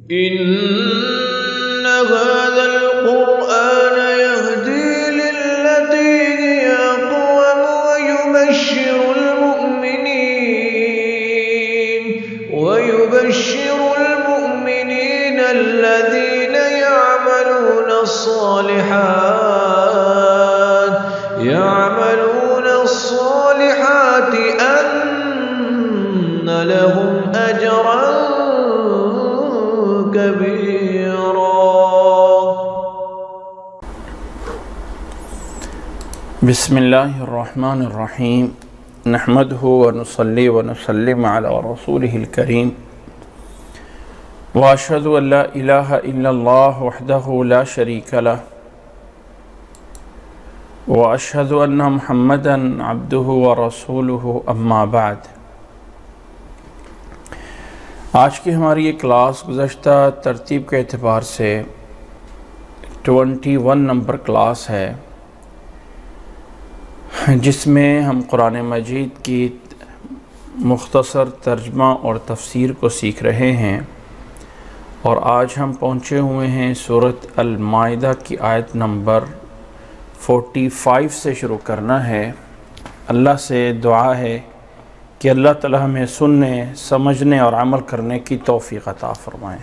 إن هذا القرآن يهدي للتي هي أقوم ويبشر المؤمنين الذين يعملون الصالحات أن لهم أجرا كبيرا. بسم الله الرحمن الرحيم نحمده ونصلي ونسلم على رسوله الكريم وأشهد أن لا إله إلا الله وحده لا شريك له وأشهد أن محمدا عبده ورسوله أما بعد. آج کی ہماری یہ کلاس گزشتہ ترتیب کے اعتبار سے 21 نمبر کلاس ہے، جس میں ہم قرآن مجید کی مختصر ترجمہ اور تفسیر کو سیکھ رہے ہیں، اور آج ہم پہنچے ہوئے ہیں سورۃ المائدہ کی آیت نمبر 45 سے شروع کرنا ہے. اللہ سے دعا ہے کہ اللہ تعالی ہمیں سننے، سمجھنے اور عمل کرنے کی توفیق عطا فرمائے.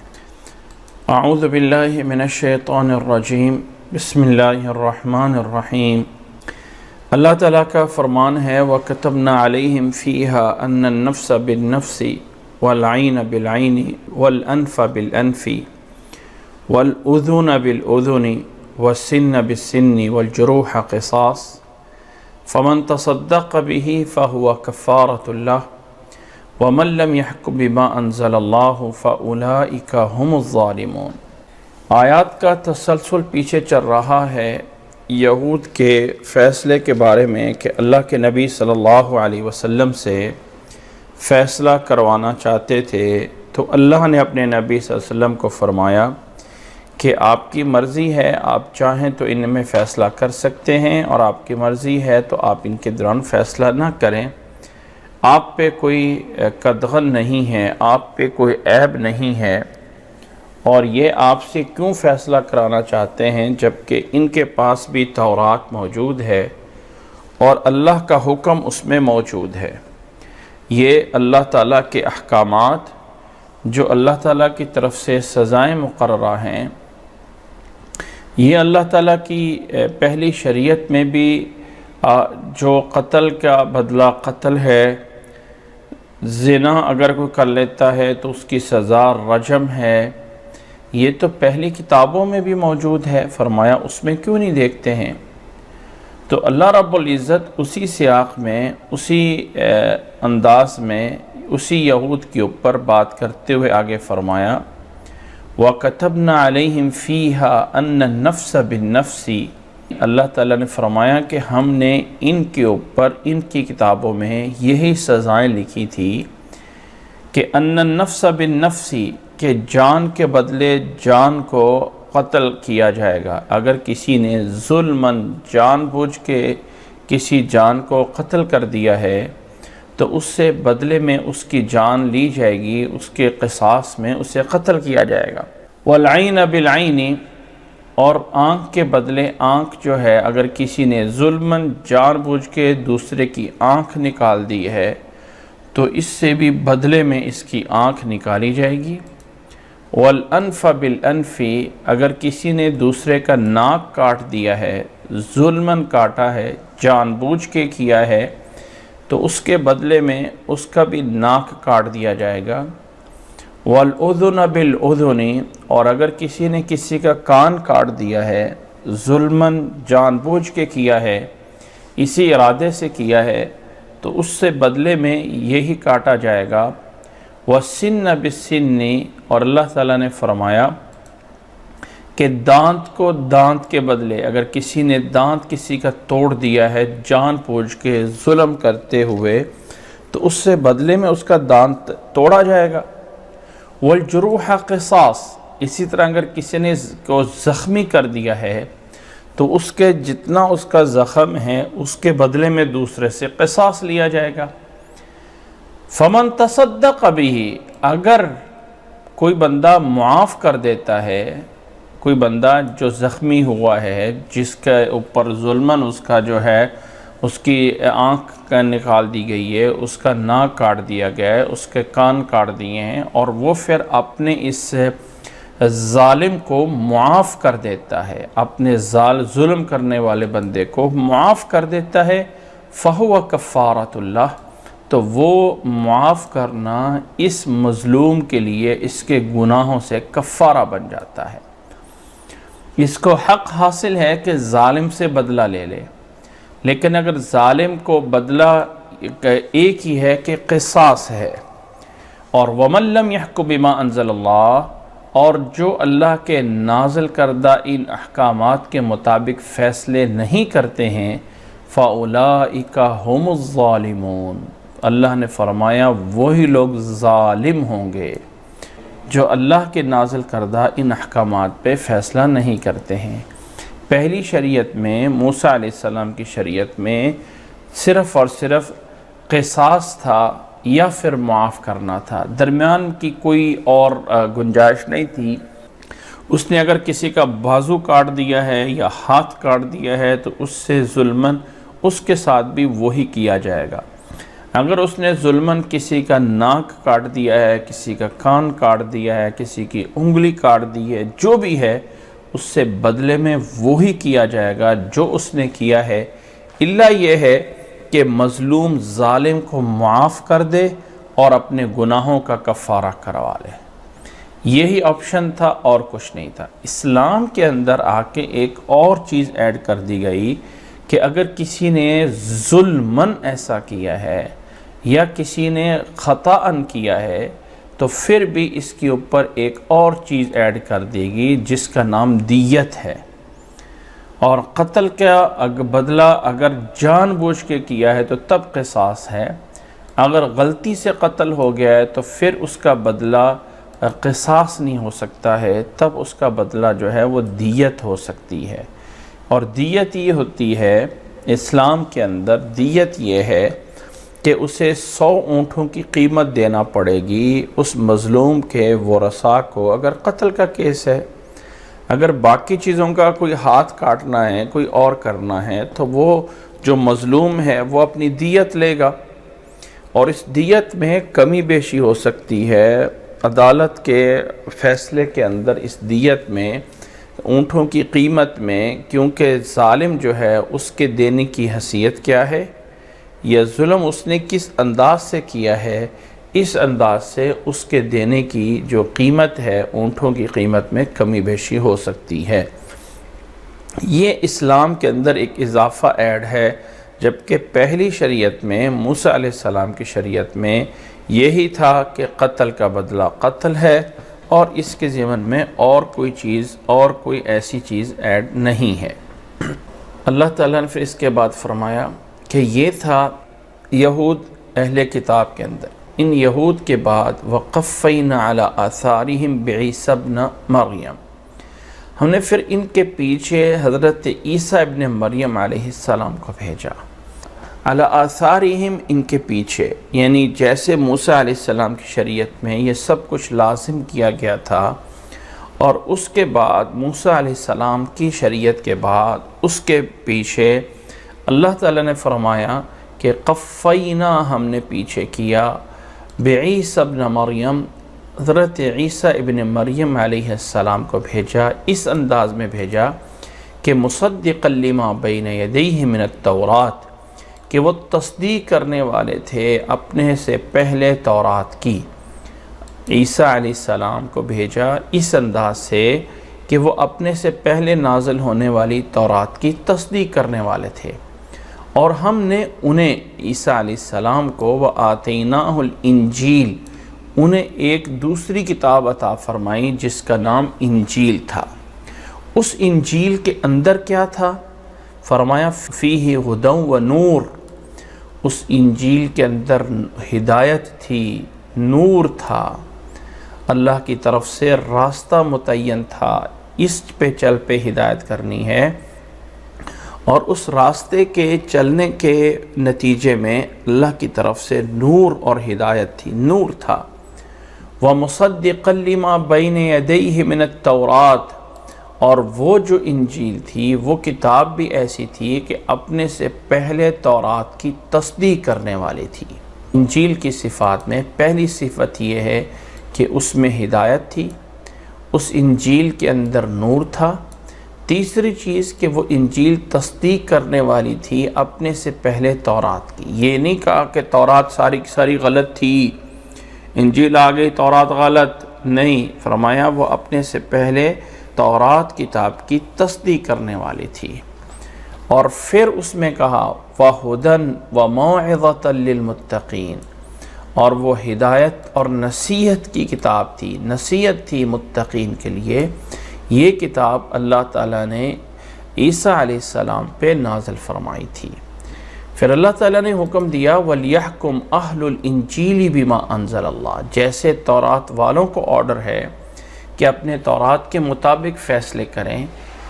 اعوذ باللہ من الشیطان الرجیم، بسم اللہ الرحمن الرحیم. اللہ تعالیٰ کا فرمان ہے وَكَتَبْنَا عَلَيْهِمْ فِيهَا أَنَّ النَّفْسَ بِالنَّفْسِ وَالْعَيْنَ بِالْعَيْنِ وَالْأَنْفَ بِالْأَنْفِ وَالْأُذُنَ بِالْأُذُنِ وَالسِّنَّ بِالسِّنِّ وَالْجُرُوحَ قِصَاصٌ فَمَنْ تَصَدَّقَ بِهِ فَهُوَ كَفَّارَةٌ لَهُ وَمَنْ لَمْ يَحْكُمْ بِمَا أَنزَلَ اللَّهُ فَأُولَئِكَ هُمُ الظَّالِمُونَ. آیات کا تسلسل پیچھے چل رہا ہے یہود کے فیصلے کے بارے میں کہ اللہ کے نبی صلی اللہ علیہ وسلم سے فیصلہ کروانا چاہتے تھے، تو اللہ نے اپنے نبی صلی اللہ علیہ وسلم کو فرمایا کہ آپ کی مرضی ہے، آپ چاہیں تو ان میں فیصلہ کر سکتے ہیں، اور آپ کی مرضی ہے تو آپ ان کے دوران فیصلہ نہ کریں. آپ پہ کوئی قدغن نہیں ہے، آپ پہ کوئی عیب نہیں ہے، اور یہ آپ سے کیوں فیصلہ کرانا چاہتے ہیں جبکہ ان کے پاس بھی تورات موجود ہے اور اللہ کا حکم اس میں موجود ہے. یہ اللہ تعالیٰ کے احکامات جو اللہ تعالیٰ کی طرف سے سزائیں مقررہ ہیں، یہ اللہ تعالیٰ کی پہلی شریعت میں بھی جو قتل کا بدلہ قتل ہے، زنا اگر کوئی کر لیتا ہے تو اس کی سزا رجم ہے، یہ تو پہلی کتابوں میں بھی موجود ہے. فرمایا اس میں کیوں نہیں دیکھتے ہیں؟ تو اللہ رب العزت اسی سیاق میں، اسی انداز میں، اسی یہود کے اوپر بات کرتے ہوئے آگے فرمایا وَكَتَبْنَا عَلَيْهِمْ فِيهَا أَنَّ النَّفْسَ بِالنَّفْسِ. اللہ تعالیٰ نے فرمایا کہ ہم نے ان کے اوپر، ان کی کتابوں میں یہی سزائیں لکھی تھی کہ أَنَّ النَّفْسَ بِالنَّفْسِ، کہ جان کے بدلے جان کو قتل کیا جائے گا. اگر کسی نے ظلماً جان بوجھ کے کسی جان کو قتل کر دیا ہے تو اس سے بدلے میں اس کی جان لی جائے گی، اس کے قصاص میں اسے قتل کیا جائے گا. والعین بالعین، اور آنکھ کے بدلے آنکھ جو ہے، اگر کسی نے ظلماً جان بوجھ کے دوسرے کی آنکھ نکال دی ہے تو اس سے بھی بدلے میں اس کی آنکھ نکالی جائے گی. والانف بالانف، اگر کسی نے دوسرے کا ناک کاٹ دیا ہے، ظلماً کاٹا ہے، جان بوجھ کے کیا ہے، تو اس کے بدلے میں اس کا بھی ناک کاٹ دیا جائے گا. والاذن بالاذن، اور اگر کسی نے کسی کا کان کاٹ دیا ہے، ظلماً جان بوجھ کے کیا ہے، اسی ارادے سے کیا ہے، تو اس سے بدلے میں یہی کاٹا جائے گا. وَالسِّنَّ بِالسِّنِّ، اور اللہ تعالیٰ نے فرمایا کہ دانت کو دانت کے بدلے، اگر کسی نے دانت کسی کا توڑ دیا ہے جان بوجھ کے ظلم کرتے ہوئے، تو اس سے بدلے میں اس کا دانت توڑا جائے گا. وَالْجُرُوحَ قِصَاصٌ، اسی طرح اگر کسی نے کو زخمی کر دیا ہے تو اس کے جتنا اس کا زخم ہے اس کے بدلے میں دوسرے سے قصاص لیا جائے گا. فَمَنْ تَصَدَّقَ بِهِ، اگر کوئی بندہ معاف کر دیتا ہے، کوئی بندہ جو زخمی ہوا ہے، جس کے اوپر ظلماً اس کا جو ہے اس کی آنکھ کا نکال دی گئی ہے، اس کا ناک کاٹ دیا گیا ہے، اس کے کان کاٹ دیے ہیں، اور وہ پھر اپنے اس ظالم کو معاف کر دیتا ہے، اپنے ظلم کرنے والے بندے کو معاف کر دیتا ہے، فہو کفارۃ اللہ، تو وہ معاف کرنا اس مظلوم کے لیے اس کے گناہوں سے کفارہ بن جاتا ہے۔ اس کو حق حاصل ہے کہ ظالم سے بدلہ لے لے، لیکن اگر ظالم کو بدلہ ایک ہی ہے کہ قصاص ہے، اور وَمَن لَّمْ يَحْكُم بِمَا أَنزَلَ اللَّهُ، اور جو اللہ کے نازل کردہ ان احکامات کے مطابق فیصلے نہیں کرتے ہیں، فَأُولَٰئِكَ هُمُ الظَّالِمُونَ، اللہ نے فرمایا وہی لوگ ظالم ہوں گے جو اللہ کے نازل کردہ ان احکامات پہ فیصلہ نہیں کرتے ہیں۔ پہلی شریعت میں، موسیٰ علیہ السلام کی شریعت میں، صرف اور صرف قصاص تھا یا پھر معاف کرنا تھا، درمیان کی کوئی اور گنجائش نہیں تھی۔ اس نے اگر کسی کا بازو کاٹ دیا ہے یا ہاتھ کاٹ دیا ہے تو اس سے ظلماً اس کے ساتھ بھی وہی کیا جائے گا۔ اگر اس نے ظلماً کسی کا ناک کاٹ دیا ہے، کسی کا کان کاٹ دیا ہے، کسی کی انگلی کاٹ دی ہے، جو بھی ہے اس سے بدلے میں وہی کیا جائے گا جو اس نے کیا ہے، الا یہ ہے کہ مظلوم ظالم کو معاف کر دے اور اپنے گناہوں کا کفارہ کروا لے۔ یہی آپشن تھا اور کچھ نہیں تھا۔ اسلام کے اندر آ کے ایک اور چیز ایڈ کر دی گئی کہ اگر کسی نے ظلماً ایسا کیا ہے یا کسی نے خطاً کیا ہے تو پھر بھی اس کے اوپر ایک اور چیز ایڈ کر دے گی جس کا نام دیت ہے۔ اور قتل کا بدلہ اگر جان بوجھ کے کیا ہے تو تب قصاص ہے، اگر غلطی سے قتل ہو گیا ہے تو پھر اس کا بدلہ قصاص نہیں ہو سکتا ہے، تب اس کا بدلہ جو ہے وہ دیت ہو سکتی ہے۔ اور دیت یہ ہوتی ہے اسلام کے اندر، دیت یہ ہے کہ اسے 100 اونٹوں کی قیمت دینا پڑے گی اس مظلوم کے ورثاء کو اگر قتل کا کیس ہے۔ اگر باقی چیزوں کا کوئی ہاتھ کاٹنا ہے، کوئی اور کرنا ہے، تو وہ جو مظلوم ہے وہ اپنی دیت لے گا، اور اس دیت میں کمی بیشی ہو سکتی ہے۔ عدالت کے فیصلے کے اندر اس دیت میں، اونٹوں کی قیمت میں، کیونکہ ظالم جو ہے اس کے دینے کی حیثیت کیا ہے، یا ظلم اس نے کس انداز سے کیا ہے، اس انداز سے اس کے دینے کی جو قیمت ہے اونٹوں کی قیمت میں کمی بیشی ہو سکتی ہے۔ یہ اسلام کے اندر ایک اضافہ ایڈ ہے، جبکہ پہلی شریعت میں، موسیٰ علیہ السلام کی شریعت میں یہی تھا کہ قتل کا بدلہ قتل ہے، اور اس کے ضمن میں اور کوئی چیز، اور کوئی ایسی چیز ایڈ نہیں ہے۔ اللہ تعالیٰ نے پھر اس کے بعد فرمایا کہ یہ تھا یہود اہل کتاب کے اندر۔ ان یہود کے بعد وَقَفَّيْنَا عَلَىٰ آثَارِهِمْ بِعِيسَى ابْنَ مریم، ہم نے پھر ان کے پیچھے حضرت عیسیٰ ابن مریم علیہ السلام کو بھیجا۔ عَلَىٰ آثَارِهِمْ، ان کے پیچھے، یعنی جیسے موسیٰ علیہ السلام کی شریعت میں یہ سب کچھ لازم کیا گیا تھا، اور اس کے بعد موسیٰ علیہ السلام کی شریعت کے بعد اس کے پیچھے اللہ تعالیٰ نے فرمایا کہ قفینا، ہم نے پیچھے کیا، بعیسیٰ ابن مریم، حضرت عیسیٰ ابن مریم علیہ السلام کو بھیجا، اس انداز میں بھیجا کہ مصدقا لما بین یدیہ من التورات، کہ وہ تصدیق کرنے والے تھے اپنے سے پہلے تورات کی۔ عیسیٰ علیہ السلام کو بھیجا اس انداز سے کہ وہ اپنے سے پہلے نازل ہونے والی تورات کی تصدیق کرنے والے تھے، اور ہم نے انہیں، عیسیٰ علیہ السلام کو، وَآتَيْنَاهُ الْإِنْجِيلِ، انہیں ایک دوسری کتاب عطا فرمائی جس کا نام انجیل تھا۔ اس انجیل کے اندر کیا تھا؟ فرمایا فِيهِ هُدًى وَنُورٌ، اس انجیل کے اندر ہدایت تھی، نور تھا، اللہ کی طرف سے راستہ متعین تھا، اس پہ چل پہ ہدایت کرنی ہے، اور اس راستے کے چلنے کے نتیجے میں اللہ کی طرف سے نور اور ہدایت تھی، نور تھا۔ وَمُصَدِّقًا لِمَا بَيْنَ يَدَيْهِ مِنَ التَّوْرَاتِ، اور وہ جو انجیل تھی وہ کتاب بھی ایسی تھی کہ اپنے سے پہلے تورات کی تصدیق کرنے والی تھی۔ انجیل کی صفات میں پہلی صفت یہ ہے کہ اس میں ہدایت تھی، اس انجیل کے اندر نور تھا۔ تیسری چیز کہ وہ انجیل تصدیق کرنے والی تھی اپنے سے پہلے تورات کی۔ یہ نہیں کہا کہ تورات ساری کی ساری غلط تھی، انجیل آ گئی تورات غلط، نہیں، فرمایا وہ اپنے سے پہلے تورات کتاب کی تصدیق کرنے والی تھی۔ اور پھر اس میں کہا وَهُدًى وَمَوْعِظَةً لِّلْمُتَّقِينَ، اور وہ ہدایت اور نصیحت کی کتاب تھی، نصیحت تھی متقین کے لیے۔ یہ کتاب اللہ تعالیٰ نے عیسیٰ علیہ السلام پہ نازل فرمائی تھی۔ پھر اللہ تعالیٰ نے حکم دیا وَلْيَحْكُمْ أَهْلُ الْإِنْجِيلِ بِمَا أَنزَلَ اللَّهُ، جیسے تورات والوں کو آرڈر ہے کہ اپنے تورات کے مطابق فیصلے کریں،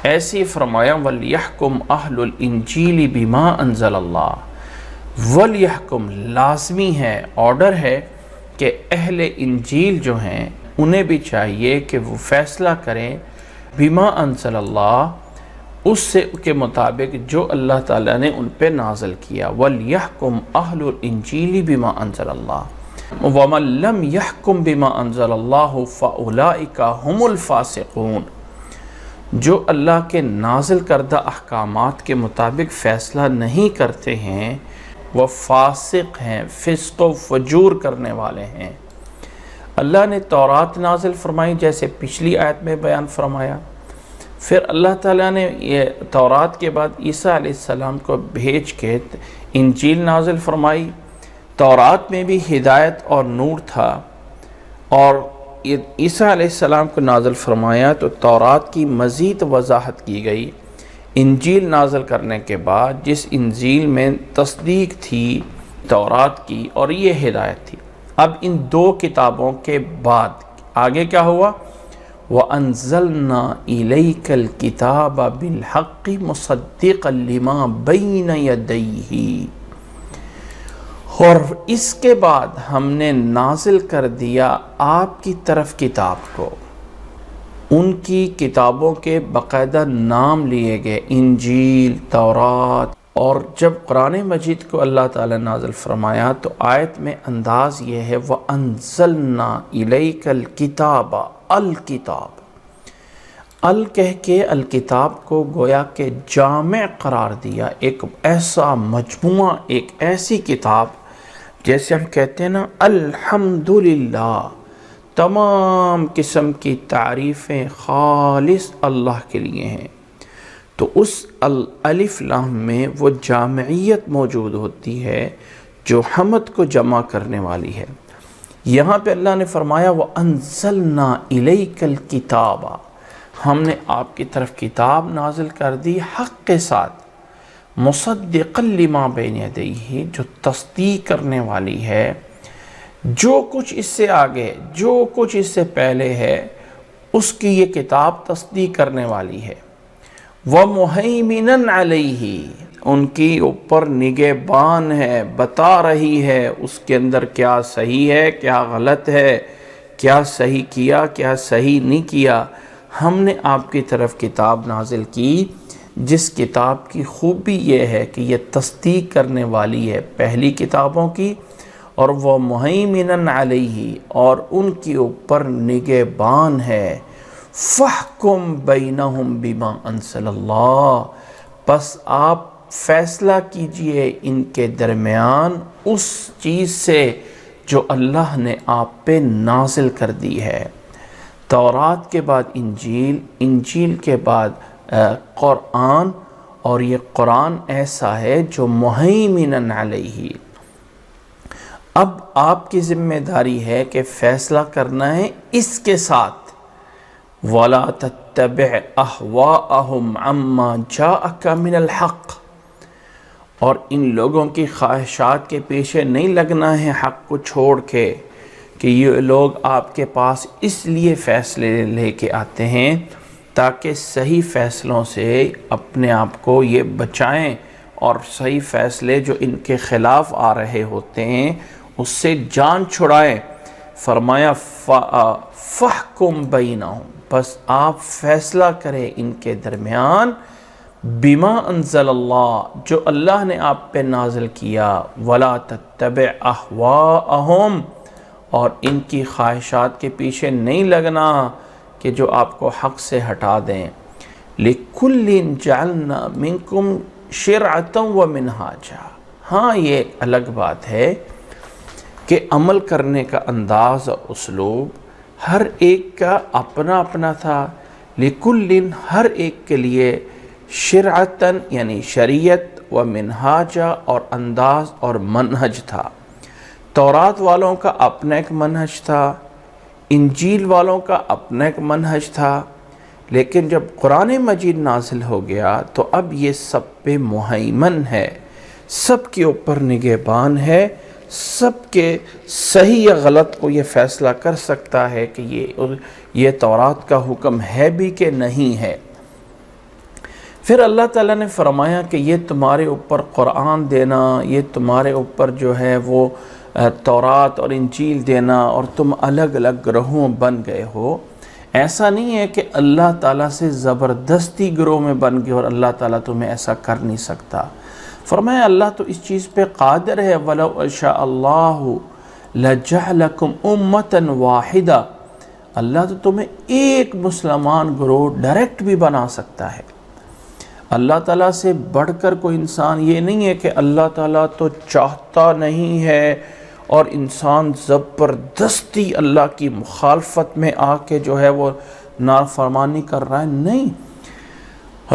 ایسی فرمایا وَلْيَحْكُمْ أَهْلُ الْإِنْجِيلِ بِمَا أَنزَلَ اللَّهُ۔ وَلْيَحْكُمْ لازمی ہے، آرڈر ہے کہ اہل انجیل جو ہیں انہیں بھی چاہیے کہ وہ فیصلہ کریں بِمَا أَنزَلَ اللَّهُ، اس سے کے مطابق جو اللہ تعالیٰ نے ان پہ نازل کیا۔ وَلْيَحْكُمْ أَهْلُ الْإِنْجِيلِ بِمَا أَنزَلَ اللَّهُ وَمَن لَّمْ يَحْكُمْ بِمَا أَنزَلَ اللَّهُ فَأُولَٰئِكَ هُمُ الْفَاسِقُونَ، جو اللہ کے نازل کردہ احکامات کے مطابق فیصلہ نہیں کرتے ہیں وہ فاسق ہیں، فسق و فجور کرنے والے ہیں۔ اللہ نے تورات نازل فرمائی جیسے پچھلی آیت میں بیان فرمایا، پھر اللہ تعالیٰ نے یہ تورات کے بعد عیسیٰ علیہ السلام کو بھیج کے انجیل نازل فرمائی۔ تورات میں بھی ہدایت اور نور تھا، اور عیسیٰ علیہ السلام کو نازل فرمایا تو تورات کی مزید وضاحت کی گئی۔ انجیل نازل کرنے کے بعد جس انجیل میں تصدیق تھی تورات کی اور یہ ہدایت تھی، اب ان دو کتابوں کے بعد آگے کیا ہوا؟ وَأَنزَلْنَا إِلَيْكَ الْكِتَابَ بِالْحَقِّ مُصَدِّقًا لِمَا بَيْنَ يَدَيْهِ، اور اس کے بعد ہم نے نازل کر دیا آپ کی طرف کتاب کو، ان کی کتابوں کے باقاعدہ نام لیے گئے، انجیل، تورات۔ اور جب قرآن مجید کو اللہ تعالیٰ نازل فرمایا تو آیت میں انداز یہ ہے وَأَنزَلْنَا إِلَيْكَ الْكِتَابَ، الکتاب، کہہ کے الکتاب کو گویا کہ جامع قرار دیا، ایک ایسا مجموعہ، ایک ایسی کتاب جیسے ہم کہتے ہیں نا الحمدللہ، تمام قسم کی تعریفیں خالص اللہ کے لیے ہیں، تو اس الف لام میں وہ جامعیت موجود ہوتی ہے جو حمد کو جمع کرنے والی ہے۔ یہاں پہ اللہ نے فرمایا وَأَنزَلْنَا إِلَيْكَ الْكِتَابَ، ہم نے آپ کی طرف کتاب نازل کر دی حق کے ساتھ، مُصَدِّقًا لِمَا بَيْنَ يَدَيْهِ، جو تصدیق کرنے والی ہے جو کچھ اس سے آگے، جو کچھ اس سے پہلے ہے، اس کی یہ کتاب تصدیق کرنے والی ہے۔ وَمُهَيْمِنًا عَلَيْهِ، ان کی اوپر نگہبان ہے، بتا رہی ہے اس کے اندر کیا صحیح ہے، کیا غلط ہے، کیا صحیح کیا، کیا صحیح نہیں کیا۔ ہم نے آپ کی طرف کتاب نازل کی جس کتاب کی خوبی یہ ہے کہ یہ تصدیق کرنے والی ہے پہلی کتابوں کی، اور وہ مہیمنن علیہ، اور ان کے اوپر نگہبان ہے۔ فَحْكُمْ بَيْنَهُمْ بِمَا أَنزَلَ اللَّهُ، پس آپ فیصلہ کیجئے ان کے درمیان اس چیز سے جو اللہ نے آپ پہ نازل کر دی ہے۔ تورات کے بعد انجیل، انجیل کے بعد قرآن، اور یہ قرآن ایسا ہے جو مہیمنن علیہ۔ اب آپ کی ذمہ داری ہے کہ فیصلہ کرنا ہے اس کے ساتھ، وَلَا تَتَّبِعْ أَهْوَاءَهُمْ عَمَّا جَاءَكَ مِنَ الْحَقِّ، اور ان لوگوں کی خواہشات کے پیچھے نہیں لگنا ہے حق کو چھوڑ کے، کہ یہ لوگ آپ کے پاس اس لیے فیصلے لے کے آتے ہیں تاکہ صحیح فیصلوں سے اپنے آپ کو یہ بچائیں، اور صحیح فیصلے جو ان کے خلاف آ رہے ہوتے ہیں اس سے جان چھڑائیں۔ فرمایا فَحْكُمْ بَيْنَهُمْ، بس آپ فیصلہ کریں ان کے درمیان، بما انزل اللہ، جو اللہ نے آپ پہ نازل کیا، ولا تتبع اہواءہم، اور ان کی خواہشات کے پیچھے نہیں لگنا کہ جو آپ کو حق سے ہٹا دیں۔ لِكُلٍّ جَعَلْنَا مِنْكُمْ شِرْعَةً وَمِنْهَاجًا، ہاں یہ ایک الگ بات ہے کہ عمل کرنے کا انداز اور اسلوب ہر ایک کا اپنا اپنا تھا۔ لِكُلٍّ، ہر ایک کے لیے، شرعتاً یعنی شریعت، و منہاجا اور انداز اور منہج تھا۔ تورات والوں کا اپنا ایک منہج تھا، انجیل والوں کا اپنا ایک منہج تھا، لیکن جب قرآن مجید نازل ہو گیا تو اب یہ سب پہ مہیمن ہے، سب کے اوپر نگہبان ہے، سب کے صحیح یا غلط کو یہ فیصلہ کر سکتا ہے کہ یہ تورات کا حکم ہے بھی کہ نہیں ہے۔ پھر اللہ تعالیٰ نے فرمایا کہ یہ تمہارے اوپر قرآن دینا، یہ تمہارے اوپر جو ہے وہ تورات اور انجیل دینا، اور تم الگ الگ گروہوں بن گئے ہو، ایسا نہیں ہے کہ اللہ تعالیٰ سے زبردستی گروہ میں بن گئے اور اللہ تعالیٰ تمہیں ایسا کر نہیں سکتا۔ فرمایا اللہ تو اس چیز پہ قادر ہے، وَلَوْ أَشَاءَ اللَّهُ لَجَعَلَكُمْ أُمَّةً وَاحِدَةً، اللہ تو تمہیں ایک مسلمان گروہ ڈائریکٹ بھی بنا سکتا ہے۔ اللہ تعالیٰ سے بڑھ کر کوئی انسان، یہ نہیں ہے کہ اللہ تعالیٰ تو چاہتا نہیں ہے اور انسان زبردستی اللہ کی مخالفت میں آ کے جو ہے وہ نافرمانی کر رہا ہے، نہیں،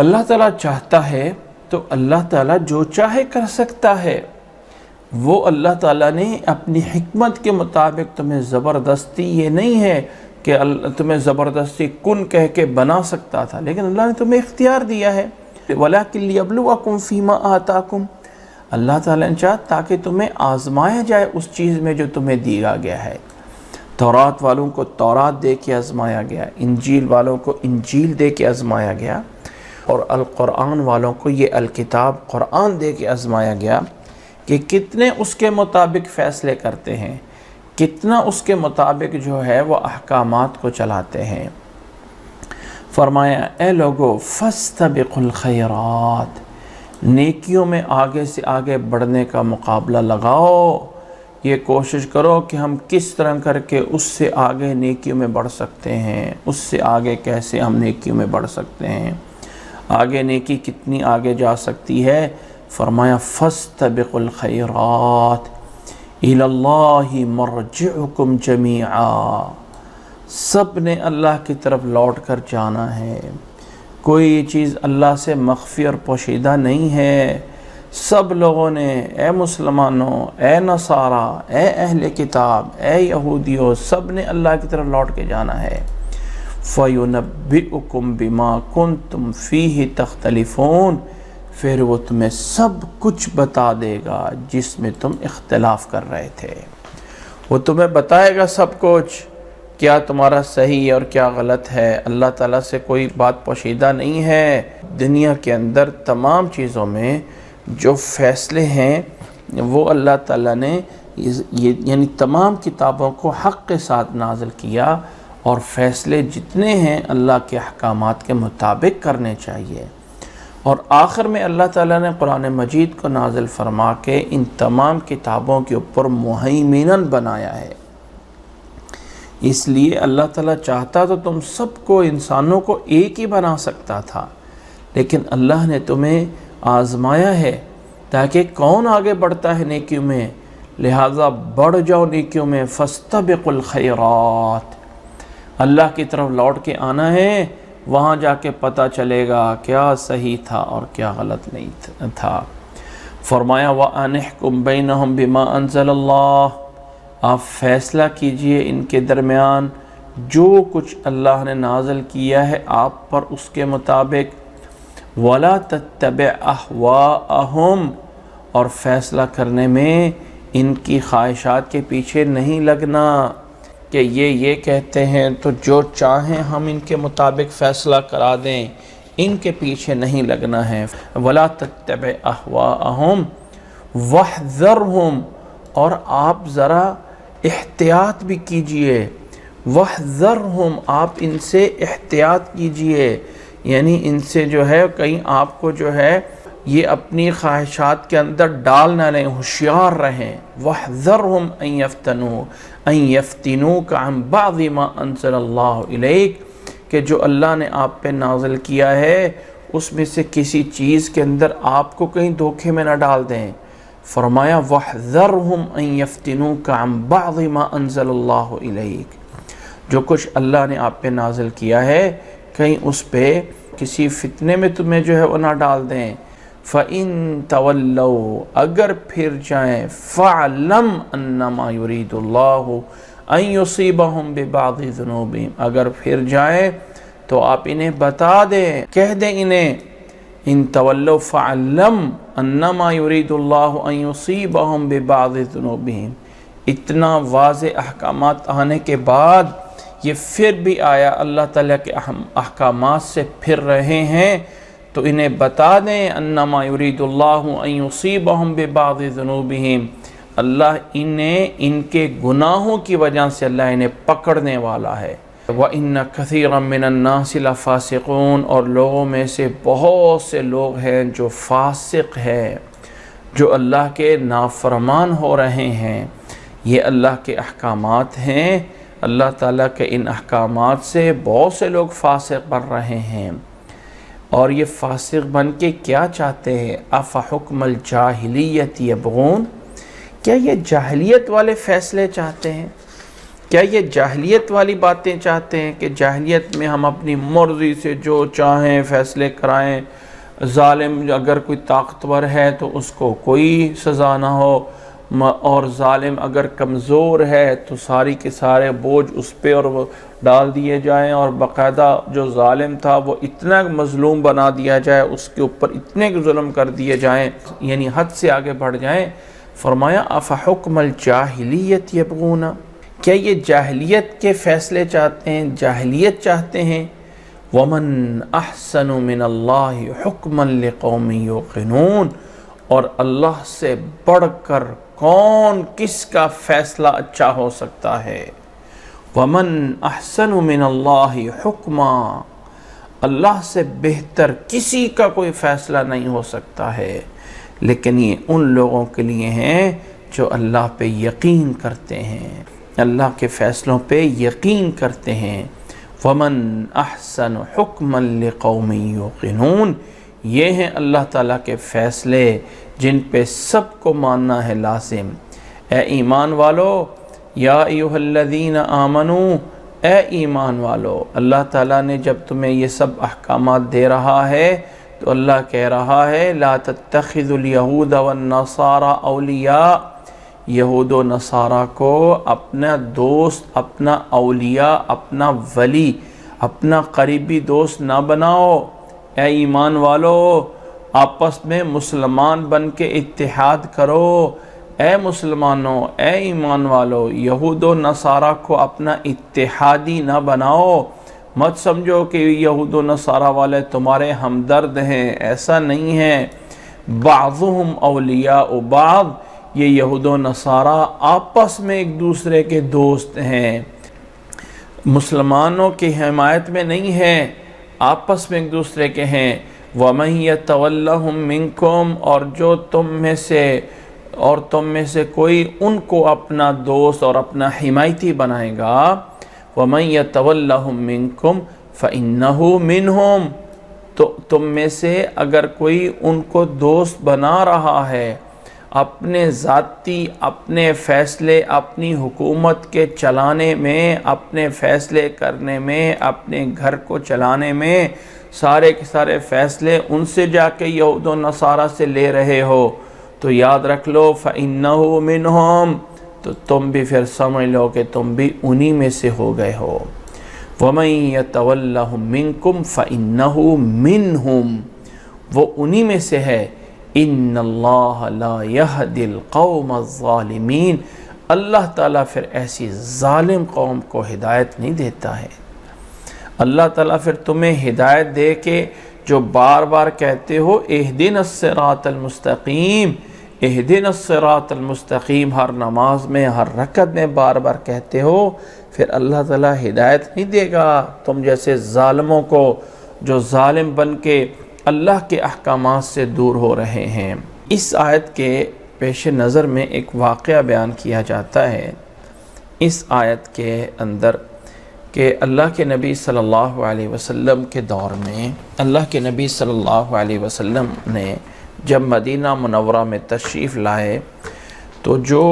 اللہ تعالیٰ چاہتا ہے تو اللہ تعالیٰ جو چاہے کر سکتا ہے۔ وہ اللہ تعالیٰ نے اپنی حکمت کے مطابق تمہیں زبردستی، یہ نہیں ہے کہ تمہیں زبردستی کن کہہ کے بنا سکتا تھا، لیکن اللہ نے تمہیں اختیار دیا ہے۔ وَلَكِنْ لِيَبْلُوَكُمْ فِي مَا آتَاكُمْ، اللہ تعالیٰ نے چاہا تاکہ تمہیں آزمایا جائے اس چیز میں جو تمہیں دیا گیا ہے۔ تورات والوں کو تورات دے کے آزمایا گیا، انجیل والوں کو انجیل دے کے آزمایا گیا، اور القرآن والوں کو یہ الکتاب قرآن دے کے آزمایا گیا کہ کتنے اس کے مطابق فیصلے کرتے ہیں، کتنا اس کے مطابق جو ہے وہ احکامات کو چلاتے ہیں۔ فرمایا اے لوگو فاستبقوا الخیرات، نیکیوں میں آگے سے آگے بڑھنے کا مقابلہ لگاؤ، یہ کوشش کرو کہ ہم کس طرح کر کے اس سے آگے نیکیوں میں بڑھ سکتے ہیں، اس سے آگے کیسے ہم نیکیوں میں بڑھ سکتے ہیں، آگے نیکی کتنی آگے جا سکتی ہے۔ فرمایا فاستبقوا الخیرات الی اللہ مرجعکم جمیعا، سب نے اللہ کی طرف لوٹ کر جانا ہے، کوئی چیز اللہ سے مخفی اور پوشیدہ نہیں ہے۔ سب لوگوں نے، اے مسلمانوں، اے نصارہ، اے اہل کتاب، اے یہودیوں، سب نے اللہ کی طرف لوٹ کے جانا ہے۔ فَيُنَبِّئُكُمْ بِمَا كُنْتُمْ فِيهِ تَخْتَلِفُونَ، پھر وہ تمہیں سب کچھ بتا دے گا جس میں تم اختلاف کر رہے تھے، وہ تمہیں بتائے گا سب کچھ، کیا تمہارا صحیح ہے اور کیا غلط ہے۔ اللہ تعالیٰ سے کوئی بات پوشیدہ نہیں ہے۔ دنیا کے اندر تمام چیزوں میں جو فیصلے ہیں وہ اللہ تعالیٰ نے یعنی تمام کتابوں کو حق کے ساتھ نازل کیا، اور فیصلے جتنے ہیں اللہ کے احکامات کے مطابق کرنے چاہیے۔ اور آخر میں اللہ تعالیٰ نے قرآن مجید کو نازل فرما کے ان تمام کتابوں کے اوپر مہیمناً بنایا ہے۔ اس لیے اللہ تعالیٰ چاہتا تو تم سب کو، انسانوں کو ایک ہی بنا سکتا تھا، لیکن اللہ نے تمہیں آزمایا ہے تاکہ کون آگے بڑھتا ہے نیکیوں میں، لہٰذا بڑھ جاؤ نیکیوں میں۔ فاستبقوا الخیرات، اللہ کی طرف لوٹ کے آنا ہے، وہاں جا کے پتہ چلے گا کیا صحیح تھا اور کیا غلط نہیں تھا۔ فرمایا وَأَنِحْكُمْ بَيْنَهُمْ بِمَا أَنزَلَ اللَّهُ، آپ فیصلہ کیجئے ان کے درمیان جو کچھ اللہ نے نازل کیا ہے آپ پر اس کے مطابق۔ وَلَا تَتَّبِعْ أَهْوَاءَهُمْ، اور فیصلہ کرنے میں ان کی خواہشات کے پیچھے نہیں لگنا کہ یہ کہتے ہیں تو جو چاہیں ہم ان کے مطابق فیصلہ کرا دیں، ان کے پیچھے نہیں لگنا ہے۔ وَلَا تَتَّبِعْ أَهْوَاءَهُمْ وَاحْذَرْهُمْ، اور آپ ذرا احتیاط بھی کیجئے، وَاحْذَرْهُمْ آپ ان سے احتیاط کیجئے، یعنی ان سے جو ہے کہیں آپ کو جو ہے یہ اپنی خواہشات کے اندر ڈال نہ لیں، ہوشیار رہیں۔ وَاحْذَرْهُمْ أَن يَفْتِنُوكَ عَن بَعْضِ مَا أَنزَلَ اللَّهُ إِلَيْكَ کہ جو اللہ نے آپ پہ نازل کیا ہے اس میں سے کسی چیز کے اندر آپ کو کہیں دھوکے میں نہ ڈال دیں۔ فرمایا وَاحْذَرْهُمْ أَن يَفْتِنُوكَ عَن بَعْضِ مَا أَنزَلَ اللَّهُ إِلَيْكَ جو کچھ اللہ نے آپ پہ نازل کیا ہے کہیں اس پہ کسی فتنے میں تمہیں جو ہے وہ نہ ڈال دیں۔ فَإِن تَوَلَّوْا اگر پھر جائیں، فَعْلَمْ أَنَّمَا يُرِيدُ اللَّهُ أَن يُصِيبَهُم بِبَعْضِ ذُنُوبِهِمْ اگر پھر جائیں تو آپ انہیں بتا دیں، کہہ دیں انہیں ان تولوا فعلم انما يريد الله ان يصيبهم ببعض ذنوبهم اتنا واضح احکامات آنے کے بعد یہ پھر بھی آیا اللہ تعالیٰ کے احکامات سے پھر رہے ہیں تو انہیں بتا دیں انما يريد الله ان يصيبهم ببعض ذنوبهم اللہ انہیں ان کے گناہوں کی وجہ سے اللہ انہیں پکڑنے والا ہے۔ وَإِنَّ كَثِيرًا مِّنَ النَّاسِ لَفَاسِقُونَ اور لوگوں میں سے بہت سے لوگ ہیں جو فاسق ہیں، جو اللہ کے نافرمان ہو رہے ہیں۔ یہ اللہ کے احکامات ہیں، اللہ تعالیٰ کے ان احکامات سے بہت سے لوگ فاسق بن رہے ہیں۔ اور یہ فاسق بن کے کیا چاہتے ہیں؟ أَفَحُكْمَ الْجَاهِلِيَّةِ يَبْغُونَ کیا یہ جاہلیت والے فیصلے چاہتے ہیں؟ کیا یہ جاہلیت والی باتیں چاہتے ہیں کہ جاہلیت میں ہم اپنی مرضی سے جو چاہیں فیصلے کرائیں، ظالم اگر کوئی طاقتور ہے تو اس کو کوئی سزا نہ ہو، اور ظالم اگر کمزور ہے تو ساری کے سارے بوجھ اس پہ اور وہ ڈال دیے جائیں، اور باقاعدہ جو ظالم تھا وہ اتنا مظلوم بنا دیا جائے، اس کے اوپر اتنے ظلم کر دیے جائیں، یعنی حد سے آگے بڑھ جائیں۔ فرمایا أَفَحُكْمَ الْجَاهِلِيَّةِ يَبْغُونَ کیا یہ جاہلیت کے فیصلے چاہتے ہیں، جاہلیت چاہتے ہیں؟ وَمَنْ أَحْسَنُ مِنَ اللَّهِ حُكْمًا لِقَوْمٍ يُوقِنُونَ اور اللہ سے بڑھ کر کون کس کا فیصلہ اچھا ہو سکتا ہے؟ وَمَنْ أَحْسَنُ مِنَ اللَّهِ حُكْمًا اللہ سے بہتر کسی کا کوئی فیصلہ نہیں ہو سکتا ہے، لیکن یہ ان لوگوں کے لیے ہیں جو اللہ پہ یقین کرتے ہیں، اللہ کے فیصلوں پہ یقین کرتے ہیں۔ وَمَنْ أَحْسَنُ حُكْمًا لِقَوْمٍ يُوقِنُونَ یہ ہیں اللہ تعالیٰ کے فیصلے جن پہ سب کو ماننا ہے لازم۔ اے ایمان والو، یا ایھا الذین آمنوا اے ایمان والو، اللہ تعالیٰ نے جب تمہیں یہ سب احکامات دے رہا ہے تو اللہ کہہ رہا ہے لا تتخذوا اليہود والنصارى اولیاء یہود و نصارہ کو اپنا دوست، اپنا اولیاء، اپنا ولی، اپنا قریبی دوست نہ بناؤ۔ اے ایمان والو آپس میں مسلمان بن کے اتحاد کرو۔ اے مسلمانوں، اے ایمان والو یہود و نصارہ کو اپنا اتحادی نہ بناؤ۔ مت سمجھو کہ یہود و نصارہ والے تمہارے ہمدرد ہیں، ایسا نہیں ہے۔ بعضهم اولیاء بعض یہ یہود و نصارہ آپس میں ایک دوسرے کے دوست ہیں، مسلمانوں کی حمایت میں نہیں ہیں، آپس میں ایک دوسرے کے ہیں۔ وَمَن يَتَوَلَّهُم مِّنكُمْ اور جو تم میں سے کوئی ان کو اپنا دوست اور اپنا حمایتی بنائے گا۔ وَمَن يَتَوَلَّهُم مِّنكُمْ فَإِنَّهُ مِنْهُمْ تو تم میں سے اگر کوئی ان کو دوست بنا رہا ہے، اپنے ذاتی اپنے فیصلے اپنی حکومت کے چلانے میں، اپنے فیصلے کرنے میں، اپنے گھر کو چلانے میں، سارے کے سارے فیصلے ان سے جا کے یہود و نصارہ سے لے رہے ہو تو یاد رکھ لو فَإِنَّهُ مِنْهُمْ تو تم بھی پھر سمجھ لو کہ تم بھی انہی میں سے ہو گئے ہو۔ وَمَن يَتَوَلَّهُم مِّنكُمْ فَإِنَّهُ مِنْهُمْ وہ انہی میں سے ہے۔ ان اللہ لا یہدی القوم الظالمین اللہ تعالیٰ پھر ایسی ظالم قوم کو ہدایت نہیں دیتا ہے۔ اللہ تعالیٰ پھر تمہیں ہدایت دے کے جو بار بار کہتے ہو اہدنا الصراط المستقیم، اہدنا الصراط المستقیم ہر نماز میں، ہر رکعت میں بار بار کہتے ہو، پھر اللہ تعالیٰ ہدایت نہیں دے گا تم جیسے ظالموں کو جو ظالم بن کے اللہ کے احکامات سے دور ہو رہے ہیں۔ اس آیت کے پیش نظر میں ایک واقعہ بیان کیا جاتا ہے اس آیت کے اندر کہ اللہ کے نبی صلی اللہ علیہ وسلم کے دور میں اللہ کے نبی صلی اللہ علیہ وسلم نے جب مدینہ منورہ میں تشریف لائے تو جو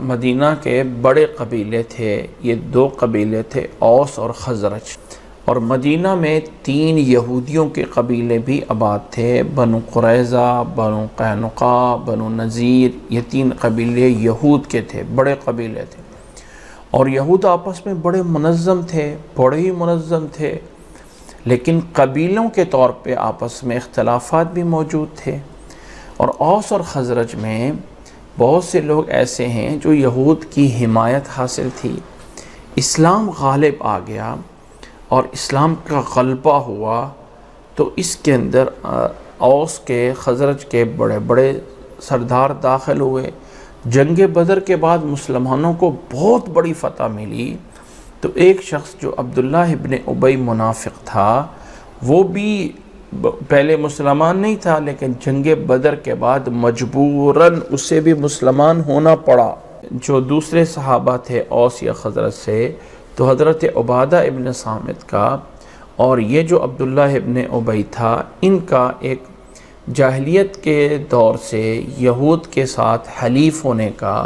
مدینہ کے بڑے قبیلے تھے، یہ 2 قبیلے تھے، اوس اور خزرج، اور مدینہ میں 3 یہودیوں کے قبیلے بھی آباد تھے، بنو قریظہ، بنو قینقاع، بنو نذیر، یہ 3 قبیلے یہود کے تھے، بڑے قبیلے تھے، اور یہود آپس میں بڑے منظم تھے، بڑے ہی منظم تھے، لیکن قبیلوں کے طور پہ آپس میں اختلافات بھی موجود تھے۔ اور اوس اور خزرج میں بہت سے لوگ ایسے ہیں جو یہود کی حمایت حاصل تھی۔ اسلام غالب آ گیا اور اسلام کا غلبہ ہوا تو اس کے اندر اوس کے خزرج کے بڑے بڑے سردار داخل ہوئے۔ جنگ بدر کے بعد مسلمانوں کو بہت بڑی فتح ملی، تو ایک شخص جو عبداللہ ابن ابی منافق تھا، وہ بھی پہلے مسلمان نہیں تھا، لیکن جنگ بدر کے بعد مجبوراً اسے بھی مسلمان ہونا پڑا۔ جو دوسرے صحابہ تھے اوس یا خزرج سے، تو حضرت عبادہ ابن صامت کا اور یہ جو عبداللہ ابن ابی تھا، ان کا ایک جاہلیت کے دور سے یہود کے ساتھ حلیف ہونے کا،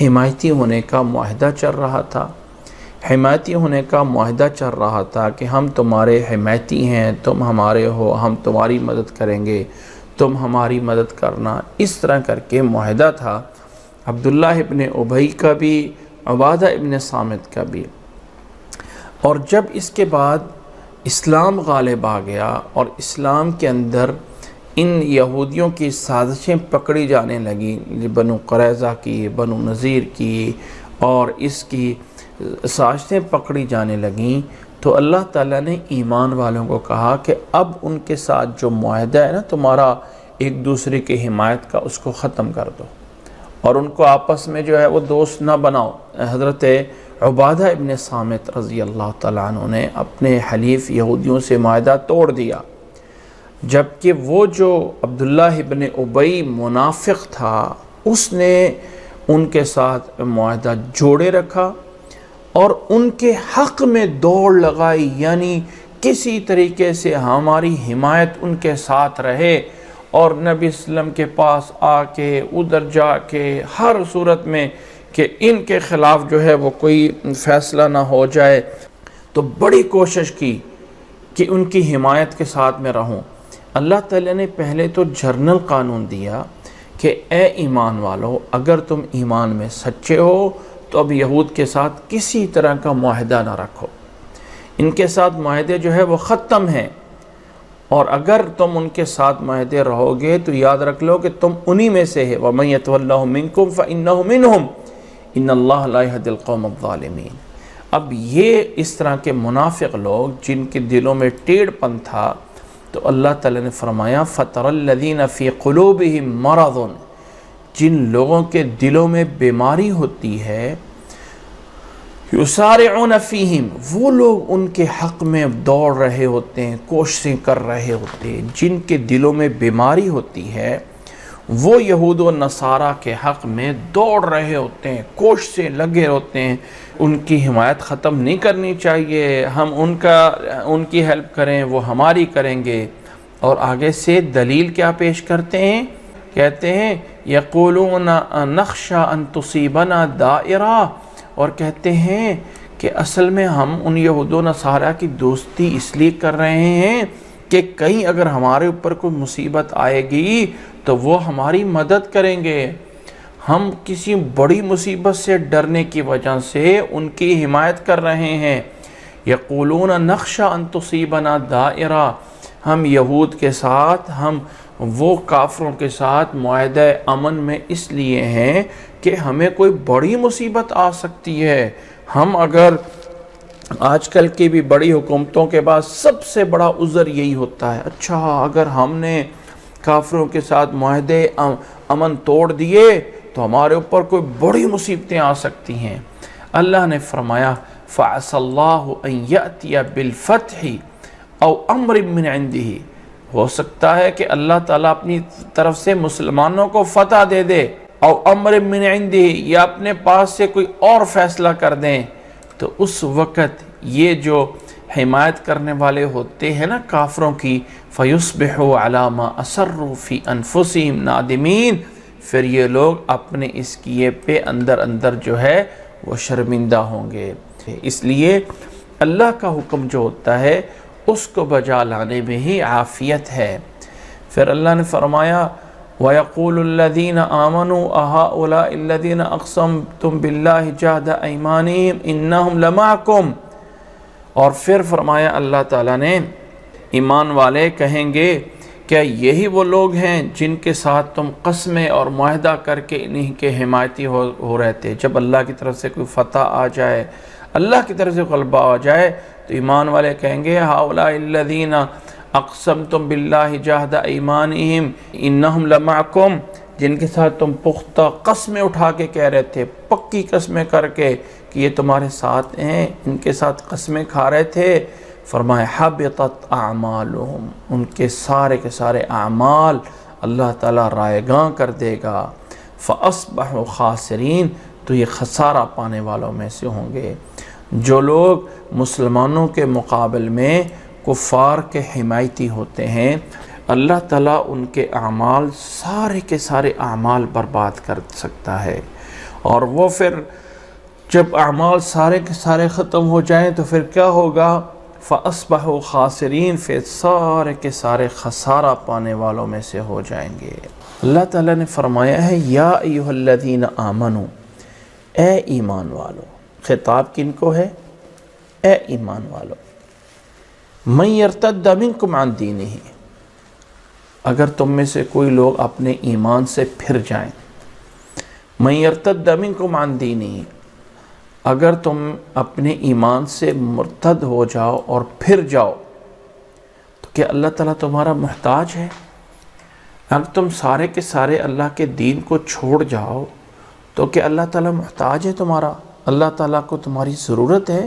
حمایتی ہونے کا معاہدہ چل رہا تھا۔ حمایتی ہونے کا معاہدہ چل رہا تھا کہ ہم تمہارے حمایتی ہیں، تم ہمارے ہو، ہم تمہاری مدد کریں گے، تم ہماری مدد کرنا، اس طرح کر کے معاہدہ تھا عبداللہ ابن ابی کا بھی، عبادہ ابن صامت کا بھی۔ اور جب اس کے بعد اسلام غالب آ گیا اور اسلام کے اندر ان یہودیوں کی سازشیں پکڑی جانے لگیں، بنو قریظہ کی، بنو نذیر کی، اور اس کی سازشیں پکڑی جانے لگیں، تو اللہ تعالیٰ نے ایمان والوں کو کہا کہ اب ان کے ساتھ جو معاہدہ ہے نا تمہارا ایک دوسرے کی حمایت کا، اس کو ختم کر دو، اور ان کو آپس میں جو ہے وہ دوست نہ بناؤ۔ حضرت عبادہ ابن صامت رضی اللہ تعالیٰ عنہ نے اپنے حلیف یہودیوں سے معاہدہ توڑ دیا، جبکہ وہ جو عبداللہ ابن ابی منافق تھا اس نے ان کے ساتھ معاہدہ جوڑے رکھا اور ان کے حق میں دوڑ لگائی، یعنی کسی طریقے سے ہماری حمایت ان کے ساتھ رہے، اور نبی صلی اللہ علیہ وسلم کے پاس آ کے ادھر جا کے ہر صورت میں کہ ان کے خلاف جو ہے وہ کوئی فیصلہ نہ ہو جائے، تو بڑی کوشش کی کہ ان کی حمایت کے ساتھ میں رہوں۔ اللہ تعالیٰ نے پہلے تو جرنل قانون دیا کہ اے ایمان والو، اگر تم ایمان میں سچے ہو تو اب یہود کے ساتھ کسی طرح کا معاہدہ نہ رکھو، ان کے ساتھ معاہدے جو ہے وہ ختم ہیں، اور اگر تم ان کے ساتھ معاہدے رہو گے تو یاد رکھ لو کہ تم انہی میں سے ہے، وَمَن يَتَوَلَّهُ مِنكُمْ فَإِنَّهُ مِنْهُمْ إِنَّ اللَّهَ لَا يَهْدِي الْقَوْمَ الظَّالِمِينَ۔ اب یہ اس طرح کے منافق لوگ جن کے دلوں میں ٹیڑھ پن تھا، تو اللہ تعالیٰ نے فرمایا فَتَرَى الَّذِينَ فِي قُلُوبِهِم مَرَضٌ، جن لوگوں کے دلوں میں بیماری ہوتی ہے، یسارعون فیہم، وہ لوگ ان کے حق میں دوڑ رہے ہوتے ہیں، کوششیں کر رہے ہوتے ہیں، جن کے دلوں میں بیماری ہوتی ہے وہ یہود و نصارہ کے حق میں دوڑ رہے ہوتے ہیں، کوششیں لگے ہوتے ہیں، ان کی حمایت ختم نہیں کرنی چاہیے، ہم ان کی ہیلپ کریں، وہ ہماری کریں گے۔ اور آگے سے دلیل کیا پیش کرتے ہیں؟ کہتے ہیں یقولون نخشى ان تصیبنا دائرہ، اور کہتے ہیں کہ اصل میں ہم ان یہود و نصارہ کی دوستی اس لیے کر رہے ہیں کہ کہیں اگر ہمارے اوپر کوئی مصیبت آئے گی تو وہ ہماری مدد کریں گے، ہم کسی بڑی مصیبت سے ڈرنے کی وجہ سے ان کی حمایت کر رہے ہیں۔ یقولون نخشى ان تصیبنا دائرہ، ہم یہود کے ساتھ، ہم وہ کافروں کے ساتھ معاہدہ امن میں اس لیے ہیں کہ ہمیں کوئی بڑی مصیبت آ سکتی ہے۔ ہم اگر آج کل کی بھی بڑی حکومتوں کے بعد سب سے عذر یہی ہوتا ہے، اچھا اگر ہم نے کافروں کے ساتھ معاہدے امن توڑ دیے تو ہمارے اوپر کوئی بڑی مصیبتیں آ سکتی ہیں۔ اللہ نے فرمایا فَعَسَى اللَّهُ أَن يَأْتِيَ بِالْفَتْحِ أَوْ أَمْرٍ مِّنْ عِنْدِهِ، ہو سکتا ہے کہ اللہ تعالیٰ اپنی طرف سے مسلمانوں کو فتح دے دے، او امر من عندہ، یا اپنے پاس سے کوئی اور فیصلہ کر دیں، تو اس وقت یہ جو حمایت کرنے والے ہوتے ہیں نا کافروں کی، فَيُصْبِحُوا عَلَى مَا أَسَرُّوا فِي أَنفُسِهِمْ نَادِمِينَ، پھر یہ لوگ اپنے اس کیے پہ اندر جو ہے وہ شرمندہ ہوں گے۔ اس لیے اللہ کا حکم جو ہوتا ہے اس کو بجا لانے میں ہی عافیت ہے۔ پھر اللہ نے فرمایا وَيَقُولُ الَّذِينَ آمَنُوا أَهَؤُلَاءِ الَّذِينَ أَقْسَمْتُمْ بِاللَّهِ جَهْدَ أَيْمَانِهِمْ إِنَّهُمْ لَمَعَكُمْ، اور پھر فرمایا اللہ تعالیٰ نے ایمان والے کہیں گے کیا یہی وہ لوگ ہیں جن کے ساتھ تم قسمیں اور معاہدہ کر کے انہیں کے حمایتی ہو رہے تھے؟ جب اللہ کی طرف سے کوئی فتح آ جائے، اللہ کی طرف سے غلبہ آ جائے، تو ایمان والے کہیں گے هؤلاء الذین اقسمتم باللہ جہد ایمانہم انہم لمعکم، جن کے ساتھ تم پختہ قسمیں اٹھا کے کہہ رہے تھے، پکی قسمیں کر کے کہ یہ تمہارے ساتھ ہیں، ان کے ساتھ قسمیں کھا رہے تھے، فرمائے حبطت اعمالہم، ان کے سارے اعمال اللہ تعالیٰ رائے گاں کر دے گا، فاصبحوا خاسرین، تو یہ خسارہ پانے والوں میں سے ہوں گے۔ جو لوگ مسلمانوں کے مقابل میں کفار کے حمایتی ہوتے ہیں، اللہ تعالیٰ ان کے اعمال سارے اعمال برباد کر سکتا ہے، اور وہ پھر جب اعمال سارے کے سارے ختم ہو جائیں تو پھر کیا ہوگا؟ فَأَصْبَحُوا خَاسِرِينَ، پھر سارے کے سارے خسارہ پانے والوں میں سے ہو جائیں گے۔ اللہ تعالیٰ نے فرمایا ہے یا ایھا الذین آمنوا، اے ایمان والو، خطاب کن کو ہے؟ اے ایمان والو، من یرتد منکم عن دینہ، اگر تم میں سے کوئی لوگ اپنے ایمان سے پھر جائیں، من یرتد منکم عن دینہ، اگر تم اپنے ایمان سے مرتد ہو جاؤ اور پھر جاؤ، تو کیا اللہ تعالیٰ تمہارا محتاج ہے؟ اگر تم سارے کے سارے اللہ کے دین کو چھوڑ جاؤ تو کیا اللہ تعالیٰ محتاج ہے تمہارا؟ اللہ تعالیٰ کو تمہاری ضرورت ہے؟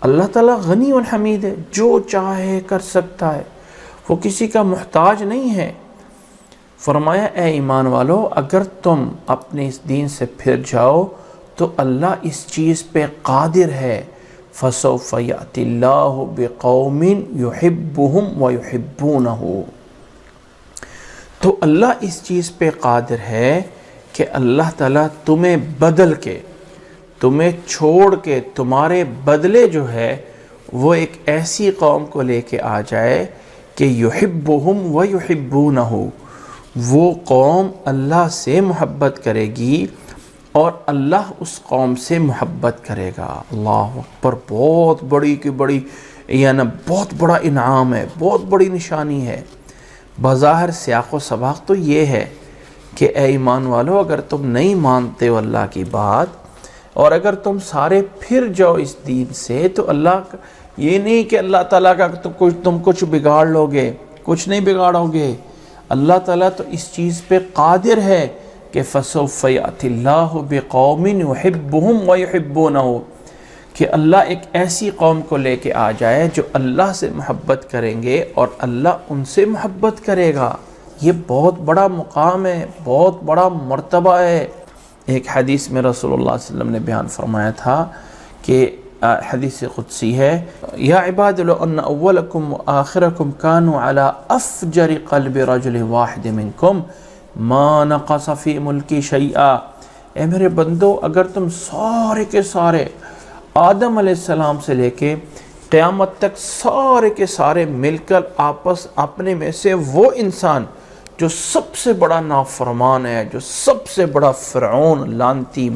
اللہ تعالیٰ غنی و حمید ہے، جو چاہے کر سکتا ہے، وہ کسی کا محتاج نہیں ہے۔ فرمایا اے ایمان والو، اگر تم اپنے اس دین سے پھر جاؤ تو اللہ اس چیز پہ قادر ہے، فَسَوْفَ يَأْتِ اللَّهُ بِقَوْمٍ يُحِبُّهُمْ وَيُحِبُّونَهُ، تو اللہ اس چیز پہ قادر ہے کہ اللہ تعالیٰ تمہیں بدل کے، تمہیں چھوڑ کے، تمہارے بدلے جو ہے وہ ایک ایسی قوم کو لے کے آ جائے کہ يُحِبُّهُمْ وَيُحِبُّونَهُ، وہ قوم اللہ سے محبت کرے گی اور اللہ اس قوم سے محبت کرے گا۔ اللہ اکبر، بہت بڑی کی بڑی، یعنی بہت بڑا انعام ہے، بہت بڑی نشانی ہے۔ بظاہر سیاق و سباق تو یہ ہے کہ اے ایمان والو، اگر تم نہیں مانتے ہو اللہ کی بات اور اگر تم سارے پھر جاؤ اس دین سے، تو اللہ یہ نہیں کہ اللہ تعالیٰ کا تم کچھ بگاڑ لو گے، کچھ نہیں بگاڑو گے۔ اللہ تعالیٰ تو اس چیز پہ قادر ہے کہ فَسَوْفَ يَأْتِ اللَّهُ بِقَوْمٍ يُحِبُّهُمْ وَيُحِبُّونَهُ، کہ اللہ ایک ایسی قوم کو لے کے آ جائے جو اللہ سے محبت کریں گے اور اللہ ان سے محبت کرے گا۔ یہ بہت بڑا مقام ہے، بہت بڑا مرتبہ ہے۔ ایک حدیث میں رسول اللہ صلی اللہ علیہ وسلم نے بیان فرمایا تھا کہ حدیث قدسی ہے، یا عباد لو ان اولکم وآخرکم کانوا علی افجر قلب رجل واحد منکم ما نقص فی ملکی شیئا، اے میرے بندو، اگر تم سارے کے سارے آدم علیہ السلام سے لے کے قیامت تک سارے کے سارے مل کر آپس اپنے میں سے وہ انسان جو سب سے بڑا نافرمان ہے، جو سب سے بڑا فرعون لانتی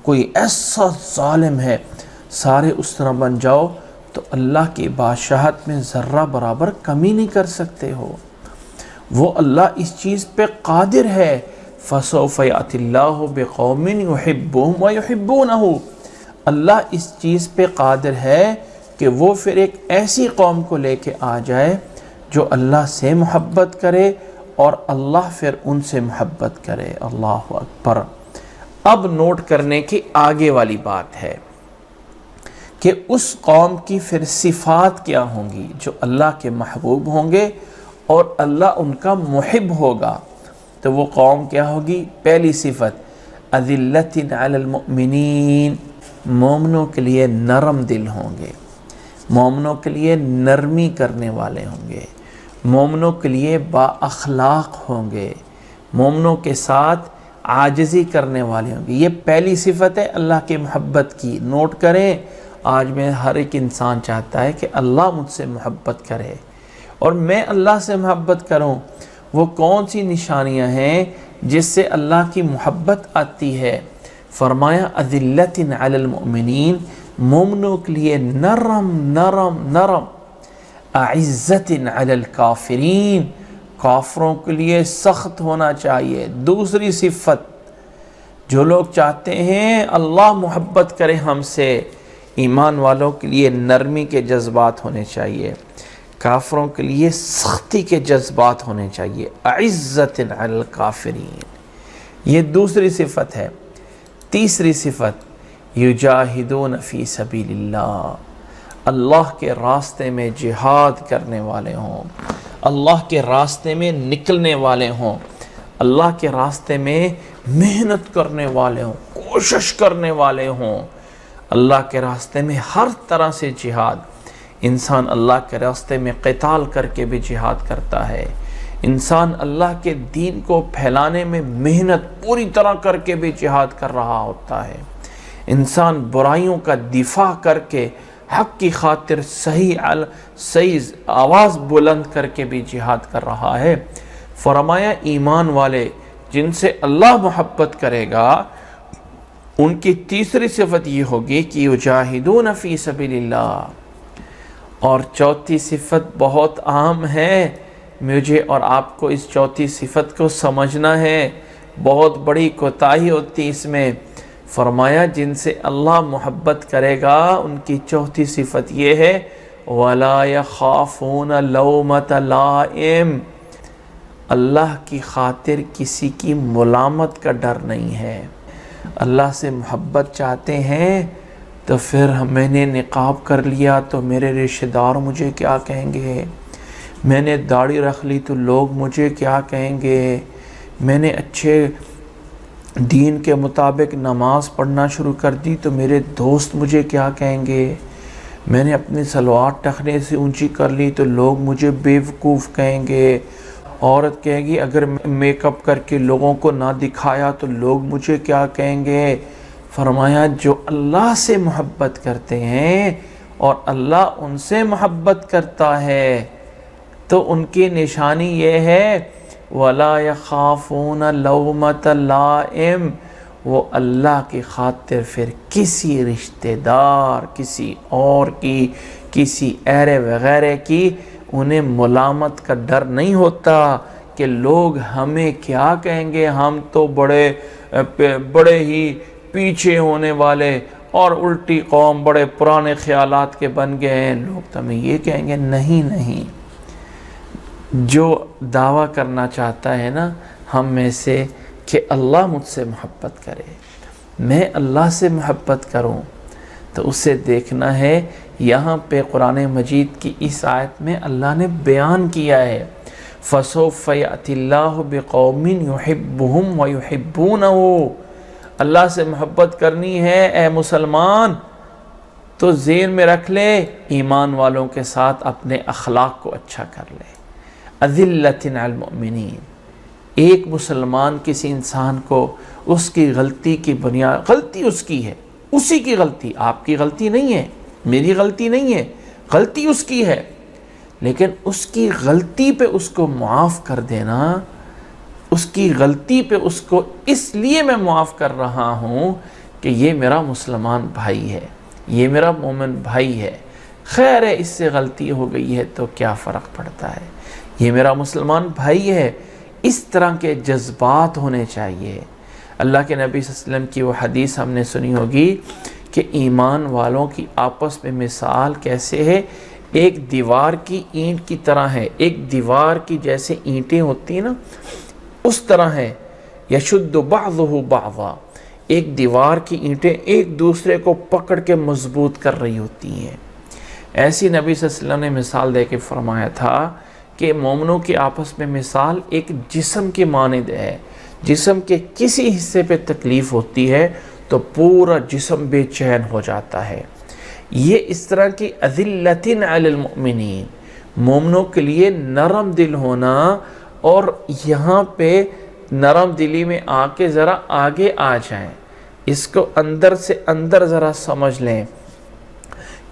کوئی ایسا ظالم ہے، سارے اس طرح بن جاؤ تو اللہ کی بادشاہت میں ذرہ برابر کمی نہیں کر سکتے ہو۔ وہ اللہ اس چیز پہ قادر ہے، فَسَوْفَ يَأْتِ اللَّهُ بِقَوْمٍ يُحِبُّهُمْ وَيُحِبُّونَهُ، اللہ اس چیز پہ قادر ہے کہ وہ پھر ایک ایسی قوم کو لے کے آ جائے جو اللہ سے محبت کرے اور اللہ پھر ان سے محبت کرے۔ اللہ اکبر۔ اب نوٹ کرنے کی آگے والی بات ہے کہ اس قوم کی پھر صفات کیا ہوں گی جو اللہ کے محبوب ہوں گے اور اللہ ان کا محب ہوگا۔ تو وہ قوم کیا ہوگی؟ پہلی صفت اذلۃ علی المؤمنین، مومنوں کے لیے نرم دل ہوں گے، مومنوں کے لیے نرمی کرنے والے ہوں گے، مومنوں کے لیے با اخلاق ہوں گے، مومنوں کے ساتھ عاجزی کرنے والے ہوں گے۔ یہ پہلی صفت ہے اللہ کی محبت کی۔ نوٹ کریں، آج میں ہر ایک انسان چاہتا ہے کہ اللہ مجھ سے محبت کرے اور میں اللہ سے محبت کروں۔ وہ کون سی نشانیاں ہیں جس سے اللہ کی محبت آتی ہے؟ فرمایا اذلۃ علی المؤمنین، مومنوں کے لیے نرم نرم نرم، اعزۃ علی الکافرین، کافروں کے لیے سخت ہونا چاہیے۔ دوسری صفت، جو لوگ چاہتے ہیں اللہ محبت کرے ہم سے، ایمان والوں کے لیے نرمی کے جذبات ہونے چاہیے، کافروں کے لیے سختی کے جذبات ہونے چاہیے۔ اعزۃ علی الکافرین، یہ دوسری صفت ہے۔ تیسری صفت یجاہدون فی سبیل اللہ، اللہ کے راستے میں جہاد کرنے والے ہوں، اللہ کے راستے میں نکلنے والے ہوں، اللہ کے راستے میں محنت کرنے والے ہوں، کوشش کرنے والے ہوں۔ اللہ کے راستے میں ہر طرح سے جہاد، انسان اللہ کے راستے میں قتال کر کے بھی جہاد کرتا ہے، انسان اللہ کے دین کو پھیلانے میں محنت پوری طرح کر کے بھی جہاد کر رہا ہوتا ہے، انسان برائیوں کا دفاع کر کے حق کی خاطر صحیح آواز بلند کر کے بھی جہاد کر رہا ہے۔ فرمایا ایمان والے جن سے اللہ محبت کرے گا ان کی تیسری صفت یہ ہوگی کہ یجاہدون فی سبیل اللہ۔ اور چوتھی صفت بہت عام ہے، مجھے اور آپ کو اس چوتھی صفت کو سمجھنا ہے، بہت بڑی کوتاہی ہوتی اس میں۔ فرمایا جن سے اللہ محبت کرے گا ان کی چوتھی صفت یہ ہے وَلَا يَخَافُونَ لَوْمَةَ لَائِمٍ، اللہ کی خاطر کسی کی ملامت کا ڈر نہیں ہے۔ اللہ سے محبت چاہتے ہیں تو پھر میں نے نقاب کر لیا تو میرے رشتہ دار مجھے کیا کہیں گے، میں نے داڑھی رکھ لی تو لوگ مجھے کیا کہیں گے، میں نے اچھے دین کے مطابق نماز پڑھنا شروع کر دی تو میرے دوست مجھے کیا کہیں گے، میں نے اپنی سلوار ٹخنے سے اونچی کر لی تو لوگ مجھے بیوقوف کہیں گے، عورت کہے گی اگر میک اپ کر کے لوگوں کو نہ دکھایا تو لوگ مجھے کیا کہیں گے۔ فرمایا جو اللہ سے محبت کرتے ہیں اور اللہ ان سے محبت کرتا ہے تو ان کی نشانی یہ ہے وَلَا يَخَافُونَ لَوْمَةَ لَائِمٍ، وہ اللہ کی خاطر پھر کسی رشتہ دار، کسی اور کی، کسی ایرے وغیرہ کی انہیں ملامت کا ڈر نہیں ہوتا کہ لوگ ہمیں کیا کہیں گے، ہم تو بڑے ہی پیچھے ہونے والے اور الٹی قوم، بڑے پرانے خیالات کے بن گئے ہیں، لوگ تو ہمیں یہ کہیں گے۔ نہیں، جو دعویٰ کرنا چاہتا ہے نا ہم میں سے کہ اللہ مجھ سے محبت کرے، میں اللہ سے محبت کروں، تو اسے دیکھنا ہے یہاں پہ قرآن مجید کی اس آیت میں اللہ نے بیان کیا ہے فَسَوْفَ يَأْتِ اللَّهُ بِقَوْمٍ يُحِبُّهُمْ وَيُحِبُّونَهُ، اللہ سے محبت کرنی ہے اے مسلمان تو ذہن میں رکھ لے ایمان والوں کے ساتھ اپنے اخلاق کو اچھا کر لے۔ اذلۃ علی المؤمنین، ایک مسلمان کسی انسان کو اس کی غلطی کی بنیاد، غلطی اس کی ہے، اسی کی غلطی، آپ کی غلطی نہیں ہے، میری غلطی نہیں ہے، غلطی اس کی ہے، لیکن اس کی غلطی پہ اس کو معاف کر دینا، اس کی غلطی پہ اس کو اس لیے میں معاف کر رہا ہوں کہ یہ میرا مسلمان بھائی ہے، یہ میرا مومن بھائی ہے، خیر ہے اس سے غلطی ہو گئی ہے تو کیا فرق پڑتا ہے، یہ میرا مسلمان بھائی ہے۔ اس طرح کے جذبات ہونے چاہیے۔ اللہ کے نبی صلی اللہ علیہ وسلم کی وہ حدیث ہم نے سنی ہوگی کہ ایمان والوں کی آپس میں مثال کیسے ہے، ایک دیوار کی اینٹ کی طرح ہے، ایک دیوار کی جیسے اینٹیں ہوتی ہیں نا اس طرح ہے، یشد بعضہ بعضا، ایک دیوار کی اینٹیں ایک دوسرے کو پکڑ کے مضبوط کر رہی ہوتی ہیں۔ ایسی نبی صلی اللہ علیہ وسلم نے مثال دے کے فرمایا تھا کہ مومنوں کی آپس میں مثال ایک جسم کے مانند ہے، جسم کے کسی حصے پہ تکلیف ہوتی ہے تو پورا جسم بے چین ہو جاتا ہے۔ یہ اس طرح کی اذلۃ علی المؤمنین، مومنوں کے لیے نرم دل ہونا، اور یہاں پہ نرم دلی میں آ کے ذرا آگے آ جائیں، اس کو اندر سے اندر ذرا سمجھ لیں۔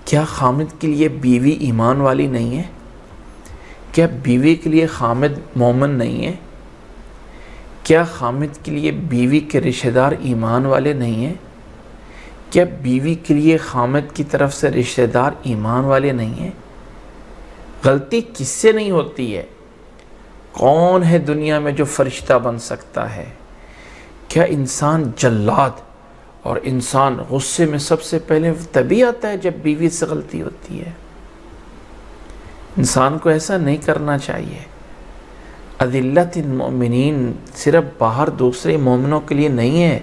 کیا خامد کے لیے بیوی ایمان والی نہیں ہے؟ کیا بیوی کے لیے خامد مومن نہیں ہے؟ کیا خامد کے لیے بیوی کے رشتہ دار ایمان والے نہیں ہیں؟ کیا بیوی کے لیے خامد کی طرف سے رشتہ دار ایمان والے نہیں ہیں؟ غلطی کس سے نہیں ہوتی ہے؟ کون ہے دنیا میں جو فرشتہ بن سکتا ہے؟ کیا انسان جلاد اور انسان غصے میں سب سے پہلے تبھی آتا ہے جب بیوی سے غلطی ہوتی ہے؟ انسان کو ایسا نہیں کرنا چاہیے۔ اذلۃ المؤمنین صرف باہر دوسرے مومنوں کے لیے نہیں ہے،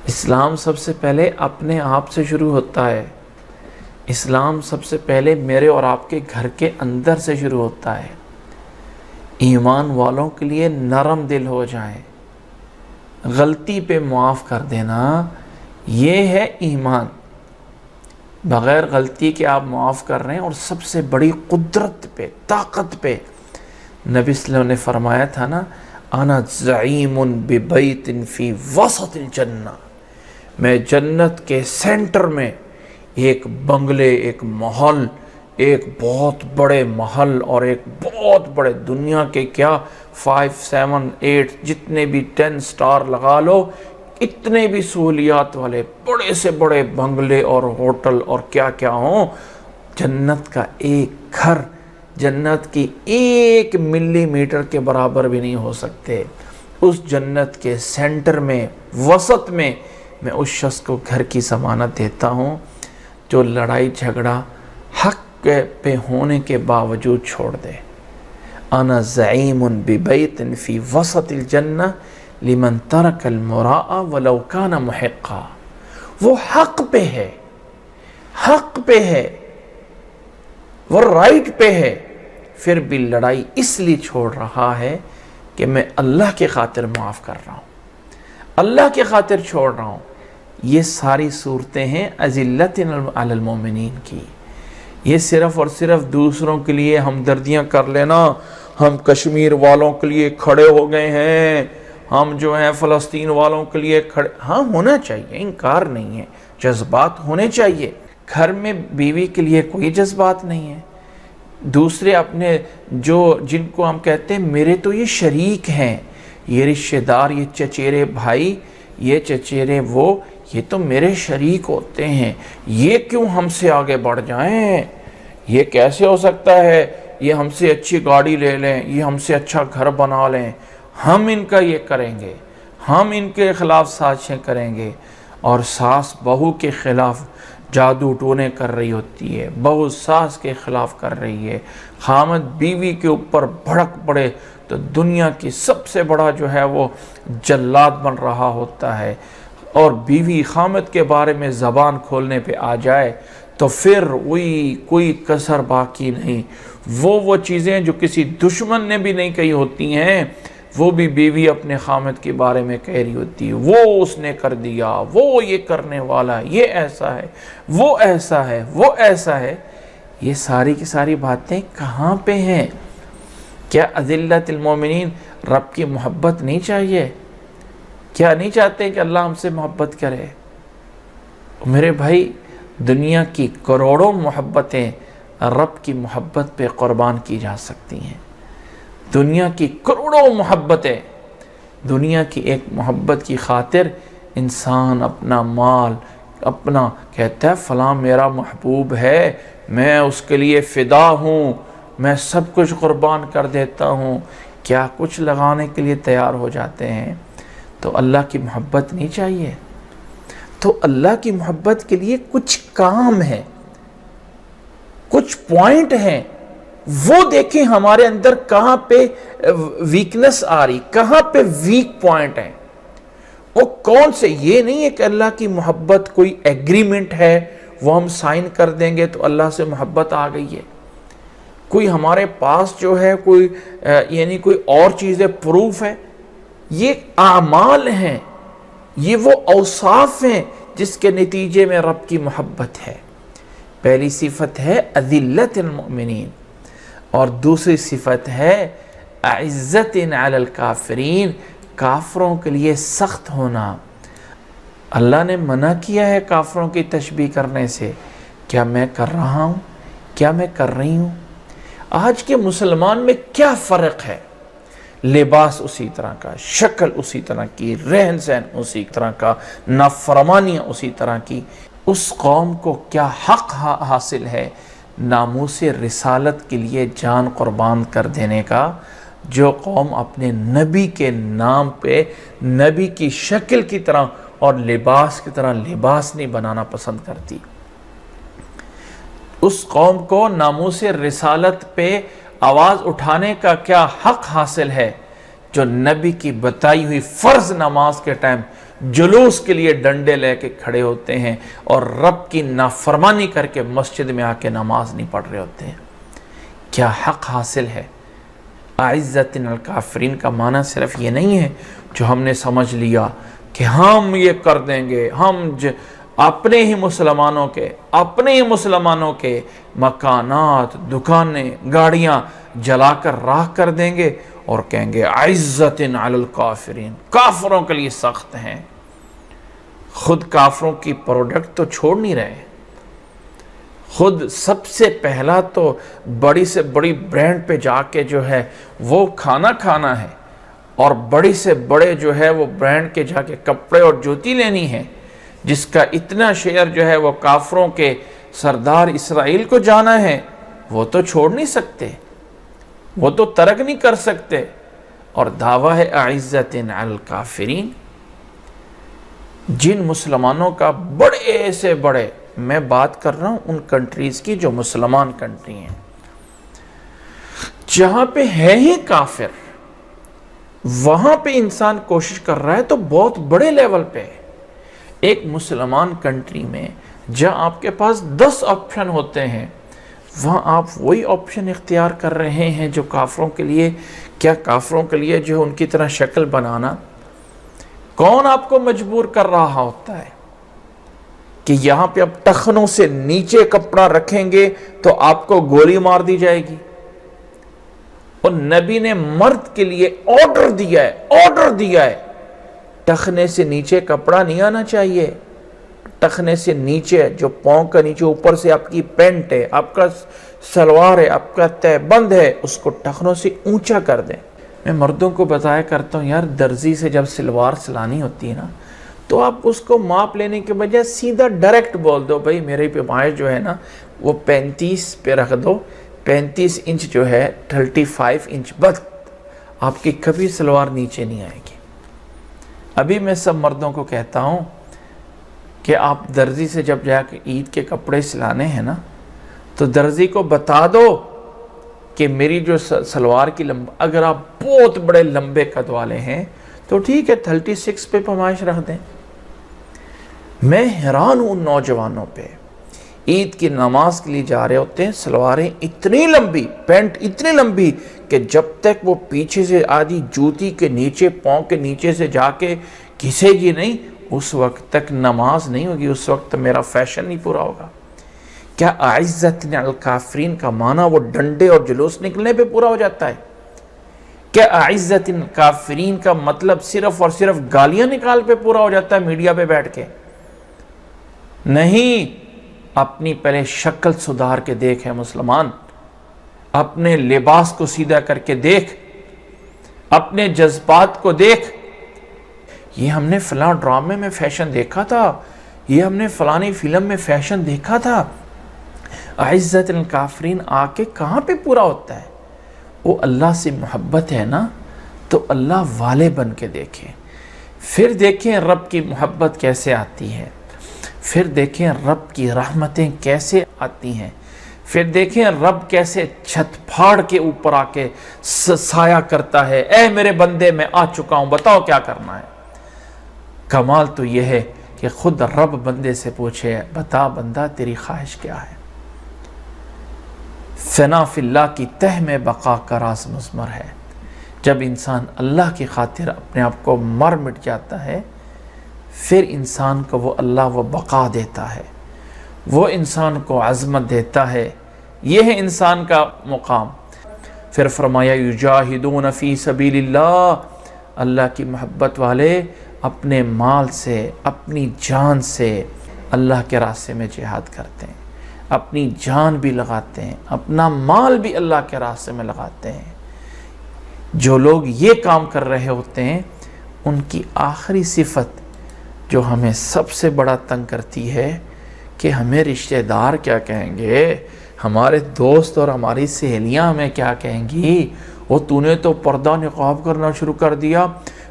اسلام سب سے پہلے اپنے آپ سے شروع ہوتا ہے، اسلام سب سے پہلے میرے اور آپ کے گھر کے اندر سے شروع ہوتا ہے۔ ایمان والوں کے لیے نرم دل ہو جائیں، غلطی پہ معاف کر دینا، یہ ہے ایمان۔ بغیر غلطی کے آپ معاف کر رہے ہیں، اور سب سے بڑی قدرت پہ، طاقت پہ نبی صلی اللہ علیہ وسلم نے فرمایا تھا نا، انا زعیم ببیت فی وسط الجنہ، میں جنت کے سینٹر میں ایک بنگلے، ایک محل، ایک بہت بڑے محل اور ایک بہت بڑے دنیا کے کیا 5 7 8 جتنے بھی 10 سٹار لگا لو، اتنے بھی سہولیات والے بڑے سے بڑے بنگلے اور ہوٹل اور کیا کیا ہوں، جنت کا ایک گھر جنت کی 1 ملی میٹر کے برابر بھی نہیں ہو سکتے۔ اس جنت کے سینٹر میں، وسط میں، میں اس شخص کو گھر کی ضمانت دیتا ہوں جو لڑائی جھگڑا حق پہ ہونے کے باوجود چھوڑ دے۔ انا زعیم ببیت فی وسط الجنہ لمن ترک المراء ولو کان محقا، وہ حق پہ ہے، حق پہ ہے، وہ رائٹ پہ ہے، پھر بھی لڑائی اس لیے چھوڑ رہا ہے کہ میں اللہ کے خاطر معاف کر رہا ہوں، اللہ کے خاطر چھوڑ رہا ہوں۔ یہ ساری صورتیں ہیں اذلۃ علی المؤمنین کی۔ یہ صرف اور صرف دوسروں کے لیے ہمدردیاں کر لینا، ہم کشمیر والوں کے لیے کھڑے ہو گئے ہیں، ہم جو ہیں فلسطین والوں کے لیے کھڑے، ہاں ہونا چاہیے، انکار نہیں ہے، جذبات ہونے چاہیے۔ گھر میں بیوی کے لیے کوئی جذبات نہیں ہے، دوسرے اپنے جن کو ہم کہتے ہیں میرے تو یہ شریک ہیں، یہ رشتہ دار، یہ چچیرے بھائی، یہ چچیرے وہ، یہ تو میرے شریک ہوتے ہیں، یہ کیوں ہم سے آگے بڑھ جائیں؟ یہ کیسے ہو سکتا ہے؟ یہ ہم سے اچھی گاڑی لے لیں، یہ ہم سے اچھا گھر بنا لیں، ہم ان کا یہ کریں گے، ہم ان کے خلاف سازشیں کریں گے۔ اور ساس بہو کے خلاف جادو ٹونے کر رہی ہوتی ہے، بہو ساس کے خلاف کر رہی ہے، خامد بیوی کے اوپر بھڑک پڑے تو دنیا کی سب سے بڑا جو ہے وہ جلاد بن رہا ہوتا ہے، اور بیوی خامد کے بارے میں زبان کھولنے پہ آ جائے تو پھر وہی کوئی کسر باقی نہیں، وہ چیزیں جو کسی دشمن نے بھی نہیں کہی ہوتی ہیں وہ بھی بیوی اپنے خامد کے بارے میں کہہ رہی ہوتی ہے، وہ اس نے کر دیا، وہ یہ کرنے والا، یہ ایسا ہے، وہ ایسا ہے، وہ ایسا ہے۔ یہ ساری کی ساری باتیں کہاں پہ ہیں؟ کیا اذلۃ المومنین رب کی محبت نہیں چاہیے؟ کیا نہیں چاہتے کہ اللہ ہم سے محبت کرے؟ میرے بھائی، دنیا کی کروڑوں محبتیں رب کی محبت پہ قربان کی جا سکتی ہیں، دنیا کی کروڑوں محبتیں، دنیا کی ایک محبت کی خاطر انسان اپنا مال، اپنا کہتا ہے فلاں میرا محبوب ہے، میں اس کے لیے فدا ہوں، میں سب کچھ قربان کر دیتا ہوں، کیا کچھ لگانے کے لیے تیار ہو جاتے ہیں۔ تو اللہ کی محبت نہیں چاہیے؟ تو اللہ کی محبت کے لیے کچھ کام ہے، کچھ پوائنٹ ہیں وہ دیکھیں ہمارے اندر کہاں پہ ویکنس آ رہی، کہاں پہ ویک پوائنٹ ہیں، وہ کون سے. یہ نہیں ہے کہ اللہ کی محبت کوئی ایگریمنٹ ہے وہ ہم سائن کر دیں گے تو اللہ سے محبت آ گئی ہے. کوئی ہمارے پاس جو ہے کوئی یعنی کوئی اور چیزیں پروف ہے. یہ اعمال ہیں، یہ وہ اوصاف ہیں جس کے نتیجے میں رب کی محبت ہے. پہلی صفت ہے اذلت المؤمنین، اور دوسری صفت ہے عزت علی الکافرین، کافروں کے لیے سخت ہونا. اللہ نے منع کیا ہے کافروں کی تشبیہ کرنے سے. کیا میں کر رہا ہوں؟ کیا میں کر رہی ہوں؟ آج کے مسلمان میں کیا فرق ہے؟ لباس اسی طرح کا، شکل اسی طرح کی، رہن سہن اسی طرح کا، نافرمانیاں اسی طرح کی. اس قوم کو کیا حق حاصل ہے ناموس رسالت کے لیے جان قربان کر دینے کا، جو قوم اپنے نبی کے نام پہ نبی کی شکل کی طرح اور لباس کی طرح لباس نہیں بنانا پسند کرتی. اس قوم کو ناموس رسالت پہ آواز اٹھانے کا کیا حق حاصل ہے جو نبی کی بتائی ہوئی فرض نماز کے ٹائم جلوس کے لیے ڈنڈے لے کے کھڑے ہوتے ہیں اور رب کی نافرمانی کر کے مسجد میں آ کے نماز نہیں پڑھ رہے ہوتے ہیں. کیا حق حاصل ہے؟ عزت الکافرین کا معنی صرف یہ نہیں ہے جو ہم نے سمجھ لیا کہ ہم یہ کر دیں گے، ہم اپنے ہی مسلمانوں کے مکانات، دکانیں، گاڑیاں جلا کر راکھ کر دیں گے اور کہیں گے عزت علی الکافرین، کافروں کے لیے سخت ہیں. خود کافروں کی پروڈکٹ تو چھوڑ نہیں رہے. خود سب سے پہلا تو بڑی سے بڑی برانڈ پہ جا کے جو ہے وہ کھانا ہے، اور بڑی سے بڑے جو ہے وہ برانڈ کے جا کے کپڑے اور جوتی لینی ہے، جس کا اتنا شیئر جو ہے وہ کافروں کے سردار اسرائیل کو جانا ہے. وہ تو چھوڑ نہیں سکتے، وہ تو ترک نہیں کر سکتے. اور دعویٰ ہے عزت علی الکافرین. جن مسلمانوں کا بڑے سے بڑے، میں بات کر رہا ہوں ان کنٹریز کی جو مسلمان کنٹری ہیں، جہاں پہ ہے ہی کافر، وہاں پہ انسان کوشش کر رہا ہے تو بہت بڑے لیول پہ. ایک مسلمان کنٹری میں جہاں آپ کے پاس 10 آپشن ہوتے ہیں، وہاں آپ وہی آپشن اختیار کر رہے ہیں جو کافروں کے لیے. کیا کافروں کے لیے جو ان کی طرح شکل بنانا، کون آپ کو مجبور کر رہا ہوتا ہے کہ یہاں پہ اب ٹخنوں سے نیچے کپڑا رکھیں گے تو آپ کو گولی مار دی جائے گی؟ اور نبی نے مرد کے لیے آرڈر دیا ہے ٹخنے سے نیچے کپڑا نہیں آنا چاہیے. ٹخنے سے نیچے، جو پاؤں کا نیچے اوپر سے آپ کی پینٹ ہے، آپ کا سلوار ہے، آپ کا تہ بند ہے، اس کو ٹخنوں سے اونچا کر دیں. میں مردوں کو بتایا کرتا ہوں، یار درزی سے جب سلوار سلانی ہوتی ہے نا تو آپ اس کو ماپ لینے کے بجائے سیدھا ڈائریکٹ بول دو، بھائی میرے پیمائش جو ہے نا وہ 35 پہ رکھ دو، 35 انچ جو ہے 35 انچ، بس آپ کی کبھی سلوار نیچے نہیں آئے گی. ابھی میں سب مردوں کو کہتا ہوں کہ آپ درزی سے جب جا کے عید کے کپڑے سلانے ہیں نا تو درزی کو بتا دو کہ میری جو سلوار کی اگر آپ بہت بڑے لمبے قد والے ہیں تو ٹھیک ہے 36 پہ پیمائش رکھ دیں. میں حیران ہوں نوجوانوں پہ، عید کی نماز کے لیے جا رہے ہوتے ہیں، سلواریں اتنی لمبی، پینٹ اتنی لمبی کہ جب تک وہ پیچھے سے آدھی جوتی کے نیچے، پاؤں کے نیچے سے جا کے گھسے گی نہیں، اس وقت تک نماز نہیں ہوگی، اس وقت میرا فیشن نہیں پورا ہوگا. کیا عزت علی الکافرین کا معنی وہ ڈنڈے اور جلوس نکلنے پہ پورا ہو جاتا ہے؟ کیا عزت علی الکافرین کا مطلب صرف اور صرف گالیاں نکال پہ پورا ہو جاتا ہے میڈیا پہ بیٹھ کے؟ نہیں. اپنی پہلے شکل سدھار کے دیکھ ہے مسلمان، اپنے لباس کو سیدھا کر کے دیکھ، اپنے جذبات کو دیکھ. یہ ہم نے فلاں ڈرامے میں فیشن دیکھا تھا، یہ ہم نے فلانی فلم میں فیشن دیکھا تھا. عزت الکافرین آ کے کہاں پہ پورا ہوتا ہے؟ وہ اللہ سے محبت ہے نا تو اللہ والے بن کے دیکھیں، پھر دیکھیں رب کی محبت کیسے آتی ہے، پھر دیکھیں رب کی رحمتیں کیسے آتی ہیں، پھر دیکھیں رب کیسے چھت پھاڑ کے اوپر آ کے سایہ کرتا ہے، اے میرے بندے میں آ چکا ہوں، بتاؤ کیا کرنا ہے۔ کمال تو یہ ہے کہ خود رب بندے سے پوچھے، بتا بندہ تیری خواہش کیا ہے۔ فنا فی اللہ کی تہ میں بقا کا راز مضمر ہے۔ جب انسان اللہ کی خاطر اپنے آپ کو مر مٹ جاتا ہے، پھر انسان کو وہ اللہ وہ بقا دیتا ہے، وہ انسان کو عظمت دیتا ہے۔ یہ ہے انسان کا مقام۔ پھر فرمایا یجاہدون فی سبیل اللہ، اللہ کی محبت والے اپنے مال سے، اپنی جان سے اللہ کے راستے میں جہاد کرتے ہیں، اپنی جان بھی لگاتے ہیں، اپنا مال بھی اللہ کے راستے میں لگاتے ہیں۔ جو لوگ یہ کام کر رہے ہوتے ہیں، ان کی آخری صفت جو ہمیں سب سے بڑا تنگ کرتی ہے کہ ہمیں رشتہ دار کیا کہیں گے، ہمارے دوست اور ہماری سہیلیاں ہمیں کیا کہیں گی، وہ تو نے تو پردہ نقاب کرنا شروع کر دیا،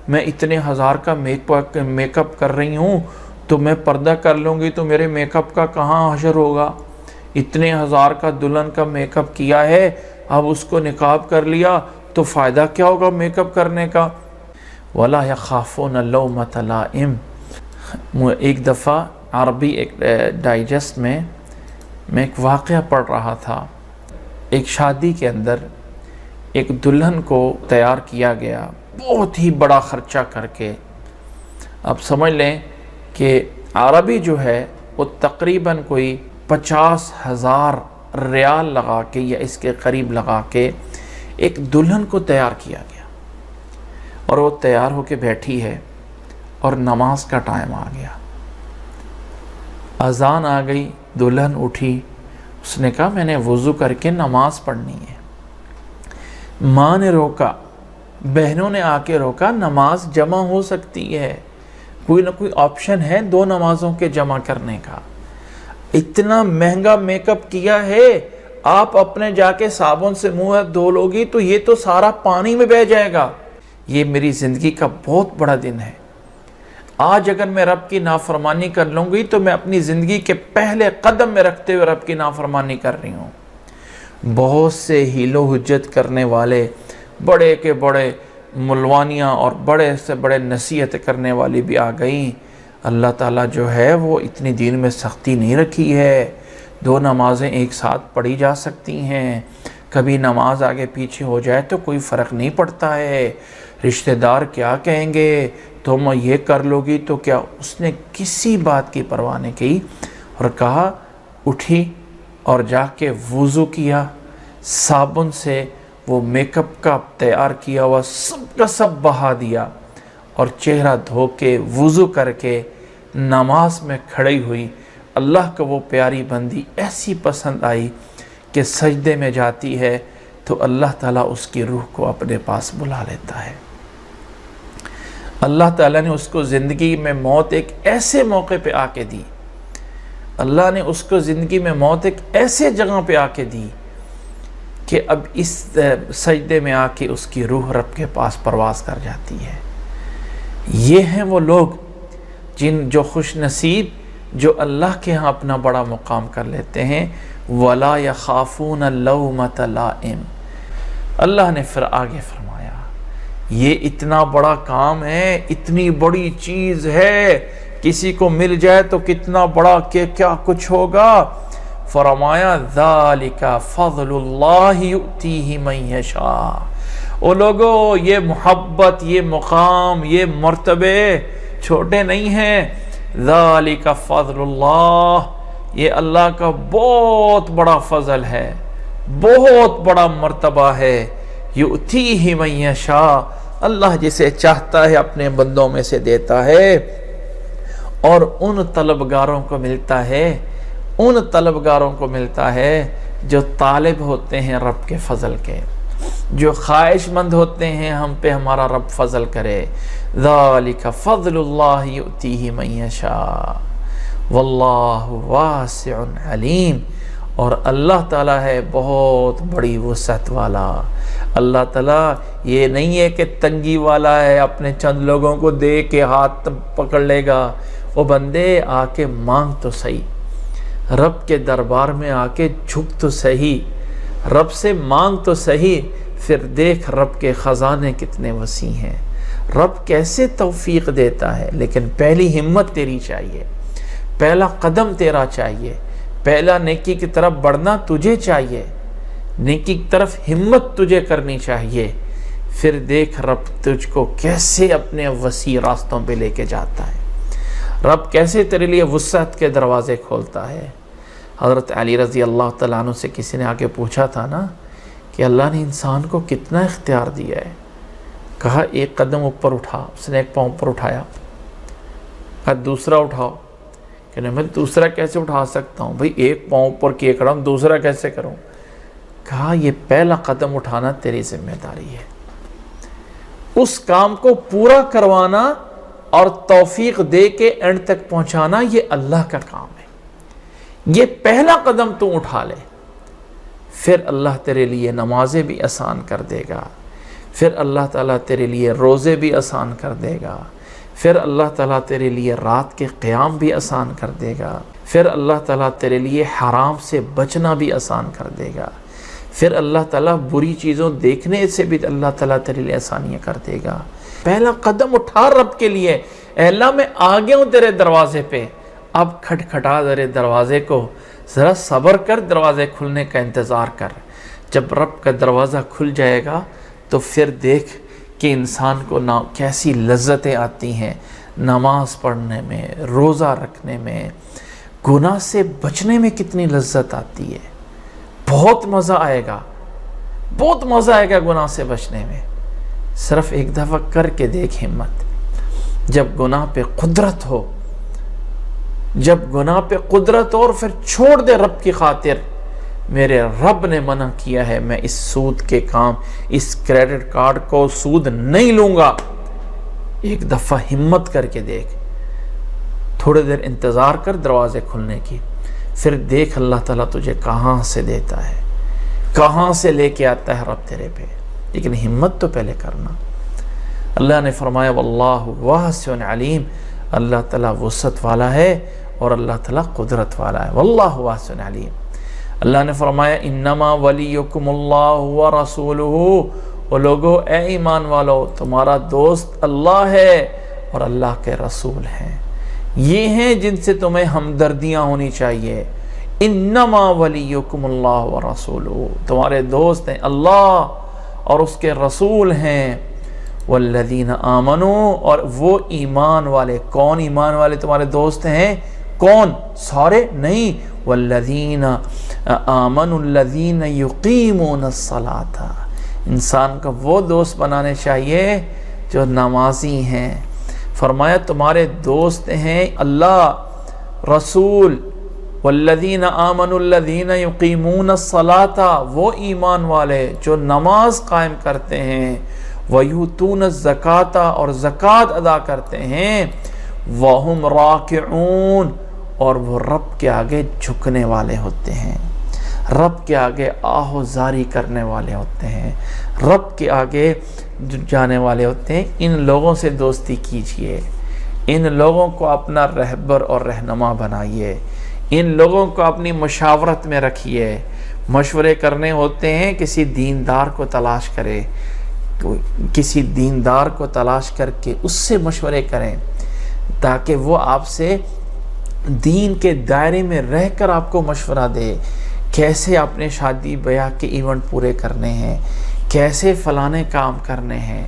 میں اتنے ہزار کا میک اپ کر رہی ہوں تو میں پردہ کر لوں گی تو میرے میک اپ کا کہاں حشر ہوگا، اتنے ہزار کا دلہن کا میک اپ کیا ہے، اب اس کو نقاب کر لیا تو فائدہ کیا ہوگا میک اپ کرنے کا۔ وَلَا يَخَافُونَ لَوْمَةَ لَائِمٍ۔ ایک دفعہ عربی ایک ڈائجسٹ میں ایک واقعہ پڑھ رہا تھا۔ ایک شادی کے اندر ایک دلہن کو تیار کیا گیا بہت ہی بڑا خرچہ کر کے۔ اب سمجھ لیں کہ عربی جو ہے وہ تقریباً کوئی 50,000 ریال لگا کے یا اس کے قریب لگا کے ایک دلہن کو تیار کیا گیا، اور وہ تیار ہو کے بیٹھی ہے اور نماز کا ٹائم آ گیا، اذان آ گئی، دلہن اٹھی، اس نے کہا میں نے وضو کر کے نماز پڑھنی ہے۔ ماں نے روکا، بہنوں نے آ کے روکا، نماز جمع ہو سکتی ہے، کوئی نہ کوئی آپشن ہے 2 نمازوں کے جمع کرنے کا۔ اتنا مہنگا میک اپ کیا ہے، آپ اپنے جا کے صابن سے منہ دھو لوگی تو یہ تو سارا پانی میں بہہ جائے گا۔ یہ میری زندگی کا بہت بڑا دن ہے، آج اگر میں رب کی نافرمانی کر لوں گی تو میں اپنی زندگی کے پہلے قدم میں رکھتے ہوئے رب کی نافرمانی کر رہی ہوں۔ بہت سے حیل و حجت کرنے والے، بڑے کے بڑے ملوانیاں اور بڑے سے بڑے نصیحت کرنے والی بھی آ گئیں۔ اللہ تعالیٰ جو ہے وہ اتنی دین میں سختی نہیں رکھی ہے، 2 نمازیں ایک ساتھ پڑھی جا سکتی ہیں، کبھی نماز آگے پیچھے ہو جائے تو کوئی فرق نہیں پڑتا ہے، رشتہ دار کیا کہیں گے، تم یہ کر لو گی تو کیا۔ اس نے کسی بات کی پرواہ نہیں کی اور کہا، اٹھی اور جا کے وضو کیا، صابن سے وہ میک اپ کا تیار کیا ہوا سب کا سب بہا دیا، اور چہرہ دھو کے وضو کر کے نماز میں کھڑی ہوئی۔ اللہ کو وہ پیاری بندی ایسی پسند آئی کہ سجدے میں جاتی ہے تو اللہ تعالیٰ اس کی روح کو اپنے پاس بلا لیتا ہے۔ اللہ تعالیٰ نے اس کو زندگی میں موت ایک ایسے موقع پہ آ کے دی، اللہ نے اس کو زندگی میں موت ایک ایسے جگہ پہ آ کے دی کہ اب اس سجدے میں آ کے اس کی روح رب کے پاس پرواز کر جاتی ہے۔ یہ ہیں وہ لوگ جو خوش نصیب، جو اللہ کے ہاں اپنا بڑا مقام کر لیتے ہیں۔ وَلَا يَخَافُونَ لَوْمَةَ لَائِمٍ۔ اللہ نے پھر آگے فرمایا، یہ اتنا بڑا کام ہے، اتنی بڑی چیز ہے، کسی کو مل جائے تو کتنا بڑا کہ کیا کچھ ہوگا۔ فرمایا ذَلِكَ فَضْلُ اللَّهِ يُؤْتِيهِ مَن يَشَاءُ۔ او لوگو، یہ محبت، یہ مقام، یہ مرتبے چھوٹے نہیں ہیں۔ ذَلِكَ فَضْلُ اللَّهِ، یہ اللہ کا بہت بڑا فضل ہے، بہت بڑا مرتبہ ہے۔ يُؤْتِيهِ مَن يَشَاءُ، اللہ جسے چاہتا ہے اپنے بندوں میں سے دیتا ہے، اور ان طلبگاروں کو ملتا ہے، ان طلبگاروں کو ملتا ہے جو طالب ہوتے ہیں رب کے فضل کے، جو خواہش مند ہوتے ہیں ہم پہ ہمارا رب فضل کرے۔ ذَلِكَ فَضْلُ اللَّهِ يُؤْتِيهِ مَن يَشَاءُ وَاللَّهُ وَاسِعٌ عَلِيمٌ۔ اور اللہ تعالیٰ ہے بہت بڑی وسعت والا۔ اللہ تعالیٰ یہ نہیں ہے کہ تنگی والا ہے، اپنے چند لوگوں کو دے کے ہاتھ پکڑ لے گا۔ وہ بندے آ کے مانگ تو صحیح، رب کے دربار میں آ کے جھک تو صحیح، رب سے مانگ تو صحیح، پھر دیکھ رب کے خزانے کتنے وسیع ہیں، رب کیسے توفیق دیتا ہے۔ لیکن پہلی ہمت تیری چاہیے، پہلا قدم تیرا چاہیے، پہلا نیکی کی طرف بڑھنا تجھے چاہیے، نیکی کی طرف ہمت تجھے کرنی چاہیے، پھر دیکھ رب تجھ کو کیسے اپنے وسیع راستوں پہ لے کے جاتا ہے، رب کیسے تیرے لیے وسعت کے دروازے کھولتا ہے۔ حضرت علی رضی اللہ تعالیٰ عنہ سے کسی نے آ کے پوچھا تھا نا کہ اللہ نے انسان کو کتنا اختیار دیا ہے، کہا ایک قدم اوپر اٹھا، اس نے ایک پاؤں اوپر اٹھایا، کہا دوسرا اٹھاؤ، کہ میں دوسرا کیسے اٹھا سکتا ہوں بھئی، ایک پاؤں اوپر کیے کھڑا ہوں، دوسرا کیسے کروں؟ کہا یہ پہلا قدم اٹھانا تیری ذمہ داری ہے، اس کام کو پورا کروانا اور توفیق دے کے اینڈ تک پہنچانا یہ اللہ کا کام ہے، یہ پہلا قدم تو اٹھا لے، پھر اللہ تیرے لیے نمازیں بھی آسان کر دے گا، پھر اللہ تعالیٰ تیرے لیے روزے بھی آسان کر دے گا، پھر اللہ تعالیٰ تیرے لیے رات کے قیام بھی آسان کر دے گا، پھر اللہ تعالیٰ تیرے لیے حرام سے بچنا بھی آسان کر دے گا، پھر اللہ تعالیٰ بری چیزوں دیکھنے سے بھی اللہ تعالیٰ تیرے لیے آسانیاں کر دے گا۔ پہلا قدم اٹھا رب کے لیے، اے اللہ میں آ گیا ہوں تیرے دروازے پہ، اب کھٹکھٹا تیرے دروازے کو، ذرا صبر کر، دروازے کھلنے کا انتظار کر۔ جب رب کا دروازہ کھل جائے گا تو پھر دیکھ کہ انسان کو کیسی لذتیں آتی ہیں، نماز پڑھنے میں، روزہ رکھنے میں، گناہ سے بچنے میں کتنی لذت آتی ہے، بہت مزہ آئے گا، بہت مزہ آئے گا گناہ سے بچنے میں۔ صرف ایک دفعہ کر کے دیکھ ہمت، جب گناہ پہ قدرت ہو، جب گناہ پہ قدرت ہو، اور پھر چھوڑ دے رب کی خاطر، میرے رب نے منع کیا ہے، میں اس سود کے کام، اس کریڈٹ کارڈ کو سود نہیں لوں گا، ایک دفعہ ہمت کر کے دیکھ، تھوڑے دیر انتظار کر دروازے کھلنے کی، پھر دیکھ اللہ تعالیٰ تجھے کہاں سے دیتا ہے، کہاں سے لے کے آتا ہے رب تیرے پہ، لیکن ہمت تو پہلے کرنا۔ اللہ نے فرمایا واللہ واسع علیم، اللہ تعالیٰ وسعت والا ہے اور اللہ تعالیٰ قدرت والا ہے، واللہ واسع علیم۔ اللہ نے فرمایا انما ولیکم اللہ ورسولہ، وہ لوگو اے ایمان والو، تمہارا دوست اللہ ہے اور اللہ کے رسول ہیں، یہ ہیں جن سے تمہیں ہمدردیاں ہونی چاہیے۔ انما ولیکم اللہ ورسولہ، تمہارے دوست ہیں اللہ اور اس کے رسول ہیں، والذین آمنوا، اور وہ ایمان والے۔ کون ایمان والے تمہارے دوست ہیں؟ کون؟ سارے نہیں، والذین آمنوا الذین یقیمون الصلاۃ، انسان کا وہ دوست بنانے چاہیے جو نمازی ہیں۔ فرمایا تمہارے دوست ہیں اللہ، رسول، والذین آمنوا الذین یقیمون الصلاۃ، وہ ایمان والے جو نماز قائم کرتے ہیں، ویؤتون الزکاۃ، اور زکوٰۃ ادا کرتے ہیں، وہم راکعون، اور وہ رب کے آگے جھکنے والے ہوتے ہیں، رب کے آگے آہوزاری کرنے والے ہوتے ہیں، رب کے آگے جانے والے ہوتے ہیں۔ ان لوگوں سے دوستی کیجئے، ان لوگوں کو اپنا رہبر اور رہنما بنائیے، ان لوگوں کو اپنی مشاورت میں رکھیے۔ مشورے کرنے ہوتے ہیں، کسی دیندار کو تلاش کرے، کسی دیندار کو تلاش کر کے اس سے مشورے کریں تاکہ وہ آپ سے دین کے دائرے میں رہ کر آپ کو مشورہ دے، کیسے اپنے شادی بیاہ کے ایونٹ پورے کرنے ہیں، کیسے فلانے کام کرنے ہیں۔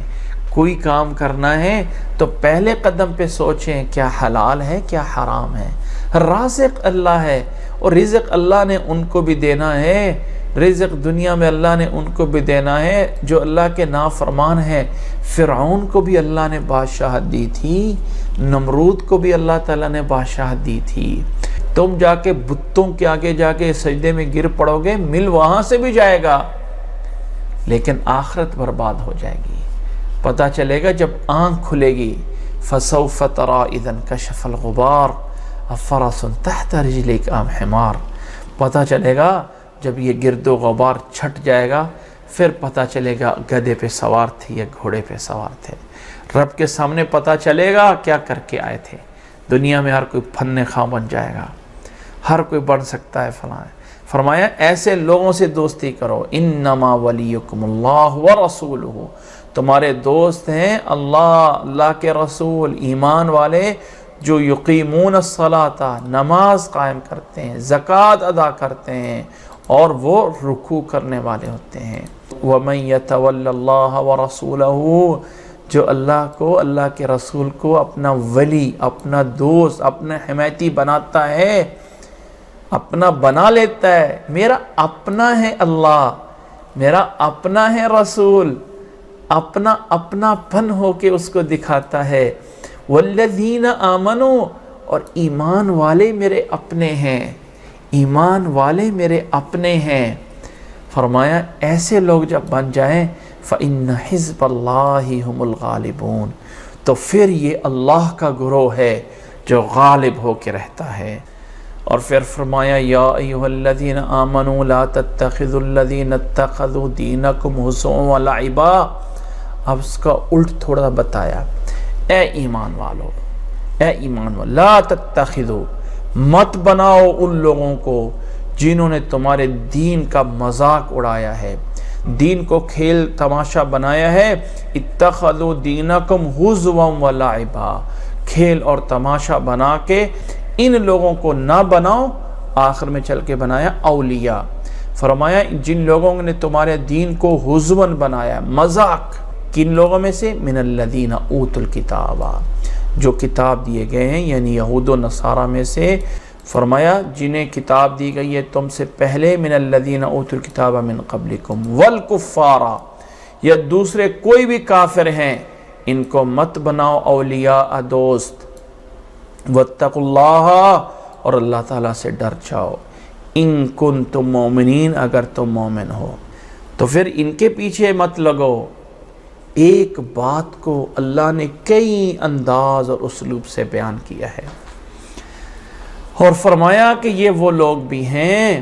کوئی کام کرنا ہے تو پہلے قدم پہ سوچیں کیا حلال ہے کیا حرام ہے۔ رازق اللہ ہے اور رزق اللہ نے ان کو بھی دینا ہے، رزق دنیا میں اللہ نے ان کو بھی دینا ہے جو اللہ کے نافرمان ہیں۔ فرعون کو بھی اللہ نے بادشاہت دی تھی، نمرود کو بھی اللہ تعالیٰ نے بادشاہت دی تھی۔ تم جا کے بتوں کے آگے جا کے سجدے میں گر پڑو گے، مل وہاں سے بھی جائے گا، لیکن آخرت برباد ہو جائے گی۔ پتہ چلے گا جب آنکھ کھلے گی، فَسَوْفَ تَرَى إِذَا انْكَشَفَ الْغُبَارُ أَفَرَسٌ تَحْتَ رِجْلِكَ أَمْ حِمَارٌ، پتہ چلے گا جب یہ گرد و غبار چھٹ جائے گا، پھر پتہ چلے گا گدھے پہ سوار تھے یا گھوڑے پہ سوار تھے۔ رب کے سامنے پتہ چلے گا کیا کر کے آئے تھے۔ دنیا میں ہر کوئی فن خواہ بن جائے گا، ہر کوئی بڑھ سکتا ہے فلاں ہے۔ فرمایا ایسے لوگوں سے دوستی کرو، انما ولیکم اللہ ورسولہ، تمہارے دوست ہیں اللہ کے رسول، ایمان والے جو یقیمون الصلاۃ، نماز قائم کرتے ہیں، زکوٰۃ ادا کرتے ہیں، اور وہ رکوع کرنے والے ہوتے ہیں۔ وَمَن يَتَوَلَّ اللَّهَ وَرَسُولَهُ، جو اللہ کو، اللہ کے رسول کو اپنا ولی، اپنا دوست، اپنا حمایتی بناتا ہے، اپنا بنا لیتا ہے، میرا اپنا ہے اللہ، میرا اپنا ہے رسول، اپنا پن ہو کے اس کو دکھاتا ہے۔ والذین آمنوا، اور ایمان والے میرے اپنے ہیں، ایمان والے میرے اپنے ہیں۔ فرمایا ایسے لوگ جب بن جائیں فإن حزب اللہ هم الغالبون، تو پھر یہ اللہ کا گروہ ہے جو غالب ہو کے رہتا ہے۔ اور پھر فرمایا یا ایھا الذین آمنوا لا تتخذوا الذین اتخذوا دینکم ہزوا ولعبا، اب اس کا الٹ تھوڑا بتایا، اے ایمان والو، اے ایمان والو، لا تتخذوا، مت بناؤ ان لوگوں کو جنہوں نے تمہارے دین کا مذاق اڑایا ہے، دین کو کھیل تماشا بنایا ہے۔ اتخذوا دینکم ہزوا ولعبا، کھیل اور تماشا بنا کے ان لوگوں کو نہ بناؤ، آخر میں چل کے بنایا اولیاء۔ فرمایا جن لوگوں نے تمہارے دین کو ہزواً بنایا، مذاق، کن لوگوں میں سے؟ من الذین اوتوا الکتاب، جو کتاب دیے گئے ہیں، یعنی یہود و نصارہ میں سے۔ فرمایا جنہیں کتاب دی گئی ہے تم سے پہلے، من الذین اوتوا الکتاب من قبلکم، والکفار، یا دوسرے کوئی بھی کافر ہیں، ان کو مت بناؤ اولیاء، دوست۔ واتقوا اللہ، اور اللہ تعالیٰ سے ڈر جاؤ، ان کنتم مومنین، اگر تم مومن ہو۔ تو پھر ان کے پیچھے مت لگو۔ ایک بات کو اللہ نے کئی انداز اور اسلوب سے بیان کیا ہے، اور فرمایا کہ یہ وہ لوگ بھی ہیں،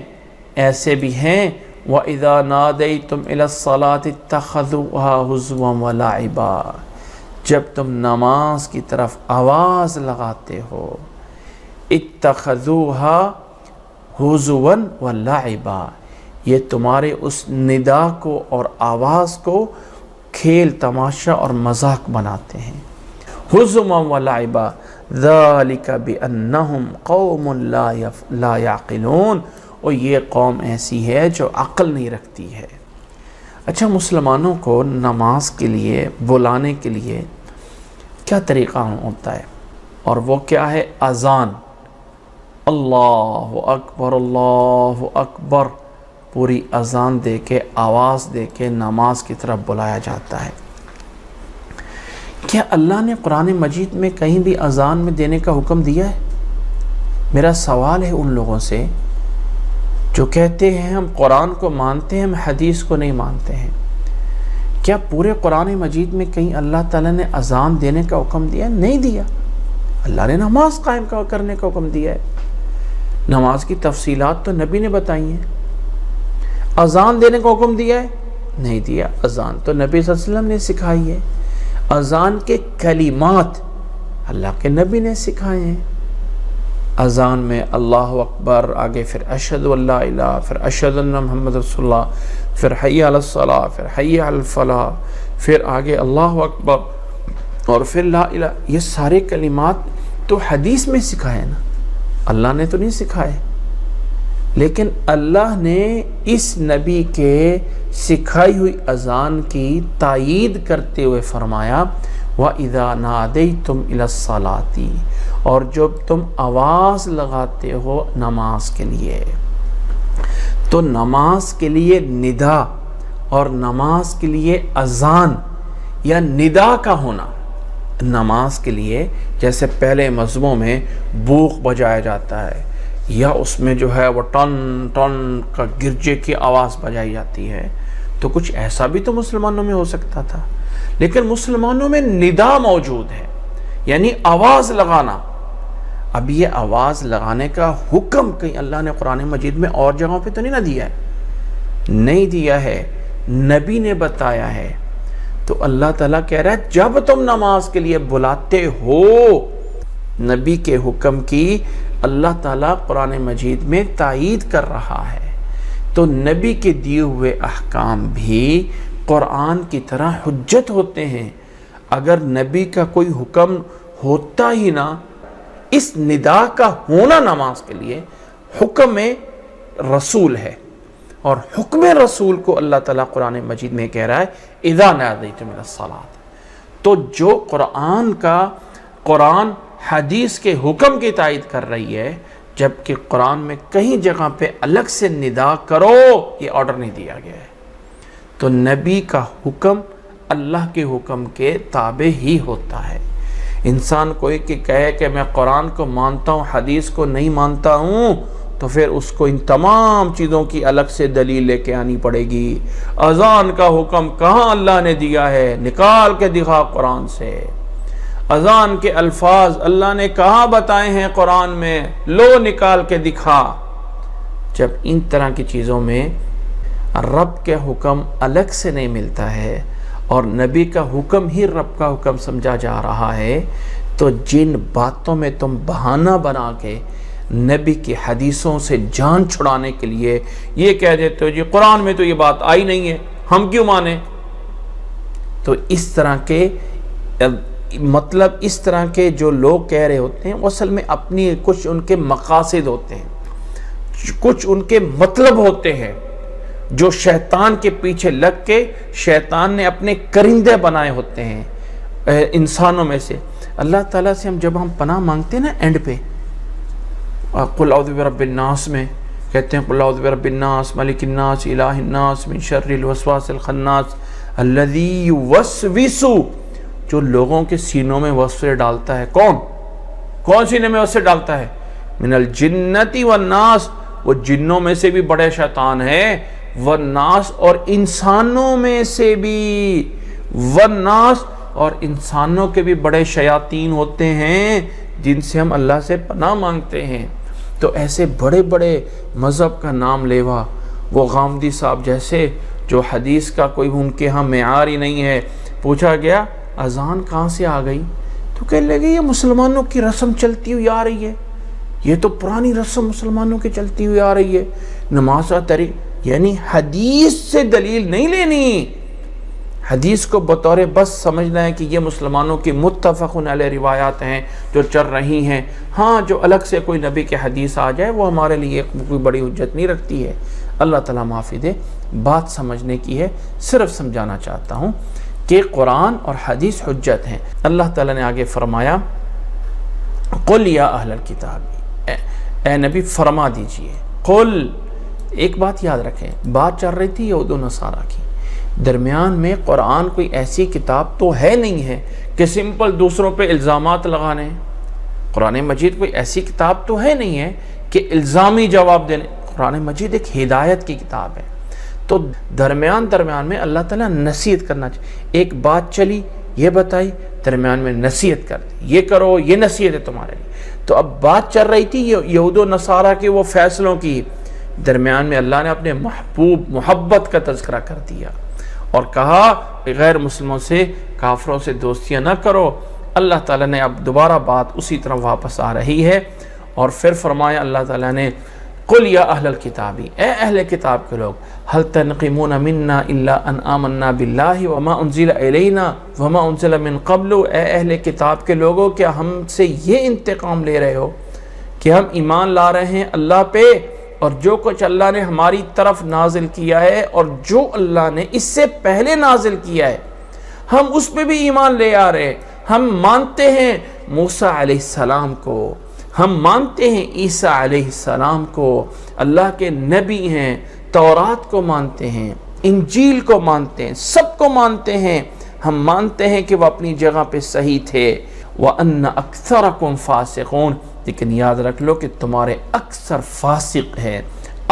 ایسے بھی ہیں، وَإِذَا نَادَيْتُمْ إِلَى الصَّلَاةِ اتَّخَذُوهَا هُزُوًا وَلَعِبًا، جب تم نماز کی طرف آواز لگاتے ہو، اتَّخَذُوهَا هُزُوًا وَلَعِبًا، یہ تمہارے اس ندا کو اور آواز کو کھیل تماشا اور مذاق بناتے ہیں۔ ہزوا ولعبا ذالک بانہم قوم لا یعقلون، اور یہ قوم ایسی ہے جو عقل نہیں رکھتی ہے۔ اچھا، مسلمانوں کو نماز کے لیے بلانے کے لیے کیا طریقہ ہوتا ہے، اور وہ کیا ہے؟ اذان، اللہ اکبر اللہ اکبر، پوری اذان دے کے، آواز دے کے نماز کی طرف بلایا جاتا ہے۔ کیا اللہ نے قرآن مجید میں کہیں بھی اذان میں دینے کا حکم دیا ہے؟ میرا سوال ہے ان لوگوں سے جو کہتے ہیں ہم قرآن کو مانتے ہیں، ہم حدیث کو نہیں مانتے ہیں۔ کیا پورے قرآن مجید میں کہیں اللہ تعالیٰ نے اذان دینے کا حکم دیا ہے؟ نہیں دیا۔ اللہ نے نماز قائم کرنے کا حکم دیا ہے، نماز کی تفصیلات تو نبی نے بتائی ہیں۔ اذان دینے کا حکم دیا ہے؟ نہیں دیا۔ اذان تو نبی صلی اللہ علیہ وسلم نے سکھائی ہے، اذان کے کلمات اللہ کے نبی نے سکھائے ہیں۔ اذان میں اللہ اکبر، آگے پھر اشہد ان لا الہ، پھر اشہد ان محمد رسول اللہ، پھر حی علی الصلاۃ، پھر حی علی الفلاح، پھر آگے اللہ اکبر، اور پھر لا الہ۔ یہ سارے کلمات تو حدیث میں سکھائے نا، اللہ نے تو نہیں سکھائے، لیکن اللہ نے اس نبی کے سکھائی ہوئی اذان کی تائید کرتے ہوئے فرمایا وَإِذَا نَادَيْتُمْ إِلَى الصَّلَاةِ، اور جب تم آواز لگاتے ہو نماز کے لیے، تو نماز کے لیے ندا اور نماز کے لیے اذان یا ندا کا ہونا، نماز کے لیے جیسے پہلے مذہبوں میں بوق بجایا جاتا ہے، یا اس میں جو ہے وہ ٹن ٹن کا گرجے کی آواز بجائی جاتی ہے، تو کچھ ایسا بھی تو مسلمانوں میں ہو سکتا تھا، لیکن مسلمانوں میں ندا موجود ہے، یعنی آواز لگانا۔ اب یہ آواز لگانے کا حکم کہیں اللہ نے قرآن مجید میں اور جگہوں پہ تو نہیں نہ دیا ہے، نہیں دیا ہے، نبی نے بتایا ہے۔ تو اللہ تعالیٰ کہہ رہا ہے جب تم نماز کے لیے بلاتے ہو، نبی کے حکم کی اللہ تعالیٰ قرآن مجید میں تائید کر رہا ہے، تو نبی کے دیے ہوئے احکام بھی قرآن کی طرح حجت ہوتے ہیں۔ اگر نبی کا کوئی حکم ہوتا ہی نہ، اس ندا کا ہونا نماز کے لیے حکم رسول ہے، اور حکم رسول کو اللہ تعالیٰ قرآن مجید میں کہہ رہا ہے اذا نادیتم الی الصلاۃ۔ تو جو قرآن حدیث کے حکم کی تائید کر رہی ہے، جبکہ قرآن میں کہیں جگہ پہ الگ سے ندا کرو یہ آرڈر نہیں دیا گیا ہے، تو نبی کا حکم اللہ کے حکم کے تابع ہی ہوتا ہے۔ انسان کوئی کہ کہے کہ میں قرآن کو مانتا ہوں حدیث کو نہیں مانتا ہوں، تو پھر اس کو ان تمام چیزوں کی الگ سے دلیل لے کے آنی پڑے گی۔ اذان کا حکم کہاں اللہ نے دیا ہے؟ نکال کے دکھا قرآن سے۔ اذان کے الفاظ اللہ نے کہاں بتائے ہیں قرآن میں؟ لو نکال کے دکھا۔ جب ان طرح کی چیزوں میں رب کے حکم الگ سے نہیں ملتا ہے اور نبی کا حکم ہی رب کا حکم سمجھا جا رہا ہے، تو جن باتوں میں تم بہانہ بنا کے نبی کی حدیثوں سے جان چھڑانے کے لیے یہ کہہ دیتے ہو جی قرآن میں تو یہ بات آئی نہیں ہے، ہم کیوں مانیں؟ تو اس طرح کے اس طرح کے جو لوگ کہہ رہے ہوتے ہیں وہ اصل میں اپنی کچھ ان کے مقاصد ہوتے ہیں، کچھ ان کے مطلب ہوتے ہیں جو شیطان کے پیچھے لگ کے شیطان نے اپنے کرندے بنائے ہوتے ہیں انسانوں میں سے۔ اللہ تعالیٰ سے جب ہم پناہ مانگتے ہیں نا اینڈ پہ، قل اعوذ برب الناس میں کہتے ہیں قل اعوذ برب الناس ملک الناس الہ الناس من شر الوسواس الخناس الذی یوسوس، جو لوگوں کے سینوں میں وسوسے ڈالتا ہے۔ کون سینے میں وسوسے ڈالتا ہے؟ من الجنتی والناس، وہ جنوں میں سے بھی بڑے شیطان ہیں، والناس اور انسانوں میں سے بھی، والناس اور انسانوں کے بھی بڑے شیاطین ہوتے ہیں جن سے ہم اللہ سے پناہ مانگتے ہیں۔ تو ایسے بڑے بڑے مذہب کا نام لیوا، وہ غامدی صاحب جیسے جو حدیث کا کوئی ان کے ہاں معیار ہی نہیں ہے، پوچھا گیا اذان کہاں سے آ گئی؟ تو کہنے لگے یہ مسلمانوں کی رسم چلتی ہوئی آ رہی ہے، یہ تو پرانی رسم مسلمانوں کی چلتی ہوئی آ رہی ہے، نماز کا طریقہ، یعنی حدیث سے دلیل نہیں لینی، حدیث کو بطور بس سمجھنا ہے کہ یہ مسلمانوں کی متفق علیہ روایات ہیں جو چل رہی ہیں۔ ہاں جو الگ سے کوئی نبی کے حدیث آ جائے وہ ہمارے لیے کوئی بڑی حجت نہیں رکھتی ہے۔ اللہ تعالیٰ معافی دے، بات سمجھنے کی ہے، صرف سمجھانا چاہتا ہوں کہ قرآن اور حدیث حجت ہیں۔ اللہ تعالیٰ نے آگے فرمایا قل یا اہل الکتاب، اے نبی فرما دیجئے، قل، ایک بات یاد رکھیں، بات چل رہی تھی یہود و نصارہ کی، درمیان میں قرآن کوئی ایسی کتاب تو ہے نہیں ہے کہ سمپل دوسروں پہ الزامات لگانے ہیں۔ قرآن مجید کوئی ایسی کتاب تو ہے نہیں ہے کہ الزامی جواب دینے، قرآن مجید ایک ہدایت کی کتاب ہے۔ تو درمیان میں اللہ تعالیٰ نصیحت کرنا چاہیے، ایک بات چلی یہ بتائی، درمیان میں نصیحت کر دی، یہ کرو، یہ نصیحت ہے تمہارے لیے۔ تو اب بات چل رہی تھی یہود و نصارہ کے وہ فیصلوں کی، درمیان میں اللہ نے اپنے محبت کا تذکرہ کر دیا اور کہا غیر مسلموں سے، کافروں سے دوستیاں نہ کرو۔ اللہ تعالیٰ نے اب دوبارہ بات اسی طرح واپس آ رہی ہے، اور پھر فرمایا اللہ تعالیٰ نے قل یا اہل الکتاب، اے اہل کتاب کے لوگ، هل تنقمون منا الا ان آمنا باللہ وما انزل الینا وما انزل من قبل، اے اہل کتاب کے لوگوں کیا ہم سے یہ انتقام لے رہے ہو کہ ہم ایمان لا رہے ہیں اللہ پہ، اور جو کچھ اللہ نے ہماری طرف نازل کیا ہے اور جو اللہ نے اس سے پہلے نازل کیا ہے ہم اس پہ بھی ایمان لے آ رہے ہیں۔ ہم مانتے ہیں موسیٰ علیہ السلام کو، ہم مانتے ہیں عیسیٰ علیہ السلام کو، اللہ کے نبی ہیں، تورات کو مانتے ہیں، انجیل کو مانتے ہیں، سب کو مانتے ہیں۔ ہم مانتے ہیں کہ وہ اپنی جگہ پہ صحیح تھے۔ وَأَنَّ أَكْثَرَكُمْ فَاسِقُونَ، لیکن یاد رکھ لو کہ تمہارے اکثر فاسق ہیں،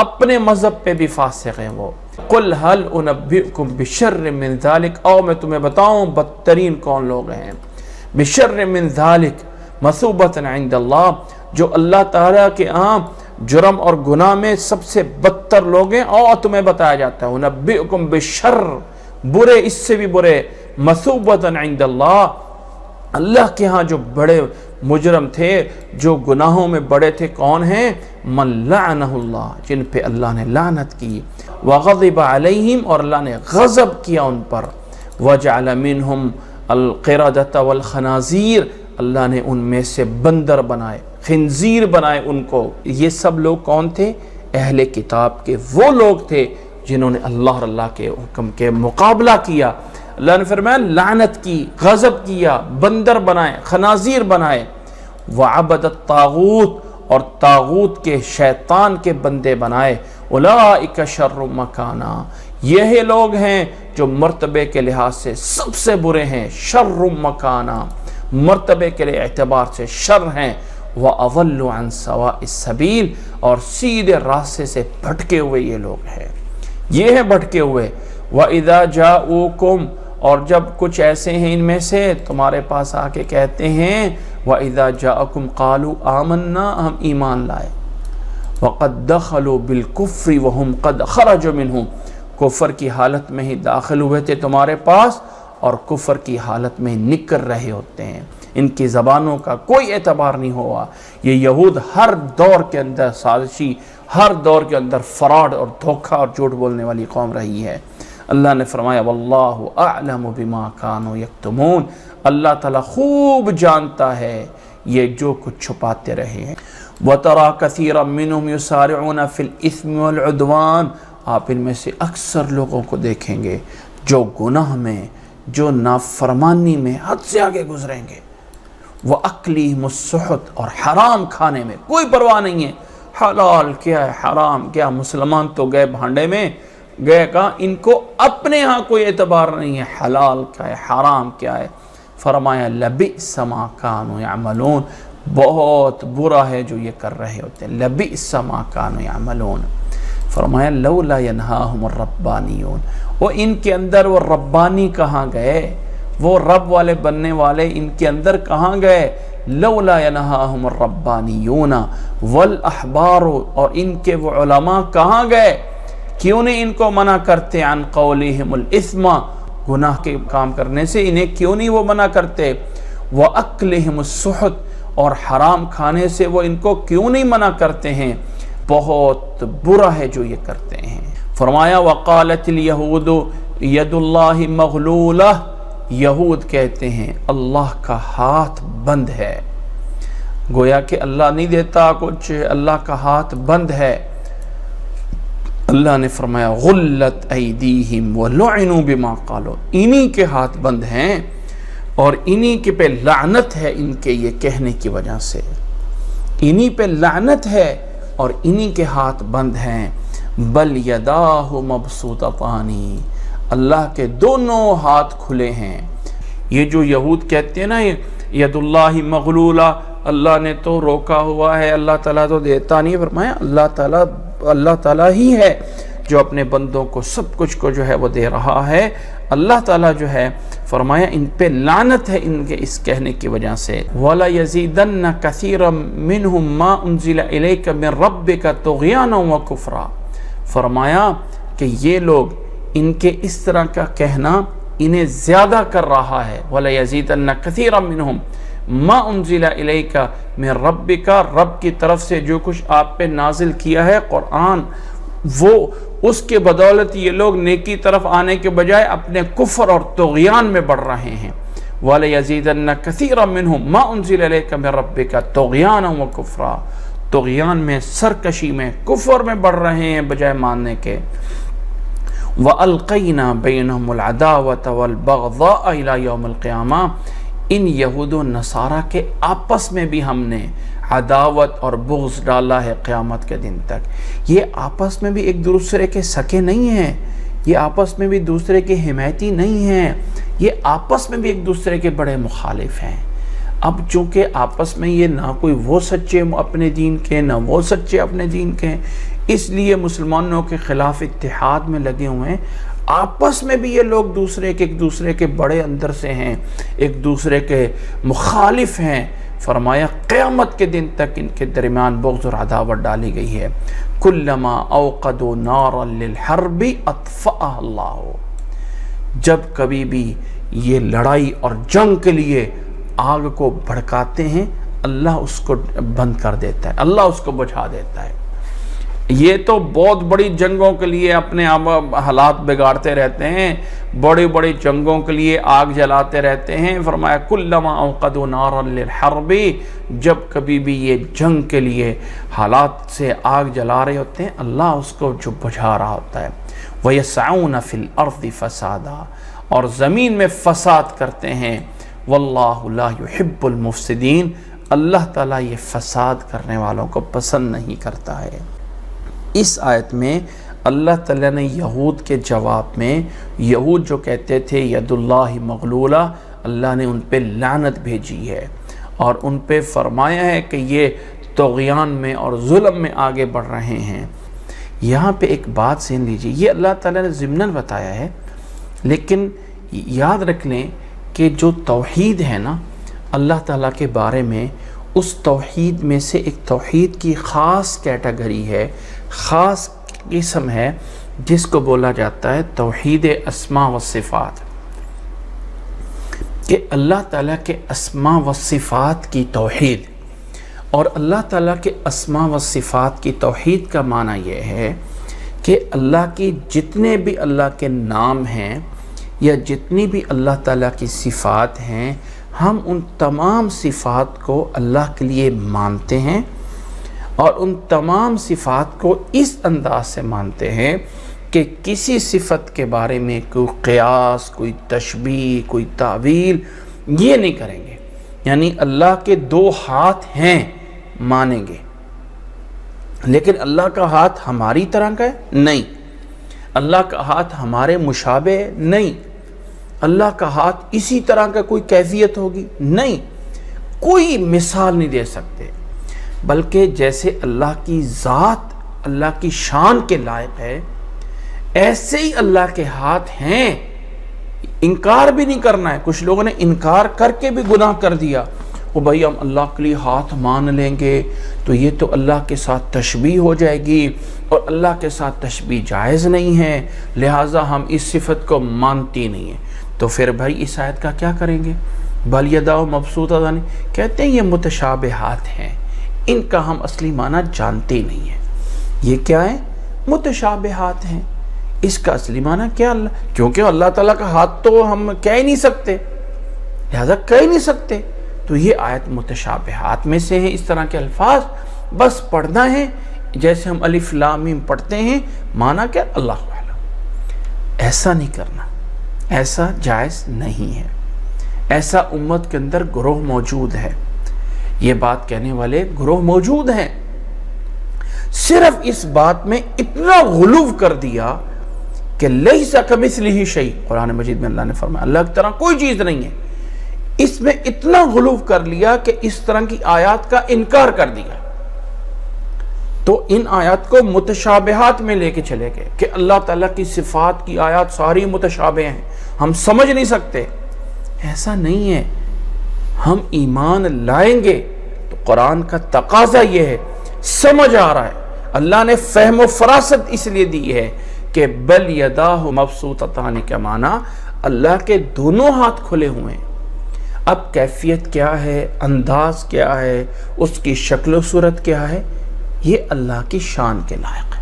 اپنے مذہب پہ بھی فاسق ہیں وہ۔ قُلْ هَلْ أُنَبِّئُكُمْ بِشَرٍّ مِّن ذَلِكَ، او میں تمہیں بتاؤں بدترین کون لوگ ہیں، بِشَرٍّ مِّن ذَلِكَ مَثُوبَةً عِندَ اللَّهِ، جو اللہ تعالیٰ کے ہاں جرم اور گناہ میں سب سے بدتر لوگ ہیں، اور تمہیں بتایا جاتا ہے اُنَبِّئُكُمْ بِشَرٍّ، برے، اس سے بھی برے، مَثُوبَةً عِندَ اللَّهِ، اللہ کے ہاں جو بڑے مجرم تھے جو گناہوں میں بڑے تھے، کون ہیں؟ من لعنہ اللہ، جن پہ اللہ نے لعنت کی، وغضب علیہم، اور اللہ نے غضب کیا ان پر، وجعل منہم القردۃ والخنازیر، اللہ نے ان میں سے بندر بنائے، خنزیر بنائے ان کو۔ یہ سب لوگ کون تھے؟ اہل کتاب کے وہ لوگ تھے جنہوں نے اللہ اور اللہ کے حکم کے مقابلہ کیا۔ اللہ نے فرمایا لعنت کی، غضب کیا، بندر بنائے، خنازیر بنائے، وعبد الطاغوت، اور طاغوت کے شیطان کے بندے بنائے۔ اولئک شر مکانا، یہ لوگ ہیں جو مرتبے کے لحاظ سے سب سے برے ہیں، شر مکانا، مرتبے کے لئے اعتبار سے شر ہیں، وَأَضَلُّ عَنْ سَوَاءِ السَّبِيلِ، اور سیدھے راستے سے بھٹکے ہوئے یہ لوگ ہیں، یہ ہیں بھٹکے ہوئے۔ وَإِذَا جَاءُوكُمْ، اور جب کچھ ایسے ہیں ان میں سے تمہارے پاس آ کے کہتے ہیں، وَإِذَا جَاءَكُمْ قَالُوا آمَنَّا، ہم ایمان لائے، وَقَدْ دَخَلُوا بِالْكُفْرِ وَهُمْ قَدْ خَرَجُوا مِنْهُ، کفر کی حالت میں ہی داخل ہوئے تھے تمہارے پاس اور کفر کی حالت میں نکل رہے ہوتے ہیں، ان کی زبانوں کا کوئی اعتبار نہیں ہوا۔ یہ یہود ہر دور کے اندر سازشی، ہر دور کے اندر فراڈ اور دھوکہ اور جھوٹ بولنے والی قوم رہی ہے۔ اللہ نے فرمایا واللہ اعلم بما كانوا یکتمون، اللہ تعالیٰ خوب جانتا ہے یہ جو کچھ چھپاتے رہے ہیں۔ وَتَرَى كَثِيرًا مِّنْهُمْ يُسَارِعُونَ فِي الْإِثْمِ وَالْعُدْوَانِ، آپ ان میں سے اکثر لوگوں کو دیکھیں گے جو گناہ میں، جو نافرمانی میں حد سے آگے گزریں گے، وَأَكْلِهِمُ السُّحْتَ، اور حرام کھانے میں کوئی پرواہ نہیں ہے، حلال کیا ہے حرام کیا، مسلمان تو گئے بھانڈے میں، گئے کہا ان کو اپنے ہاں کوئی اعتبار نہیں ہے، حلال کیا ہے حرام کیا ہے۔ فرمایا لبئس ما كانوا يعملون، بہت برا ہے جو یہ کر رہے ہوتے ہیں، لبئس ما كانوا يعملون۔ فرمایا لولا ينهاهم الربانیون، وہ ان کے اندر وہ ربانی کہاں گئے، وہ رب والے بننے والے ان کے اندر کہاں گئے، لولا ينهاهم الربانیون والاحبار، اور ان کے وہ علماء کہاں گئے، کیوں نہیں ان کو منع کرتے، عن قولہم الاثم، گناہ کے کام کرنے سے انہیں کیوں نہیں وہ منع کرتے، وَأَكْلِهِمُ السُّحْتَ، اور حرام کھانے سے وہ ان کو کیوں نہیں منع کرتے ہیں، بہت برا ہے جو یہ کرتے ہیں۔ فرمایا وقالت اليہود ید اللہ مغلولہ، یہود کہتے ہیں اللہ کا ہاتھ بند ہے، گویا کہ اللہ نہیں دیتا کچھ، اللہ کا ہاتھ بند ہے۔ اللہ نے فرمایا غلت ایدیہم ولعنوا بما قالوا، انہی کے ہاتھ بند ہیں اور انہی کے پہ لعنت ہے ان کے یہ کہنے کی وجہ سے، انہی پہ لعنت ہے اور انہی کے ہاتھ بند ہیں۔ بل یداہ مبسوطتان، اللہ کے دونوں ہاتھ کھلے ہیں۔ یہ جو یہود کہتے ہیں نا ید اللہ مغلولہ، اللہ نے تو روکا ہوا ہے، اللہ تعالیٰ تو دیتا نہیں، فرمایا اللہ تعالیٰ ہی ہے جو اپنے بندوں کو سب کچھ کو جو ہے وہ دے رہا ہے۔ اللہ تعالیٰ جو ہے فرمایا ان پہ لعنت ہے ان کے اس کہنے کی وجہ سے۔ وَلَا يَزِيدَنَّ كَثِيرًا مِّنْهُمْ مَا أُنزِلَ إِلَيْكَ مِن رَبِّكَ طُغْيَانًا وَكُفْرًا، فرمایا کہ یہ لوگ ان کے اس طرح کا کہنا انہیں زیادہ کر رہا ہے۔ وَلَا يَزِيدَنَّ كَثِيرًا مِّنْهُمْ مَا أُنزِلَ إِلَيْكَ مِن رَبِّكَ، رب کی طرف سے جو کچھ آپ پہ نازل کیا ہے قرآن، وہ اس کے بدولت یہ لوگ نیکی طرف آنے کے بجائے اپنے کفر اور طغیان میں بڑھ رہے ہیں۔ وَلَيَزِيدَنَّ كَثِيرًا مِّنْهُمْ مَا أُنزِلَ إِلَيْكَ مِن رَبِّكَ طُغْيَانًا وَكُفْرًا، طغیان میں، سرکشی میں، کفر میں بڑھ رہے ہیں بجائے ماننے کے۔ وَأَلْقَيْنَا بَيْنَهُمُ الْعَدَاوَةَ وَالْبَغْضَاءَ إِلَى يَوْمِ الْقِيَامَةِ، ان یہود و نصارہ کے آپس میں بھی ہم نے عداوت اور بغض ڈالا ہے قیامت کے دن تک۔ یہ آپس میں بھی ایک دوسرے کے سکے نہیں ہیں، یہ آپس میں بھی دوسرے کے حمایتی نہیں ہیں، یہ آپس میں بھی ایک دوسرے کے بڑے مخالف ہیں۔ اب چونکہ آپس میں یہ نہ کوئی وہ سچے اپنے دین کے، نہ وہ سچے اپنے دین کے، اس لیے مسلمانوں کے خلاف اتحاد میں لگے ہوئے ہیں۔ آپس میں بھی یہ لوگ ایک دوسرے کے بڑے اندر سے ہیں، ایک دوسرے کے مخالف ہیں۔ فرمایا قیامت کے دن تک ان کے درمیان بغض اور عداوت ڈالی گئی ہے۔ کلما اوقدوا نارا للحرب اطفأها اللہ، جب کبھی بھی یہ لڑائی اور جنگ کے لیے آگ کو بھڑکاتے ہیں، اللہ اس کو بند کر دیتا ہے، اللہ اس کو بجھا دیتا ہے۔ یہ تو بہت بڑی جنگوں کے لیے اپنے حالات بگاڑتے رہتے ہیں، بڑی بڑی جنگوں کے لیے آگ جلاتے رہتے ہیں۔ فرمایا کلما اوقدوا نارا للحرب، جب کبھی بھی یہ جنگ کے لیے حالات سے آگ جلا رہے ہوتے ہیں، اللہ اس کو جو بجھا رہا ہوتا ہے۔ وَيَسْعَوْنَ فِي الْأَرْضِ فَسَادًا، اور زمین میں فساد کرتے ہیں۔ وَاللَّهُ لَا يُحِبُّ الْمُفْسِدِينَ، اللہ تعالیٰ یہ فساد کرنے والوں کو پسند نہیں کرتا ہے۔ اس آیت میں اللہ تعالیٰ نے یہود کے جواب میں، یہود جو کہتے تھے ید اللہ مغلولہ، اللہ نے ان پہ لعنت بھیجی ہے اور ان پہ فرمایا ہے کہ یہ طغیان میں اور ظلم میں آگے بڑھ رہے ہیں۔ یہاں پہ ایک بات سن لیجیے، یہ اللہ تعالیٰ نے ضمناً بتایا ہے، لیکن یاد رکھ لیں کہ جو توحید ہے نا اللہ تعالیٰ کے بارے میں، اس توحید میں سے ایک توحید کی خاص کیٹیگری ہے، خاص قسم ہے، جس کو بولا جاتا ہے توحید اسماء و صفات، کہ اللہ تعالیٰ کے اسماء و صفات کی توحید۔ اور اللہ تعالیٰ کے اسماء و صفات کی توحید کا معنی یہ ہے کہ اللہ کی جتنے بھی اللہ کے نام ہیں یا جتنی بھی اللہ تعالیٰ کی صفات ہیں، ہم ان تمام صفات کو اللہ کے لیے مانتے ہیں، اور ان تمام صفات کو اس انداز سے مانتے ہیں کہ کسی صفت کے بارے میں کوئی قیاس، کوئی تشبیہ، کوئی تعویل یہ نہیں کریں گے۔ یعنی اللہ کے دو ہاتھ ہیں مانیں گے، لیکن اللہ کا ہاتھ ہماری طرح کا ہے نہیں، اللہ کا ہاتھ ہمارے مشابہ ہے نہیں، اللہ کا ہاتھ اسی طرح کا کوئی کیفیت ہوگی نہیں، کوئی مثال نہیں دے سکتے، بلکہ جیسے اللہ کی ذات اللہ کی شان کے لائق ہے، ایسے ہی اللہ کے ہاتھ ہیں، انکار بھی نہیں کرنا ہے۔ کچھ لوگوں نے انکار کر کے بھی گناہ کر دیا، وہ بھائی ہم اللہ کے لیے ہاتھ مان لیں گے تو یہ تو اللہ کے ساتھ تشبیہ ہو جائے گی، اور اللہ کے ساتھ تشبیہ جائز نہیں ہے، لہٰذا ہم اس صفت کو مانتی نہیں ہیں۔ تو پھر بھائی اس آیت کا کیا کریں گے؟ بل یداہ مبسوطتان، کہتے ہیں یہ متشابہات ہیں، ان کا ہم اصلی معنی جانتے نہیں ہیں۔ یہ کیا ہے؟ متشابہات ہیں، اس کا اصلی معنی کیا اللہ، کیونکہ اللہ تعالیٰ کا ہاتھ تو ہم کہہ ہی نہیں سکتے، لہذا کہہ ہی نہیں سکتے، تو یہ آیت متشابہات میں سے ہیں۔ اس طرح کے الفاظ بس پڑھنا ہے، جیسے ہم الف لام میم پڑھتے ہیں، معنی کیا اللہ اعلم۔ ایسا نہیں کرنا، ایسا جائز نہیں ہے۔ ایسا امت کے اندر گروہ موجود ہے، یہ بات کہنے والے گروہ موجود ہیں، صرف اس بات میں اتنا غلو کر دیا کہ لیس کمثلہ شیء، قرآن مجید میں اللہ نے فرمایا اللہ کی طرح کوئی چیز نہیں ہے، اس میں اتنا غلو کر لیا کہ اس طرح کی آیات کا انکار کر دیا۔ تو ان آیات کو متشابہات میں لے کے چلے گئے کہ اللہ تعالیٰ کی صفات کی آیات ساری متشابہ ہیں، ہم سمجھ نہیں سکتے۔ ایسا نہیں ہے، ہم ایمان لائیں گے تو قرآن کا تقاضا یہ ہے، سمجھ آ رہا ہے، اللہ نے فہم و فراست اس لیے دی ہے کہ بل یداہ مبسوطتان کا معنی اللہ کے دونوں ہاتھ کھلے ہوئے ہیں۔ اب کیفیت کیا ہے، انداز کیا ہے، اس کی شکل و صورت کیا ہے، یہ اللہ کی شان کے لائق ہے،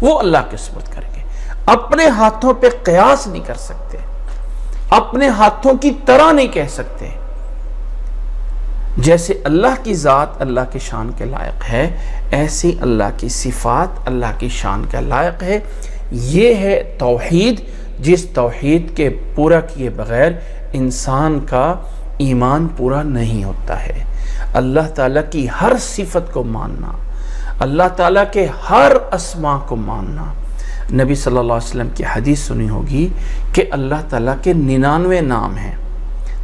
وہ اللہ کی سپرد کریں گے۔ اپنے ہاتھوں پہ قیاس نہیں کر سکتے، اپنے ہاتھوں کی طرح نہیں کہہ سکتے، جیسے اللہ کی ذات اللہ کی شان کے لائق ہے، ایسی اللہ کی صفات اللہ کی شان کے لائق ہے۔ یہ ہے توحید، جس توحید کے پورا کیے بغیر انسان کا ایمان پورا نہیں ہوتا ہے۔ اللہ تعالیٰ کی ہر صفت کو ماننا، اللہ تعالیٰ کے ہر اسماء کو ماننا۔ نبی صلی اللہ علیہ وسلم کی حدیث سنی ہوگی کہ اللہ تعالیٰ کے 99 نام ہیں،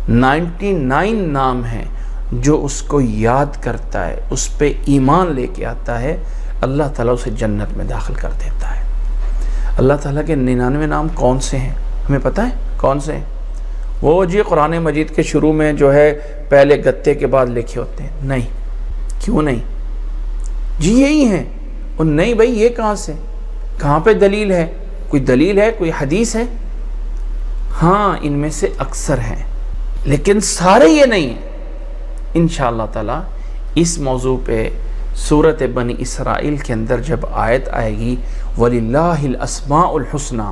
99 نام ہیں، جو اس کو یاد کرتا ہے، اس پہ ایمان لے کے آتا ہے، اللہ تعالیٰ اسے جنت میں داخل کر دیتا ہے۔ اللہ تعالیٰ کے 99 نام کون سے ہیں؟ ہمیں پتہ ہے کون سے ہیں؟ وہ جی قرآن مجید کے شروع میں جو ہے پہلے گتے کے بعد لکھے ہوتے ہیں، نہیں، کیوں نہیں؟ جی یہی ہیں۔ اور نہیں بھائی یہ کہاں سے، کہاں پہ دلیل ہے؟ کوئی دلیل ہے، کوئی حدیث ہے؟ ہاں ان میں سے اکثر ہیں، لیکن سارے یہ نہیں ہیں۔ انشاءاللہ تعالی اس موضوع پہ سورۃ بنی اسرائیل کے اندر جب آیت آئے گی وَلِلَّهِ الْأَسْمَاءُ الْحُسْنَى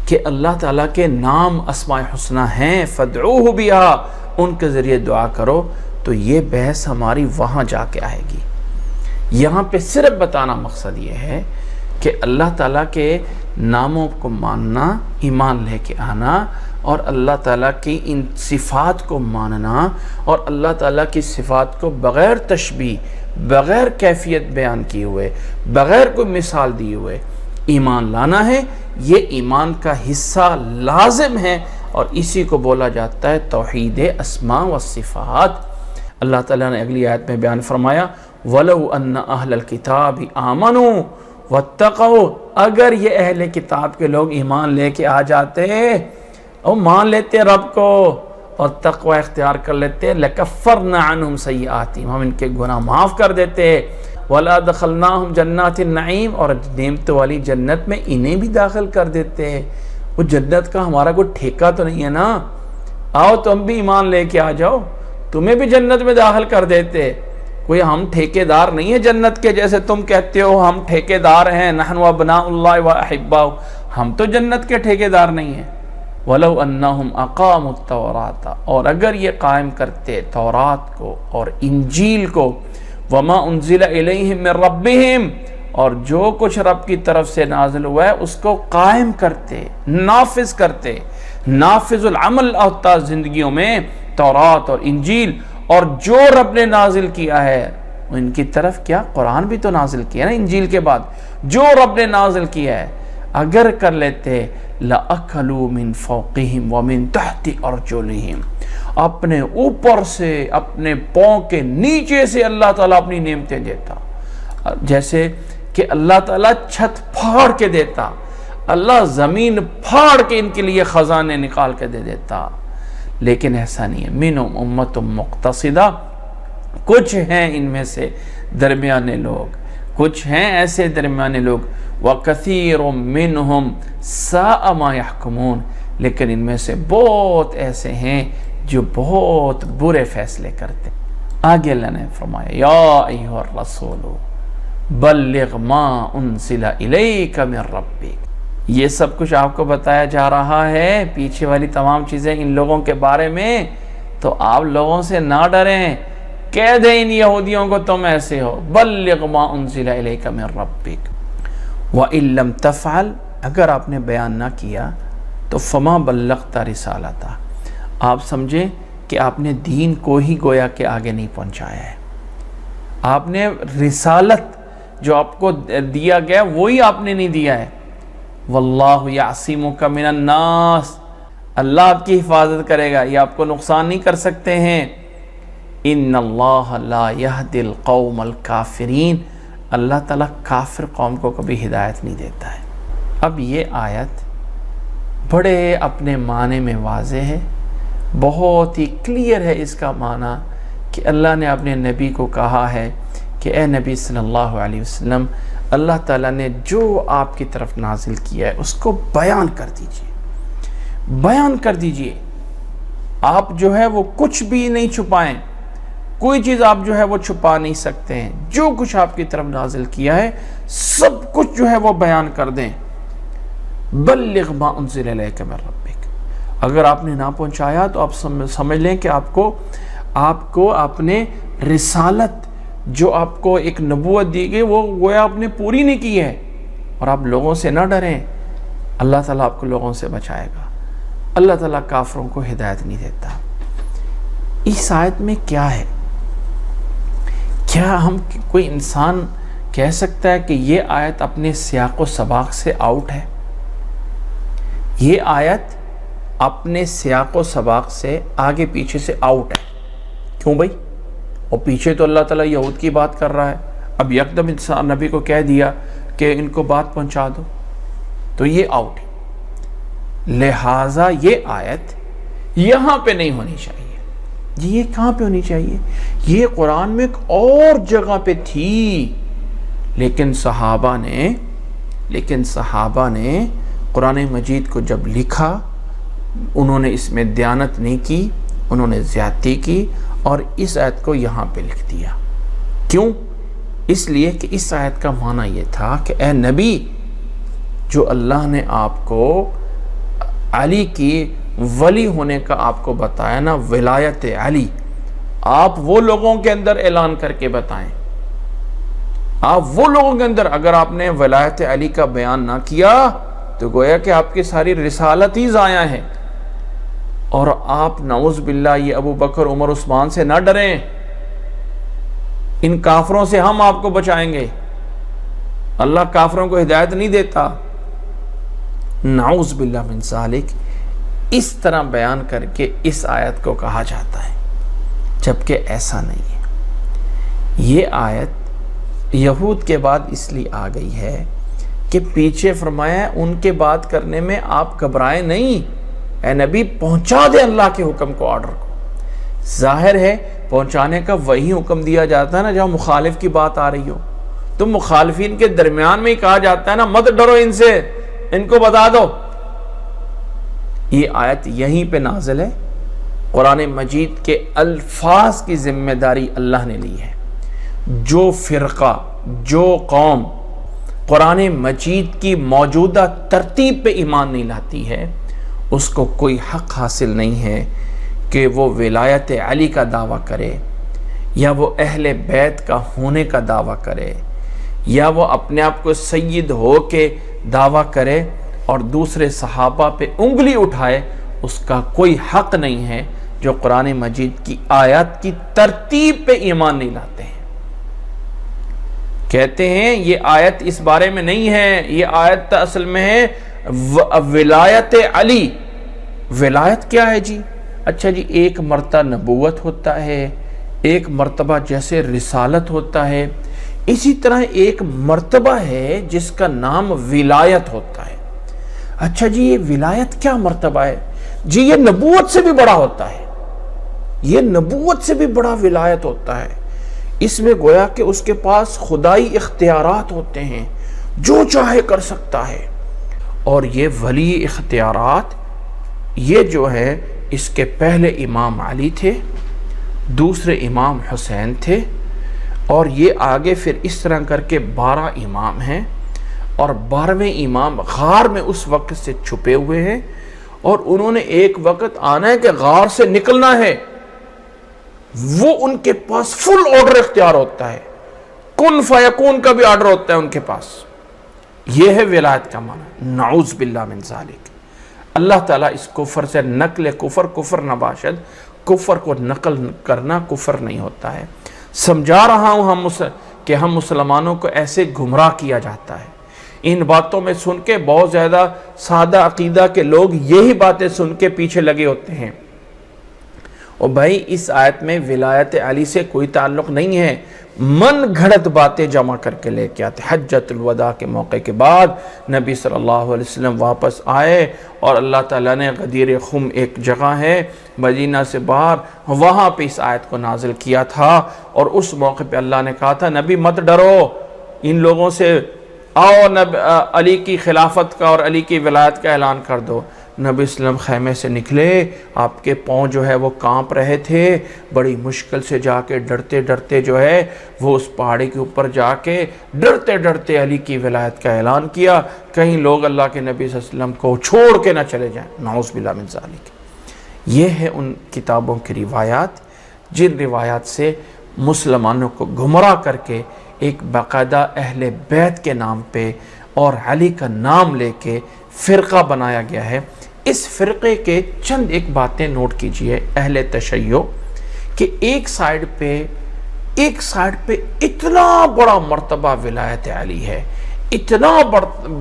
کہ اللہ تعالیٰ کے نام اسماء حسنہ ہیں، فَادْعُوهُ بِهَا ان کے ذریعے دعا کرو، تو یہ بحث ہماری وہاں جا کے آئے گی۔ یہاں پہ صرف بتانا مقصد یہ ہے کہ اللہ تعالیٰ کے ناموں کو ماننا، ایمان لے کے آنا، اور اللہ تعالیٰ کی ان صفات کو ماننا، اور اللہ تعالیٰ کی صفات کو بغیر تشبیہ، بغیر کیفیت بیان کیے ہوئے، بغیر کوئی مثال دیے ہوئے ایمان لانا ہے۔ یہ ایمان کا حصہ لازم ہے، اور اسی کو بولا جاتا ہے توحید اسماء و صفات۔ اللہ تعالیٰ نے اگلی آیت میں بیان فرمایا وَلَوْ أَنَّ أَهْلَ الْكِتَابِ آمَنُوا وَاتَّقَوْا اگر یہ اہل کتاب کے لوگ ایمان لے کے آ جاتے اور مان لیتے رب کو اور تقوی اختیار کر لیتے لَكَفَّرْنَا عَنْهُمْ سَيِّئَاتِهِمْ ہم ان کے گناہ معاف کر دیتے، وَلَأَدْخَلْنَاهُمْ جَنَّاتِ النَّعِيمِ اور نعمت والی جنت میں انہیں بھی داخل کر دیتے۔ وہ جنت کا ہمارا کوئی ٹھیکہ تو نہیں ہے نا، آؤ تم بھی ایمان لے کے آ جاؤ، تمہیں بھی جنت میں داخل کر دیتے۔ کوئی ہم ٹھیکے دار نہیں ہے جنت کے، جیسے تم کہتے ہو ہم ٹھیکے دار ہیں، نحن ابناء اللہ واحباؤ، ہم تو جنت کے ٹھیکے دار نہیں ہیں۔ وَلَوْ أَنَّهُمْ أَقَامُوا التَّوْرَاةَ اور اگر یہ قائم کرتے تورات کو اور انجیل کو، وَمَا أُنزِلَ إِلَيْهِمْ مِنْ رَبِّهِمْ اور جو کچھ رب کی طرف سے نازل ہوا ہے اس کو قائم کرتے، نافذ کرتے، نافذ العمل ہوتا زندگیوں میں تورات اور انجیل، اور جو رب نے نازل کیا ہے ان کی طرف، کیا قرآن بھی تو نازل کیا نا انجیل کے بعد، جو رب نے نازل کیا ہے اگر کر لیتے لَأَكَلُوا مِن فَوْقِهِمْ وَمِن تَحْتِ أَرْجُلِهِمْ اپنے اوپر سے، اپنے پاؤں کے نیچے سے اللہ تعالیٰ اپنی نعمتیں دیتا، جیسے کہ اللہ تعالیٰ چھت پھاڑ کے دیتا، اللہ زمین پھاڑ کے ان کے لیے خزانے نکال کے دے دیتا، لیکن ایسا نہیں ہے۔ منہم امت مقتصدہ کچھ ہیں ان میں سے درمیانے لوگ، کچھ ہیں ایسے درمیانے لوگ، وَكَثِيرٌ مِّنْهُمْ سَاءَ مَا يَحْكُمُونَ لیکن ان میں سے بہت ایسے ہیں جو بہت برے فیصلے کرتے۔ آگے اللہ نے فرمایا یا ایھا الرسول بلغ ما انزل الیک من ربک، یہ سب کچھ آپ کو بتایا جا رہا ہے، پیچھے والی تمام چیزیں ان لوگوں کے بارے میں، تو آپ لوگوں سے نہ ڈریں، کہہ دیں ان یہودیوں کو تم ایسے ہو، بلغ ما انزل الیک من ربک وَإِن لَّمْ تَفْعَلْ اگر آپ نے بیان نہ کیا تو فَمَا بَلَّغْتَ رِسَالَتَهُ آپ سمجھیں کہ آپ نے دین کو ہی گویا کہ آگے نہیں پہنچایا ہے، آپ نے رسالت جو آپ کو دیا گیا وہی آپ نے نہیں دیا ہے۔ واللہ یعصمک من الناس اللہ آپ کی حفاظت کرے گا، یہ آپ کو نقصان نہیں کر سکتے ہیں۔ ان اللہ لا یہدی القوم الکافرین اللہ تعالیٰ کافر قوم کو کبھی ہدایت نہیں دیتا ہے۔ اب یہ آیت بڑے اپنے معنی میں واضح ہے، بہت ہی کلیئر ہے اس کا معنی کہ اللہ نے اپنے نبی کو کہا ہے کہ اے نبی صلی اللہ علیہ وسلم اللہ تعالیٰ نے جو آپ کی طرف نازل کیا ہے اس کو بیان کر دیجئے، بیان کر دیجئے، آپ جو ہے وہ کچھ بھی نہیں چھپائیں، کوئی چیز آپ جو ہے وہ چھپا نہیں سکتے ہیں، جو کچھ آپ کی طرف نازل کیا ہے سب کچھ جو ہے وہ بیان کر دیں۔ بلغ ما انزل الیک من ربک اگر آپ نے نہ پہنچایا تو آپ سمجھ لیں کہ آپ کو اپنے رسالت جو آپ کو ایک نبوت دی گئی وہ گویا آپ نے پوری نہیں کی ہے، اور آپ لوگوں سے نہ ڈریں، اللہ تعالیٰ آپ کو لوگوں سے بچائے گا، اللہ تعالیٰ کافروں کو ہدایت نہیں دیتا۔ اس آیت میں کیا ہے؟ کیا ہم کوئی انسان کہہ سکتا ہے کہ یہ آیت اپنے سیاق و سباق سے آؤٹ ہے؟ یہ آیت اپنے سیاق و سباق سے آگے پیچھے سے آؤٹ ہے، کیوں بھائی؟ اور پیچھے تو اللہ تعالیٰ یہود کی بات کر رہا ہے، اب یکدم انسان نبی کو کہہ دیا کہ ان کو بات پہنچا دو، تو یہ آؤٹ ہے۔ لہٰذا یہ آیت یہاں پہ نہیں ہونی چاہیے۔ یہ کہاں پہ ہونی چاہیے؟ یہ قرآن میں ایک اور جگہ پہ تھی، لیکن صحابہ نے قرآن مجید کو جب لکھا انہوں نے اس میں دیانت نہیں کی، انہوں نے زیادتی کی اور اس آیت کو یہاں پہ لکھ دیا۔ کیوں؟ اس لیے کہ اس آیت کا معنی یہ تھا کہ اے نبی، جو اللہ نے آپ کو علی کی ولی ہونے کا آپ کو بتایا نا، ولایت علی، آپ وہ لوگوں کے اندر اعلان کر کے بتائیں۔ آپ وہ لوگوں کے اندر، اگر آپ نے ولایت علی کا بیان نہ کیا تو گویا کہ آپ کی ساری رسالت ہی ضائع ہے۔ اور آپ نعوذ باللہ یہ ابو بکر، عمر، عثمان سے نہ ڈریں، ان کافروں سے ہم آپ کو بچائیں گے۔ اللہ کافروں کو ہدایت نہیں دیتا، نعوذ باللہ من ذالک۔ اس طرح بیان کر کے اس آیت کو کہا جاتا ہے، جبکہ ایسا نہیں ہے۔ یہ آیت یہود کے بعد اس لیے آ گئی ہے کہ پیچھے فرمایا ان کے بات کرنے میں آپ گھبرائیں نہیں، اے نبی پہنچا دے اللہ کے حکم کو، آرڈر کو۔ ظاہر ہے پہنچانے کا وہی حکم دیا جاتا ہے نا جہاں مخالف کی بات آ رہی ہو، تو مخالفین کے درمیان میں ہی کہا جاتا ہے نا مت ڈرو ان سے، ان کو بتا دو۔ یہ آیت یہیں پہ نازل ہے۔ قرآن مجید کے الفاظ کی ذمہ داری اللہ نے لی ہے۔ جو فرقہ، جو قوم قرآن مجید کی موجودہ ترتیب پہ ایمان نہیں لاتی ہے، اس کو کوئی حق حاصل نہیں ہے کہ وہ ولایت علی کا دعویٰ کرے، یا وہ اہل بیت کا ہونے کا دعویٰ کرے، یا وہ اپنے آپ کو سید ہو کے دعویٰ کرے اور دوسرے صحابہ پہ انگلی اٹھائے۔ اس کا کوئی حق نہیں ہے جو قرآن مجید کی آیات کی ترتیب پہ ایمان نہیں لاتے ہیں۔ کہتے ہیں یہ آیت اس بارے میں نہیں ہے، یہ آیت اصل میں ہے ولایت علی۔ ولایت کیا ہے جی؟ اچھا جی، ایک مرتبہ نبوت ہوتا ہے، ایک مرتبہ جیسے رسالت ہوتا ہے، اسی طرح ایک مرتبہ ہے جس کا نام ولایت ہوتا ہے۔ اچھا جی، یہ ولایت کیا مرتبہ ہے؟ جی یہ نبوت سے بھی بڑا ہوتا ہے، یہ نبوت سے بھی بڑا ولایت ہوتا ہے۔ اس میں گویا کہ اس کے پاس خدائی اختیارات ہوتے ہیں، جو چاہے کر سکتا ہے۔ اور یہ ولی اختیارات، یہ جو ہے اس کے پہلے امام علی تھے، دوسرے امام حسین تھے، اور یہ آگے پھر اس طرح کر کے 12 امام ہیں، اور 12ویں امام غار میں اس وقت سے چھپے ہوئے ہیں، اور انہوں نے ایک وقت آنا ہے کہ غار سے نکلنا ہے۔ وہ ان کے پاس فل آرڈر اختیار ہوتا ہے، کن فیکون کا بھی آرڈر ہوتا ہے ان کے پاس۔ یہ ہے ولایت کا معنی، نعوذ باللہ من ذالک۔ اللہ تعالیٰ اس کفر سے نقل کفر، کفر نباشد، کفر کو نقل کرنا کفر نہیں ہوتا ہے۔ سمجھا رہا ہوں کہ ہم مسلمانوں کو ایسے گمراہ کیا جاتا ہے۔ ان باتوں میں سن کے بہت زیادہ سادہ عقیدہ کے لوگ یہی باتیں سن کے پیچھے لگے ہوتے ہیں۔ اور بھائی اس آیت میں ولایت علی سے کوئی تعلق نہیں ہے، من گھڑت باتیں جمع کر کے لے کے آتے۔ حجۃ الوداع کے موقع کے بعد نبی صلی اللہ علیہ وسلم واپس آئے، اور اللہ تعالیٰ نے غدیر خم ایک جگہ ہے مدینہ سے باہر، وہاں پہ اس آیت کو نازل کیا تھا، اور اس موقع پہ اللہ نے کہا تھا نبی مت ڈرو ان لوگوں سے، آؤ علی کی خلافت کا اور علی کی ولایت کا اعلان کر دو۔ نبی اسلام خیمے سے نکلے، آپ کے پاؤں جو ہے وہ کانپ رہے تھے، بڑی مشکل سے جا کے ڈرتے ڈرتے جو ہے وہ اس پہاڑی کے اوپر جا کے ڈرتے ڈرتے علی کی ولایت کا اعلان کیا، کہیں لوگ اللہ کے نبی صلی اللہ علیہ وسلم کو چھوڑ کے نہ چلے جائیں، نعوذ باللہ من ذالک۔ یہ ہے ان کتابوں کی روایات جن روایات سے مسلمانوں کو گمراہ کر کے ایک باقاعدہ اہل بیت کے نام پہ اور علی کا نام لے کے فرقہ بنایا گیا ہے۔ اس فرقے کے چند ایک باتیں نوٹ کیجئے اہل تشیع، کہ ایک سائیڈ پہ اتنا بڑا مرتبہ ولایت علی ہے، اتنا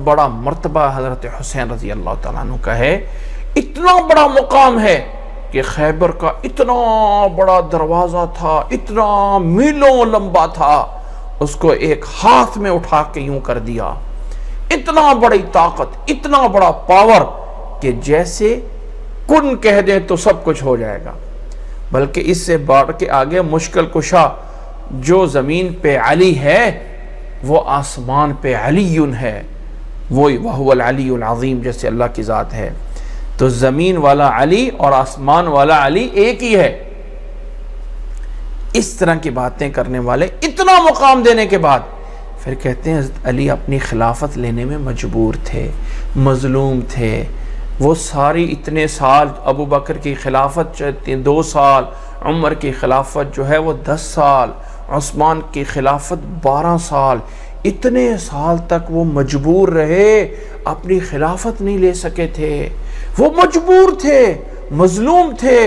بڑا مرتبہ حضرت حسین رضی اللہ تعالیٰ عنہ کا ہے، اتنا بڑا مقام ہے کہ خیبر کا اتنا بڑا دروازہ تھا، اتنا میلوں لمبا تھا، اس کو ایک ہاتھ میں اٹھا کے یوں کر دیا۔ اتنا بڑی طاقت، اتنا بڑا پاور کہ جیسے کن کہہ دیں تو سب کچھ ہو جائے گا۔ بلکہ اس سے بڑھ کے آگے مشکل کشا، جو زمین پہ علی ہے وہ آسمان پہ علی ہے، وہی وہو العلی العظیم، جیسے اللہ کی ذات ہے۔ تو زمین والا علی اور آسمان والا علی ایک ہی ہے۔ اس طرح کی باتیں کرنے والے اتنا مقام دینے کے بعد پھر کہتے ہیں حضرت علی اپنی خلافت لینے میں مجبور تھے، مظلوم تھے۔ وہ ساری اتنے سال، ابو بکر کی خلافت 2 سال، عمر کی خلافت جو ہے وہ 10 سال، عثمان کی خلافت 12 سال، اتنے سال تک وہ مجبور رہے، اپنی خلافت نہیں لے سکے تھے، وہ مجبور تھے، مظلوم تھے۔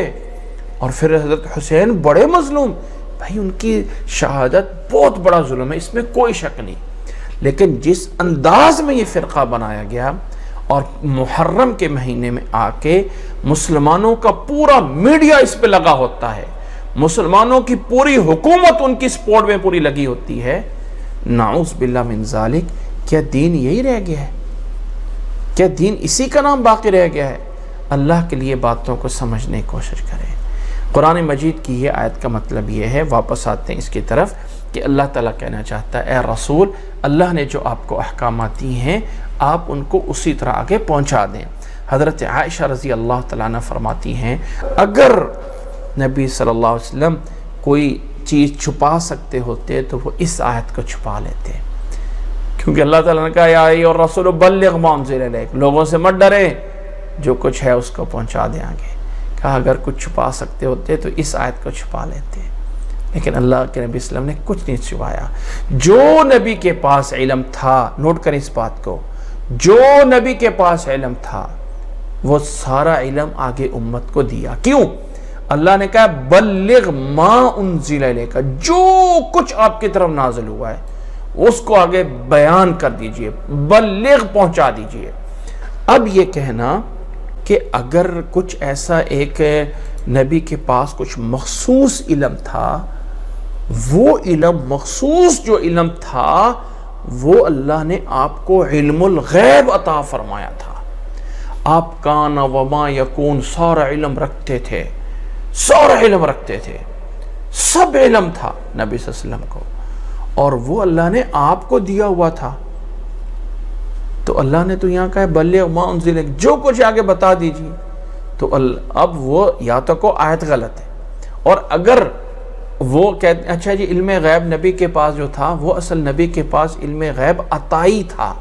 اور پھر حضرت حسین بڑے مظلوم، بھائی ان کی شہادت بہت بڑا ظلم ہے، اس میں کوئی شک نہیں، لیکن جس انداز میں یہ فرقہ بنایا گیا اور محرم کے مہینے میں آ کے مسلمانوں کا پورا میڈیا اس پہ لگا ہوتا ہے، مسلمانوں کی پوری حکومت ان کی سپورٹ میں پوری لگی ہوتی ہے، نعوذ باللہ من ذالک، کیا دین یہی رہ گیا ہے؟ کیا دین اسی کا نام باقی رہ گیا ہے؟ اللہ کے لیے باتوں کو سمجھنے کی کوشش کریں۔ قرآن مجید کی یہ آیت کا مطلب یہ ہے، واپس آتے ہیں اس کی طرف، کہ اللہ تعالیٰ کہنا چاہتا ہے اے رسول، اللہ نے جو آپ کو احکامات دی ہیں آپ ان کو اسی طرح آگے پہنچا دیں۔ حضرت عائشہ رضی اللہ تعالیٰ عنہ فرماتی ہیں اگر نبی صلی اللہ علیہ وسلم کوئی چیز چھپا سکتے ہوتے تو وہ اس آیت کو چھپا لیتے، کیونکہ اللہ تعالیٰ نے کہا یا ایھا الرسول بلغ ما انزل الیک، لوگوں سے مت ڈرے، جو کچھ ہے اس کو پہنچا دیں آگے۔ کہا اگر کچھ چھپا سکتے ہوتے تو اس آیت کو چھپا لیتے، لیکن اللہ کے نبی صلی اللہ علیہ وسلم نے کچھ نہیں چھپایا۔ جو نبی کے پاس علم تھا، نوٹ کریں اس بات کو، جو نبی کے پاس علم تھا وہ سارا علم آگے امت کو دیا۔ کیوں؟ اللہ نے کہا بلغ ما انزل الیک، جو کچھ آپ کی طرف نازل ہوا ہے اس کو آگے بیان کر دیجئے، بلغ پہنچا دیجئے۔ اب یہ کہنا کہ اگر کچھ ایسا ایک نبی کے پاس کچھ مخصوص علم تھا، وہ علم مخصوص جو علم تھا وہ اللہ نے آپ کو علم الغیب عطا فرمایا تھا۔ آپ کان وما یکون سارا علم رکھتے تھے، سارا علم رکھتے تھے، سب علم تھا نبی صلی اللہ علیہ وسلم کو، اور وہ اللہ نے آپ کو دیا ہوا تھا۔ تو اللہ نے تو یہاں کہا ہے بلغ ما انزل الیک، جو کچھ آگے بتا دیجیے۔ تو اب وہ یا تو کو آیت غلط ہے، اور اگر وہ کہتے ہیں اچھا جی علم غیب نبی کے پاس جو تھا، وہ اصل نبی کے پاس علم غیب عطائی تھا۔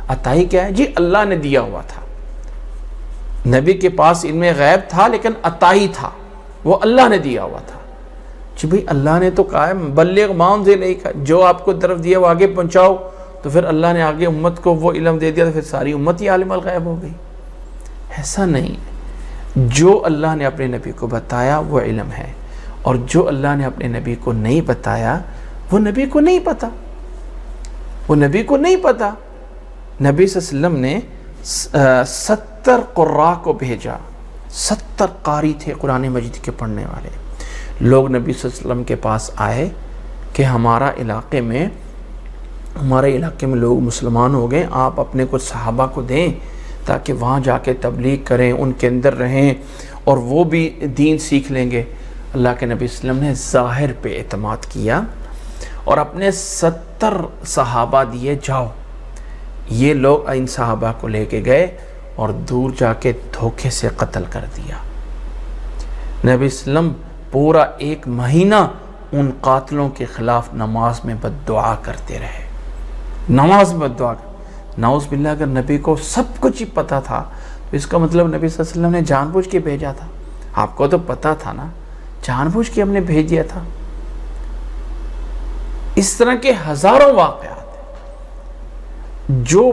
عطائی کیا ہے جی؟ اللہ نے دیا ہوا تھا۔ نبی کے پاس علم غیب تھا لیکن عطائی تھا، وہ اللہ نے دیا ہوا تھا۔ جی بھئی اللہ نے تو کہا ہے بلغ ما انزل الیک، جو آپ کو طرف دیا وہ آگے پہنچاؤ، تو پھر اللہ نے آگے امت کو وہ علم دے دیا تو پھر ساری امت ہی عالم الغیب ہو گئی۔ ایسا نہیں، جو اللہ نے اپنے نبی کو بتایا وہ علم ہے، اور جو اللہ نے اپنے نبی کو نہیں بتایا وہ نبی کو نہیں پتا، وہ نبی کو نہیں پتا۔ نبی صلی اللہ علیہ وسلم نے 70 قراء کو بھیجا، 70 قاری تھے قرآن مجید کے پڑھنے والے لوگ نبی صلی اللہ علیہ وسلم کے پاس آئے کہ ہمارے علاقے میں لوگ مسلمان ہو گئے، آپ اپنے کچھ صحابہ کو دیں تاکہ وہاں جا کے تبلیغ کریں، ان کے اندر رہیں اور وہ بھی دین سیکھ لیں گے۔ اللہ کے نبی صلی اللہ علیہ وسلم نے ظاہر پہ اعتماد کیا اور اپنے 70 صحابہ دیے، جاؤ۔ یہ لوگ ان صحابہ کو لے کے گئے اور دور جا کے دھوکے سے قتل کر دیا۔ نبی صلی اللہ علیہ وسلم پورا 1 مہینہ ان قاتلوں کے خلاف نماز میں بد دعا کرتے رہے، نماز میں بد دعا۔ نعوذ باللہ اگر نبی کو سب کچھ ہی پتا تھا تو اس کا مطلب نبی صلی اللہ علیہ وسلم نے جان بوجھ کے بھیجا تھا۔ آپ کو تو پتا تھا نا، جان بوجھ کے ہم نے بھیج دیا تھا۔ اس طرح کے ہزاروں واقعات جو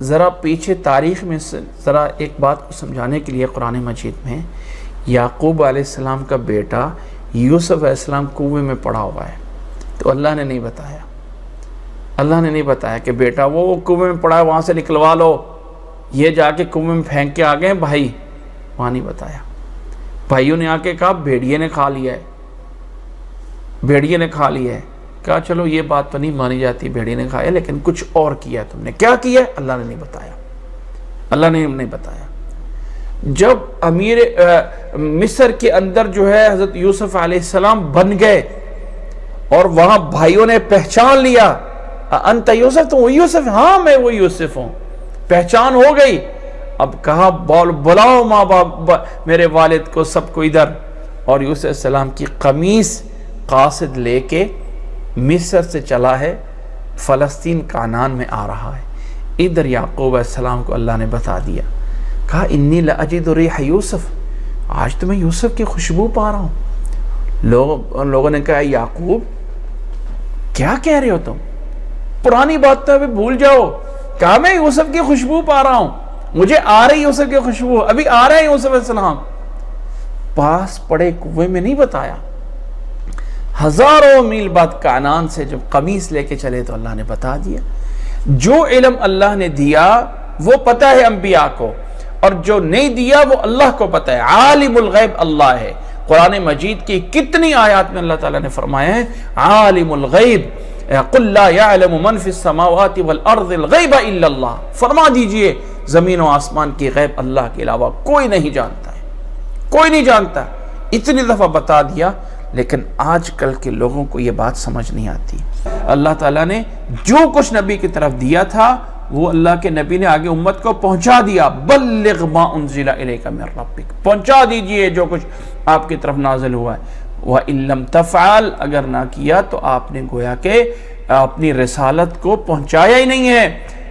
ذرا پیچھے تاریخ میں ذرا ایک بات کو سمجھانے کے لیے قرآن مجید میں یعقوب علیہ السلام کا بیٹا یوسف علیہ السلام کنویں میں پڑا ہوا ہے، تو اللہ نے نہیں بتایا، اللہ نے نہیں بتایا کہ بیٹا وہ کنویں میں پڑا ہے وہاں سے نکلوا لو، یہ جا کے کنویں میں پھینک کے آ گئے بھائی، وہاں نہیں بتایا۔ بھائیوں نے آ کے کہا بھیڑیے نے کھا لیا ہے، بھیڑیے نے کھا لیا ہے۔ کہا چلو یہ بات تو نہیں مانی جاتی، بھیڑیے نے کھایا لیکن کچھ اور کیا تم نے، کیا کیا؟ اللہ نے نہیں بتایا، اللہ نے نہیں بتایا۔ جب امیر مصر کے اندر جو ہے حضرت یوسف علیہ السلام بن گئے اور وہاں بھائیوں نے پہچان لیا، انت یوسف، تو وہ یوسف؟ ہاں میں وہ یوسف ہوں، پہچان ہو گئی۔ اب کہا بلاؤ ماں باپ میرے والد کو سب کو ادھر، اور یوسف علیہ السلام کی قمیص قاصد لے کے مصر سے چلا ہے، فلسطین کانان میں آ رہا ہے۔ ادھر یعقوب علیہ السلام کو اللہ نے بتا دیا، کہا انی لاجد ریح یوسف، آج تو میں یوسف کی خوشبو پا رہا ہوں۔ لوگوں نے کہا یعقوب کیا کہہ رہے ہو تم، پرانی بات تو ابھی بھول جاؤ، کہا میں یوسف کی خوشبو پا رہا ہوں، مجھے آ رہی یوسف کی خوشبو، ابھی آ رہا ہے یوسف علیہ السلام۔ پاس پڑے کنویں میں نہیں بتایا، ہزاروں میل بعد کعنان سے جب قمیص لے کے چلے تو اللہ نے بتا دیا۔ جو علم اللہ نے دیا وہ پتہ ہے انبیاء کو، اور جو نہیں دیا وہ اللہ کو پتہ ہے۔ عالم الغیب اللہ ہے۔ قرآن مجید کی کتنی آیات میں اللہ تعالیٰ نے فرمایا ہے عالم الغیب، قل لا يعلم من في السماوات والارض الغیب الا اللہ، فرما دیجئے زمین و آسمان کی غیب اللہ کے علاوہ کوئی نہیں جانتا ہے، کوئی نہیں جانتا۔ اتنی دفعہ بتا دیا، لیکن آج کل کے لوگوں کو یہ بات سمجھ نہیں آتی۔ اللہ تعالیٰ نے جو کچھ نبی کی طرف دیا تھا وہ اللہ کے نبی نے آگے امت کو پہنچا دیا۔ بلغ ما انزل الیک من ربک، پہنچا دیجئے جو کچھ آپ کی طرف نازل ہوا ہے۔ وَإِن لَمْ تَفْعَلْ، اگر نہ کیا تو آپ نے گویا کہ اپنی رسالت کو پہنچایا ہی نہیں ہے۔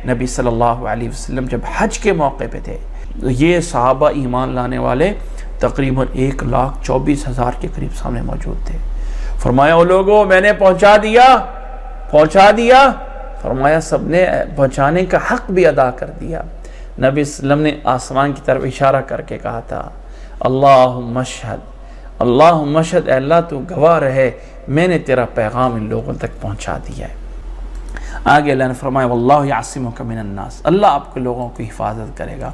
نبی صلی اللہ علیہ وسلم جب حج کے موقع پہ تھے، یہ صحابہ ایمان لانے والے تقریباً 1,24,000 کے قریب سامنے موجود تھے۔ فرمایا او لوگوں میں نے پہنچا دیا، فرمایا سب نے پہنچانے کا حق بھی ادا کر دیا۔ نبی صلی اللہ علیہ وسلم نے آسمان کی طرف اشارہ کر کے کہا تھا اللہم اشہد، اللہم اشہد، اے اللہ تو گواہ رہے میں نے تیرا پیغام ان لوگوں تک پہنچا دیا ہے۔ آگے اللہ نے فرمایا واللہ یعصمک من الناس، اللہ آپ کے لوگوں کی حفاظت کرے گا۔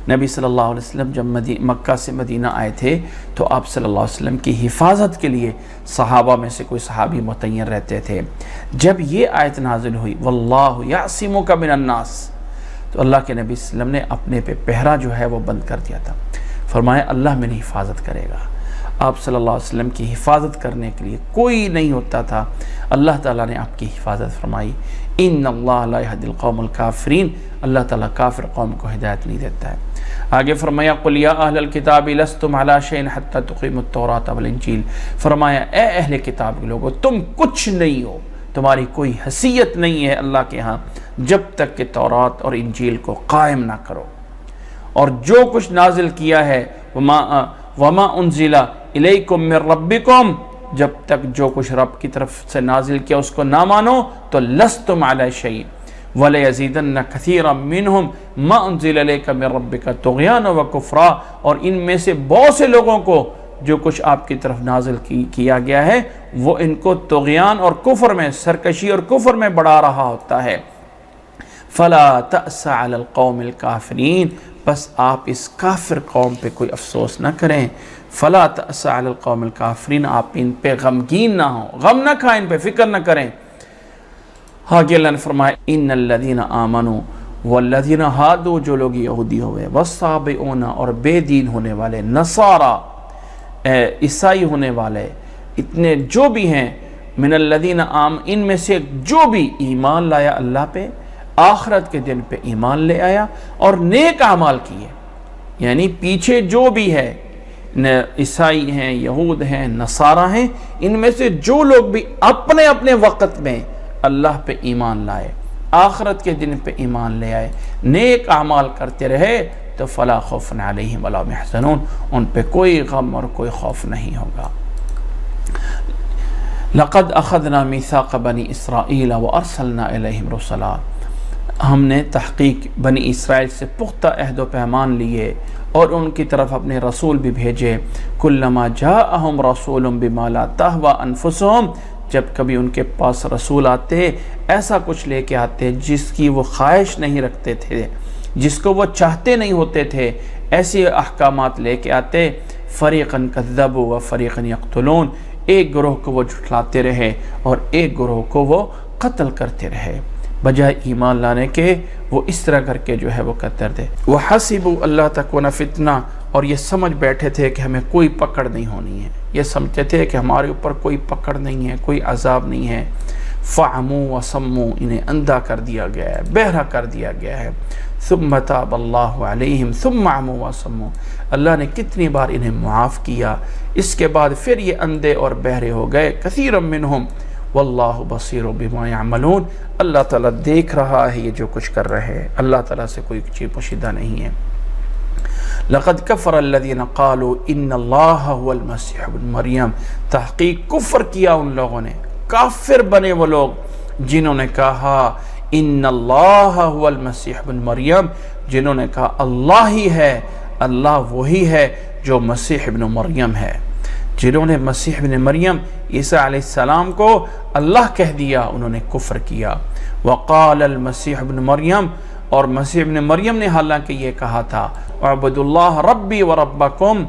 نبی صلی اللہ علیہ وسلم جب مکہ سے مدینہ آئے تھے تو آپ صلی اللہ علیہ وسلم کی حفاظت کے لیے صحابہ میں سے کوئی صحابی متعین رہتے تھے۔ جب یہ آیت نازل ہوئی واللہ یعصمک من الناس، تو اللہ کے نبی صلی اللہ علیہ وسلم نے اپنے پہ پہرا جو ہے وہ بند کر دیا تھا۔ فرمایا اللہ میری حفاظت کرے گا۔ آپ صلی اللہ علیہ وسلم کی حفاظت کرنے کے لیے کوئی نہیں ہوتا تھا، اللہ تعالیٰ نے آپ کی حفاظت فرمائی۔ ان اللہ لا یہدی القوم الکافرین، اللہ تعالیٰ کافر قوم کو ہدایت نہیں دیتا ہے۔ آگے فرمایا قل یا اہل الکتاب لستم علی شیء حتی تقیموا التوراۃ والانجیل، فرمایا اے اہل کتاب کے لوگوں تم کچھ نہیں ہو، تمہاری کوئی حیثیت نہیں ہے اللہ کے ہاں جب تک کہ تورات اور انجیل کو قائم نہ کرو، اور جو کچھ نازل کیا ہے وما انزل الیکم من ربکم، جب تک جو کچھ رب کی طرف سے نازل کیا اس کو نہ مانو تو لستم علی شیء وَلَيَزِيدَنَّ كَثِيرًا مِّنْهُمْ مَا أُنزِلَ إِلَيْكَ مِن رَبِّكَ طُغْيَانًا وَكُفْرًا، اور ان میں سے بہت سے لوگوں کو جو کچھ آپ کی طرف نازل کیا گیا ہے وہ ان کو طغیان اور کفر میں، سرکشی اور کفر میں بڑھا رہا ہوتا ہے۔ فَلَا تَأْسَ عَلَى الْقَوْمِ الْكَافِرِينَ، بس آپ اس کافر قوم پہ کوئی افسوس نہ کریں۔ فَلَا تَأْسَ عَلَى الْقَوْمِ الْكَافِرِينَ، آپ ان پہ غمگین نہ ہوں، غم نہ کھائیں، ان پہ فکر نہ کریں۔ آگے اللہ نے فرمایا ان الذین آمنوا والذین ہادوا، جو لوگ یہودی ہوئے، والصابئون، اور بے دین ہونے والے، نصارا عیسائی ہونے والے، اتنے جو بھی ہیں، من الذین ان میں سے جو بھی ایمان لایا اللہ پہ، آخرت کے دن پہ ایمان لے آیا اور نیک اعمال کیے، یعنی پیچھے جو بھی ہے عیسائی ہیں، یہود ہیں، نصارہ ہیں، ان میں سے جو لوگ بھی اپنے اپنے وقت میں اللہ پہ ایمان لائے، آخرت کے دن پہ ایمان لے آئے، نیک اعمال کرتے رہے، تو فلا خوف علیہم ولا هم يحزنون، ان پہ کوئی غم اور کوئی خوف نہیں ہوگا۔ لقد اخذنا میثاق بنی اسرائیل وارسلنا الیہم رسلا، ہم نے تحقیق بنی اسرائیل سے پختہ عہد و پیمان لیے اور ان کی طرف اپنے رسول بھی بھیجے۔ کلما جاءہم رسول بما لا تہوی انفسہم، جب کبھی ان کے پاس رسول آتے ایسا کچھ لے کے آتے جس کی وہ خواہش نہیں رکھتے تھے، جس کو وہ چاہتے نہیں ہوتے تھے، ایسے احکامات لے کے آتے، فریقاً کذبوا و فریقاً یقتلون، ایک گروہ کو وہ جھٹلاتے رہے اور ایک گروہ کو وہ قتل کرتے رہے، بجائے ایمان لانے کے وہ اس طرح کر کے جو ہے وہ قتل دے۔ وَحَسِبُوا أَلَّا تَكُونَ فِتْنَةً، اور یہ سمجھ بیٹھے تھے کہ ہمیں کوئی پکڑ نہیں ہونی ہے، یہ سمجھتے تھے کہ ہمارے اوپر کوئی پکڑ نہیں ہے، کوئی عذاب نہیں ہے۔ فعمو وصمو، انہیں اندھا کر دیا گیا ہے، بہرا کر دیا گیا ہے. ثم تاب اللہ علیہم ثم عمو وصمو، اللہ نے کتنی بار انہیں معاف کیا، اس کے بعد پھر یہ اندھے اور بہرے ہو گئے. کثیر منہم واللہ بصیر بما یعملون، اللہ تعالیٰ دیکھ رہا ہے یہ جو کچھ کر رہے ہیں، اللہ تعالیٰ سے کوئی چیز پوشیدہ نہیں ہے. لقد کفر الذین قالوا ان اللہ هو المسیح ابن مریم، تحقیق کفر کیا ان لوگوں نے، کافر بنے وہ لوگ جنہوں نے کہا ان اللہ هو المسیح ابن مریم، جنہوں نے کہا اللہ ہی ہے، اللہ وہی ہے جو مسیح ابن مریم ہے. جنہوں نے مسیح ابن مریم عیسیٰ علیہ السلام کو اللہ کہہ دیا، انہوں نے کفر کیا. وقال المسیح ابن مریم، اور مسیح ابن مریم نے حالانکہ یہ کہا تھا اعبدوا اللہ ربی و ربکم،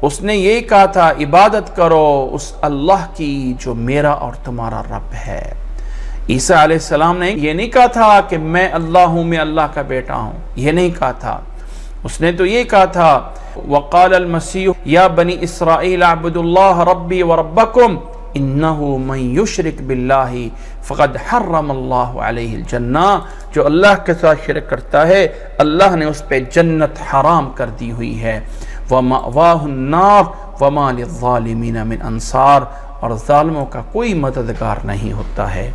اس نے یہ کہا تھا عبادت کرو اس اللہ کی جو میرا اور تمہارا رب ہے. عیسیٰ علیہ السلام نے یہ نہیں کہا تھا کہ میں اللہ ہوں، میں اللہ کا بیٹا ہوں، یہ نہیں کہا تھا. اس نے تو یہ کہا تھا وقال المسیح یا بنی اسرائیل اعبدوا اللہ ربی و ربکم انہو من یشرک باللہ فقد حرم اللہ علیہ الجنہ، جو اللہ کے ساتھ شرک کرتا ہے اللہ نے اس پہ جنت حرام کر دی ہوئی ہے. ومأواہ النار وما للظالمین من انصار، اور ظالموں کا کوئی مددگار نہیں ہوتا ہے.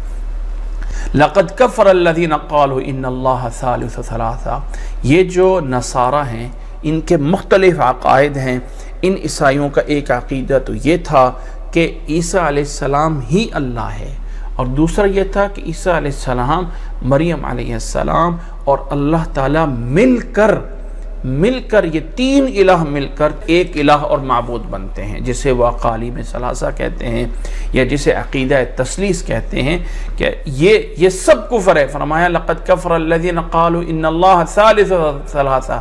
لقد کفر الذین قالوا ان اللہ ثالث ثلاثہ، یہ جو نصارہ ہیں ان کے مختلف عقائد ہیں. ان عیسائیوں کا ایک عقیدہ تو یہ تھا کہ عیسیٰ علیہ السلام ہی اللہ ہے، اور دوسرا یہ تھا کہ عیسیٰ علیہ السلام، مریم علیہ السلام اور اللہ تعالیٰ مل کر یہ تین الہ مل کر ایک الہ اور معبود بنتے ہیں، جسے وہ اقالیم ثلاثہ کہتے ہیں یا جسے عقیدہ تثلیث کہتے ہیں، کہ یہ سب کفر ہے. فرمایا لقد کفر الذین قالوا ان اللہ ثالث ثلاثہ،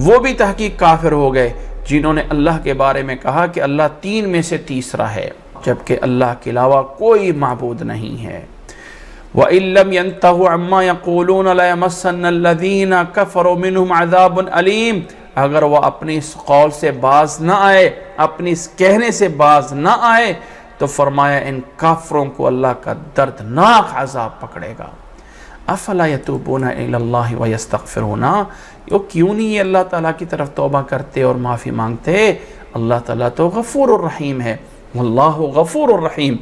وہ بھی تحقیق کافر ہو گئے جنہوں نے اللہ کے بارے میں کہا کہ اللہ تین میں سے تیسرا ہے، جبکہ اللہ کے علاوہ کوئی معبود نہیں ہے. وَإِن لَّمْ يَنْتَهُوا عَمَّا يَقُولُونَ لَيَمَسَّنَّ الَّذِينَ كَفَرُوا مِنْهُمْ عَذَابٌ أَلِيمٌ، اگر وہ اپنی اس قول سے باز نہ آئے، اپنی اس کہنے سے باز نہ آئے، تو فرمایا ان کافروں کو اللہ کا دردناک عذاب پکڑے گا. افلا یتوبون الی اللہ ویستغفرون، یہ کیوں نہیں یہ اللہ تعالیٰ کی طرف توبہ کرتے اور معافی مانگتے؟ اللہ تعالیٰ تو غفور الرحیم ہے، واللہ غفور الرحیم.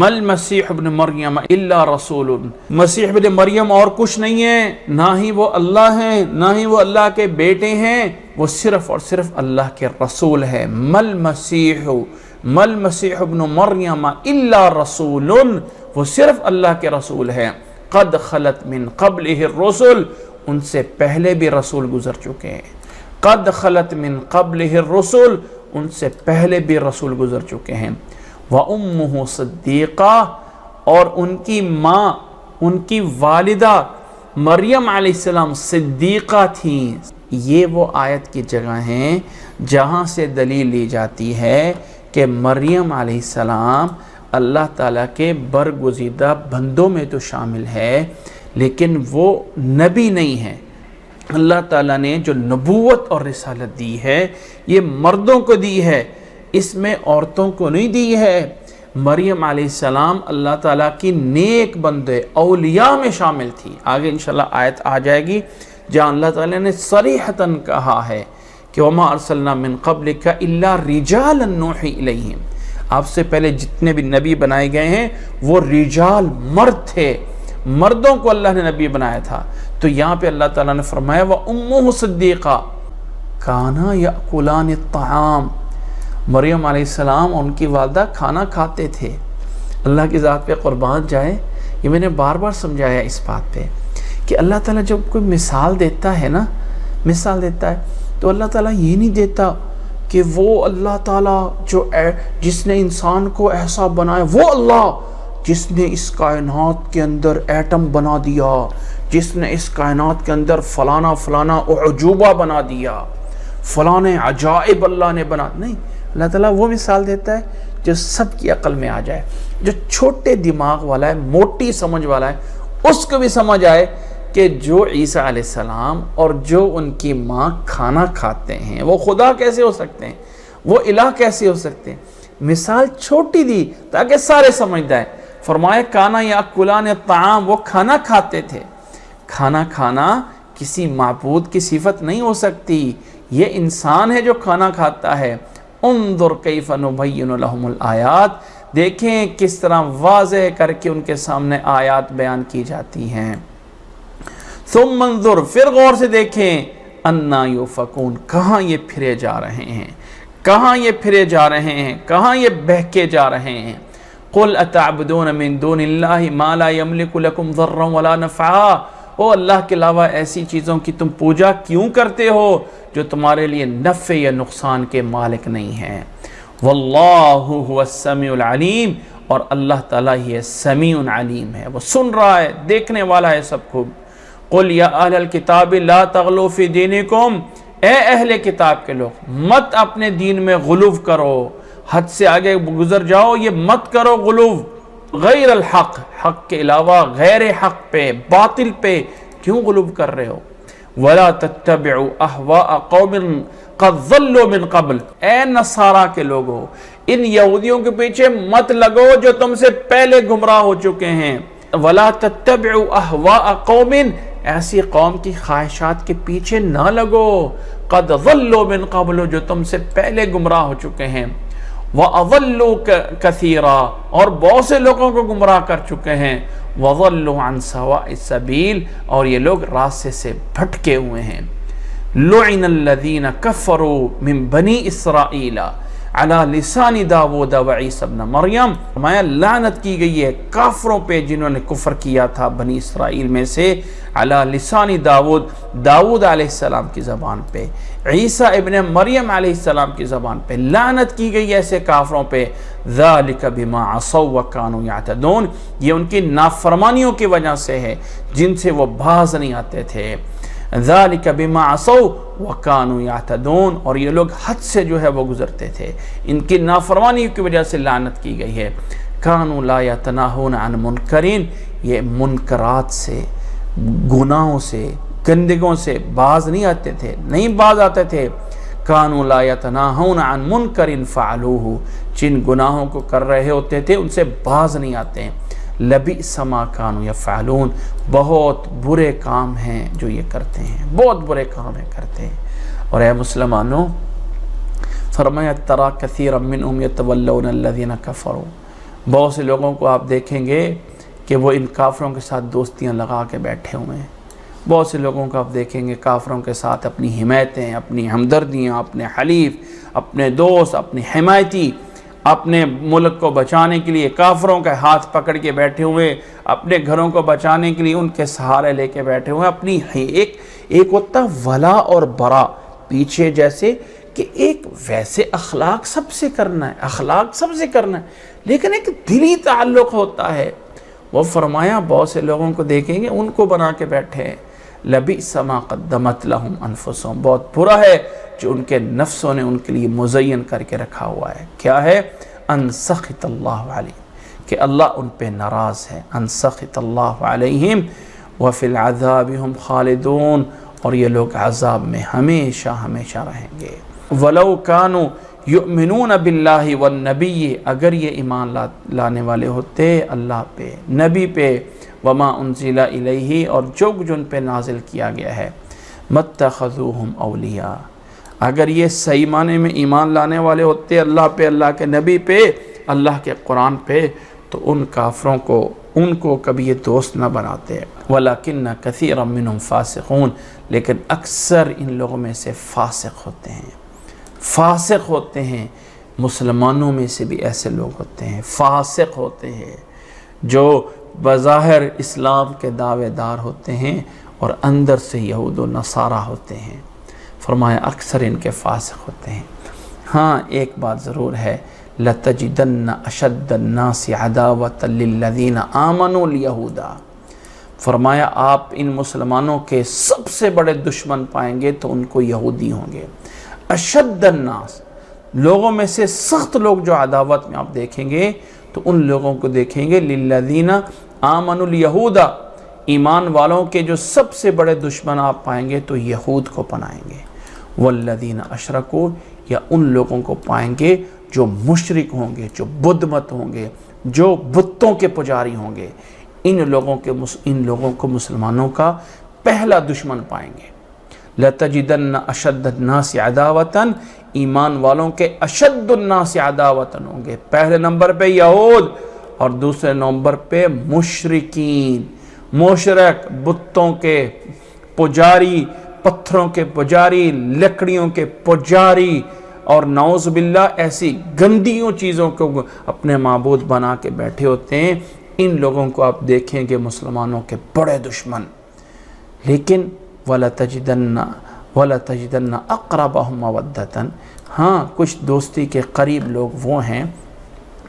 مل مسیح ابن مریم الا رسول، مسیح ابن مریم اور کچھ نہیں ہے، نہ ہی وہ اللہ ہیں نہ ہی وہ اللہ کے بیٹے ہیں، وہ صرف اور صرف اللہ کے رسول ہے. مل مسیح ابن مریم الا رسول، وہ صرف اللہ کے رسول ہیں. قد خلت من قبلہ الرسل، ان سے پہلے بھی رسول گزر چکے ہیں. قد خلت من قبلہ الرسل، ان سے پہلے بھی رسول گزر چکے ہیں. وَأُمُّهُ صدیقہ، اور ان کی ماں، ان کی والدہ مریم علیہ السلام صدیقہ تھیں. یہ وہ آیت کی جگہ ہیں جہاں سے دلیل لی جاتی ہے کہ مریم علیہ السلام اللہ تعالیٰ کے برگزیدہ بندوں میں تو شامل ہے، لیکن وہ نبی نہیں ہے. اللہ تعالیٰ نے جو نبوت اور رسالت دی ہے یہ مردوں کو دی ہے، اس میں عورتوں کو نہیں دی ہے. مریم علیہ السلام اللہ تعالیٰ کی نیک بندے اولیاء میں شامل تھی. آگے انشاءاللہ آیت آ جائے گی جہاں اللہ تعالیٰ نے صریحتاً کہا ہے کہ وَمَا أَرْسَلْنَا مِن قَبْلِكَ إِلَّا رِجَالًا نُوحِي إِلَيْهِمْ، آپ سے پہلے جتنے بھی نبی بنائے گئے ہیں وہ رجال، مرد تھے، مردوں کو اللہ نے نبی بنایا تھا. تو یہاں پہ اللہ تعالیٰ نے فرمایا وَأُمُّهُ صدیقہ كَانَا يَأْكُلَانِ الطَّعَامَ، مریم علیہ السلام اور ان کی والدہ کھانا کھاتے تھے. اللہ کی ذات پہ قربان جائے، یہ میں نے بار بار سمجھایا اس بات پہ کہ اللہ تعالیٰ جب کوئی مثال دیتا ہے نا، مثال دیتا ہے تو اللہ تعالیٰ یہ نہیں دیتا کہ وہ اللہ تعالیٰ جس نے انسان کو ایسا بنایا، وہ اللہ جس نے اس کائنات کے اندر ایٹم بنا دیا، جس نے اس کائنات کے اندر فلانا فلانا اعجوبہ بنا دیا، فلانے عجائب اللہ نے بنا. نہیں، اللہ تعالیٰ وہ مثال دیتا ہے جو سب کی عقل میں آ جائے، جو چھوٹے دماغ والا ہے، موٹی سمجھ والا ہے، اس کو بھی سمجھ آئے کہ جو عیسیٰ علیہ السلام اور جو ان کی ماں کھانا کھاتے ہیں وہ خدا کیسے ہو سکتے ہیں، وہ الہ کیسے ہو سکتے ہیں. مثال چھوٹی دی تاکہ سارے سمجھ جائیں. فرمایا کانا یاکلان الطعام، وہ کھانا کھاتے تھے۔ کھانا کھانا کسی معبود کی صفت نہیں ہو سکتی، یہ انسان ہے جو کھانا کھاتا ہے۔ انظر کیف نبین لہم الآیات، دیکھیں کس طرح واضح کر کے ان کے سامنے آیات بیان کی جاتی ہیں۔ ثم انظر، پھر غور سے دیکھیں، انا یوفکون، کہاں یہ پھرے جا رہے ہیں، کہاں یہ پھرے جا رہے ہیں، کہاں یہ بہکے جا رہے ہیں۔ قل اتعبدون من دون اللہ ما لا یملک لکم ضرا ولا نفعا، او اللہ کے علاوہ ایسی چیزوں کی تم پوجا کیوں کرتے ہو جو تمہارے لیے نفع یا نقصان کے مالک نہیں ہیں۔ واللہ هو السمیع العلیم، اور اللہ تعالیٰ ہی سمیع علیم ہے، وہ سن رہا ہے، دیکھنے والا ہے سب کو۔ قل یا اہل الکتاب لا تغلوا فی دینکم، اے اہل کتاب کے لوگ مت اپنے دین میں غلو کرو، حد سے آگے گزر جاؤ، یہ مت کرو غلو، غیر الحق، حق کے علاوہ غیر حق پہ، باطل پہ کیوں غلو کر رہے ہو۔ ولا تتبعوا اہواء قوم قد ضلوا من قبل، اے نصارہ کے لوگوں ان یہودیوں کے پیچھے مت لگو جو تم سے پہلے گمراہ ہو چکے ہیں۔ ولا تتبعوا اہواء قوم، ایسی قوم کی خواہشات کے پیچھے نہ لگو، قد ضلوا من قبل، جو تم سے پہلے گمراہ ہو چکے ہیں۔ وَأَضَلُّوا كَثِيرًا، اور بہت سے لوگوں کو گمراہ کر چکے ہیں۔ وَضَلُّوا عَنْ سَوَاءِ السَّبِيلِ، اور یہ لوگ راستے سے بھٹکے ہوئے ہیں۔ لُعِنَ الَّذِينَ كَفَرُوا مِن بَنِي إِسْرَائِيلَ عَلَى لِسَانِ داود وعیسی ابن مریم، فرمایا لعنت کی گئی ہے کافروں پہ جنہوں نے کفر کیا تھا بنی اسرائیل میں سے، علی لسان داود علیہ السلام کی زبان پہ، عیسیٰ ابن مریم علیہ السلام کی زبان پہ لعنت کی گئی ایسے کافروں پہ۔ ذَلِكَ بِمَا عَصَوْا وَكَانُوا يَعْتَدُونَ، یہ ان کی نافرمانیوں کی وجہ سے ہے جن سے وہ باز نہیں آتے تھے۔ ذَلِكَ بِمَا عَصَوْا وَكَانُوا يَعْتَدُونَ، اور یہ لوگ حد سے جو ہے وہ گزرتے تھے، ان کی نافرمانی کی وجہ سے لعنت کی گئی ہے۔ كَانُوا لَا يَتَنَاهُونَ عَنْ مُنْكَرٍ، یہ منکرات سے، گناہوں سے، گندگوں سے باز نہیں آتے تھے، نہیں باز آتے تھے۔ كَانُوا لَا يَتَنَاهُونَ عَنْ مُنْكَرٍ فَعَلُوهُ، جن گناہوں کو کر رہے ہوتے تھے ان سے باز نہیں آتے ہیں۔ لَبِئْسَ مَا كَانُوا يَفْعَلُونَ، بہت برے کام ہیں جو یہ کرتے ہیں، بہت برے کام ہیں کرتے ہیں۔ اور اے مسلمانوں، فرمایا تَرَى كَثِيرًا مِّنْهُمْ يَتَوَلَّوْنَ الَّذِينَ كَفَرُوا، بہت سے لوگوں کو آپ دیکھیں گے کہ وہ ان کافروں کے ساتھ دوستیاں لگا کے بیٹھے ہوئے ہیں۔ بہت سے لوگوں کو آپ دیکھیں گے کافروں کے ساتھ اپنی حمایتیں، اپنی ہمدردیاں، اپنے حلیف، اپنے دوست، اپنے حمایتی، اپنے ملک کو بچانے کے لیے کافروں کے ہاتھ پکڑ کے بیٹھے ہوئے، اپنے گھروں کو بچانے کے لیے ان کے سہارے لے کے بیٹھے ہوئے، اپنی ایک ہوتا ولا اور برا پیچھے، جیسے کہ ایک ویسے اخلاق سب سے کرنا ہے، اخلاق سب سے کرنا ہے، لیکن ایک دلی تعلق ہوتا ہے۔ وہ فرمایا بہت سے لوگوں کو دیکھیں گے ان کو بنا کے بیٹھے ہیں۔ لَبِئْسَ مَا قَدَّمَتْ لَهُمْ أَنفُسُهُمْ، بہت برا ہے جو ان کے نفسوں نے ان کے لیے مزین کر کے رکھا ہوا ہے۔ کیا ہے؟ ان سخط اللہ علیہم، کہ اللہ ان پہ ناراض ہے۔ ان سخط اللہ علیہم وفی العذاب ہم خالدون، اور یہ لوگ عذاب میں ہمیشہ ہمیشہ رہیں گے۔ وَلَوْ كَانُوا يُؤْمِنُونَ بِاللَّهِ وَالنَّبِيِّ، اگر یہ ایمان لانے والے ہوتے اللہ پہ، نبی پہ، وما انزل الیہ، اور جو ان پہ نازل کیا گیا ہے، متخذوہم اولیاء، اگر یہ صحیح معنی میں ایمان لانے والے ہوتے اللہ پہ، اللہ کے نبی پہ، اللہ کے قرآن پہ، تو ان کافروں کو ان کو کبھی یہ دوست نہ بناتے۔ وَلَكِنَّ كَثِيرًا مِّنْهُمْ فَاسِقُونَ، لیکن اکثر ان لوگوں میں سے فاسق ہوتے ہیں، فاسق ہوتے ہیں۔ مسلمانوں میں سے بھی ایسے لوگ ہوتے ہیں، فاسق ہوتے ہیں، جو بظاہر اسلام کے دعوے دار ہوتے ہیں اور اندر سے یہود و نصارہ ہوتے ہیں۔ فرمایا اکثر ان کے فاسق ہوتے ہیں۔ ہاں ایک بات ضرور ہے، لَتَجِدَنَّ أَشَدَّ النَّاسِ عَدَاوَةً لِلَّذِينَ آمَنُوا الْيَهُودَ، فرمایا آپ ان مسلمانوں کے سب سے بڑے دشمن پائیں گے تو ان کو یہودی ہوں گے۔ اشد الناس، لوگوں میں سے سخت لوگ جو عداوت میں آپ دیکھیں گے تو ان لوگوں کو دیکھیں گے للذین آمنوا اليہود، ایمان والوں کے جو سب سے بڑے دشمن آپ پائیں گے تو یہود کو پنائیں گے۔ والذین اشرکوا، یا ان لوگوں کو پائیں گے جو مشرک ہوں گے، جو بدھ مت ہوں گے، جو بتوں کے پجاری ہوں گے، ان لوگوں کو مسلمانوں کا پہلا دشمن پائیں گے۔ لَتَجِدَنَّ أَشَدَّ النَّاسِ عَدَاوَةً، ایمان والوں کے اشد الناس عداوتاً ہوں گے، پہلے نمبر پہ یہود اور دوسرے نمبر پہ مشرکین، مشرک، بتوں کے پجاری، پتھروں کے پجاری، لکڑیوں کے پجاری، اور نعوذ باللہ ایسی گندیوں چیزوں کو اپنے معبود بنا کے بیٹھے ہوتے ہیں، ان لوگوں کو آپ دیکھیں گے مسلمانوں کے بڑے دشمن۔ لیکن وَلَتَجِدَنَّ أَقْرَبَهُمْ مَوَدَّةً، ہاں کچھ دوستی کے قریب لوگ وہ ہیں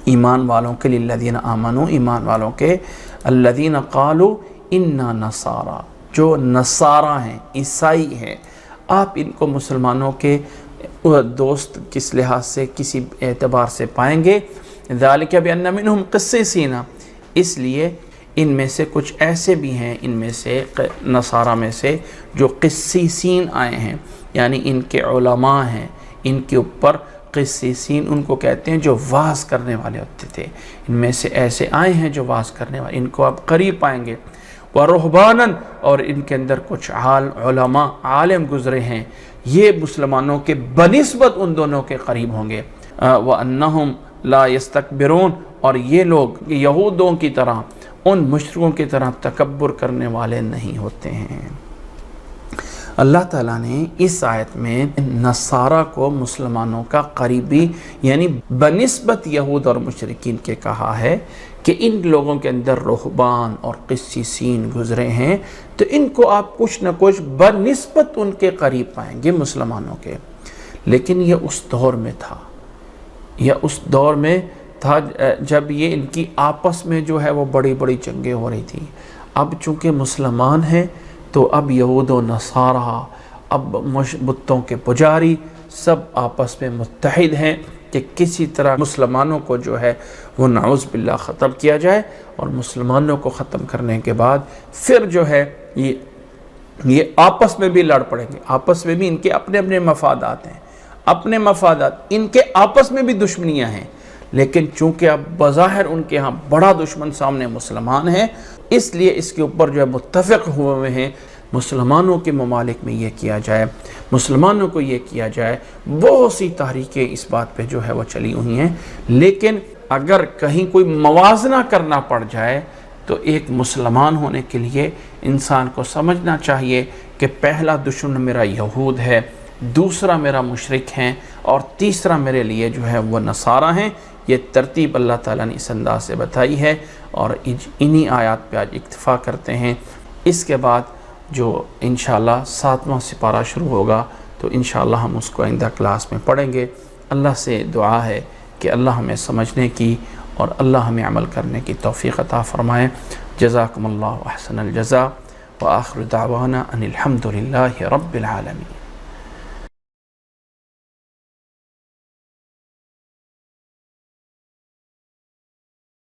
ایمان والوں کے، لِلَّذِينَ آمَنُوا، ایمان والوں کے، الَّذِينَ قَالُوا إِنَّا نَصَارَى، جو نصارہ ہیں، عیسائی ہیں، آپ ان کو مسلمانوں کے دوست کس لحاظ سے، کسی اعتبار سے پائیں گے، ذَلِكَ بِأَنَّ مِنْهُمْ قِسِّيسِينَ، اس لیے ان میں سے کچھ ایسے بھی ہیں، ان میں سے نصارہ میں سے جو قسیسین آئے ہیں، یعنی ان کے علماء ہیں، ان کے اوپر قسیسین ان کو کہتے ہیں جو واعظ کرنے والے ہوتے تھے، ان میں سے ایسے آئے ہیں جو واعظ کرنے والے، ان کو آپ قریب پائیں گے۔ وَرُهْبَانًا، اور ان کے اندر کچھ علماء عالم گزرے ہیں، یہ مسلمانوں کے بنسبت ان دونوں کے قریب ہوں گے۔ وَأَنَّهُمْ لَا يَسْتَكْبِرُونَ، اور یہ لوگ یہودوں کی طرح، ان مشرکوں کی طرح تکبر کرنے والے نہیں ہوتے ہیں۔ اللہ تعالیٰ نے اس آیت میں نصارہ کو مسلمانوں کا قریبی یعنی بنسبت یہود اور مشرکین کے کہا ہے کہ ان لوگوں کے اندر رہبان اور قسیسین گزرے ہیں، تو ان کو آپ کچھ نہ کچھ بنسبت ان کے قریب پائیں گے مسلمانوں کے۔ لیکن یہ اس دور میں تھا، جب یہ ان کی آپس میں جو ہے وہ بڑی بڑی جنگیں ہو رہی تھی۔ اب چونکہ مسلمان ہیں تو اب یہود و نصارہ، اب بتوں کے پجاری سب آپس میں متحد ہیں کہ کسی طرح مسلمانوں کو جو ہے وہ نعوذ باللہ ختم کیا جائے، اور مسلمانوں کو ختم کرنے کے بعد پھر جو ہے یہ آپس میں بھی لڑ پڑیں گے، آپس میں بھی ان کے اپنے اپنے مفادات ہیں، اپنے مفادات، ان کے آپس میں بھی دشمنیاں ہیں، لیکن چونکہ اب بظاہر ان کے ہاں بڑا دشمن سامنے مسلمان ہیں، اس لیے اس کے اوپر جو ہے متفق ہوئے ہیں مسلمانوں کے ممالک میں یہ کیا جائے، مسلمانوں کو یہ کیا جائے۔ بہت سی تحریکیں اس بات پہ جو ہے وہ چلی ہوئی ہیں، لیکن اگر کہیں کوئی موازنہ کرنا پڑ جائے تو ایک مسلمان ہونے کے لیے انسان کو سمجھنا چاہیے کہ پہلا دشمن میرا یہود ہے، دوسرا میرا مشرک ہیں، اور تیسرا میرے لیے جو ہے وہ نصارہ ہیں۔ یہ ترتیب اللہ تعالیٰ نے اس انداز سے بتائی ہے، اور انہی آیات پہ آج اکتفا کرتے ہیں۔ اس کے بعد جو انشاءاللہ 7واں سپارہ شروع ہوگا تو انشاءاللہ ہم اس کو آئندہ کلاس میں پڑھیں گے۔ اللہ سے دعا ہے کہ اللہ ہمیں سمجھنے کی اور اللہ ہمیں عمل کرنے کی توفیق عطا فرمائے۔ جزاکم اللہ احسن الجزاء، وآخر دعوانا ان الحمد للہ رب العالمین۔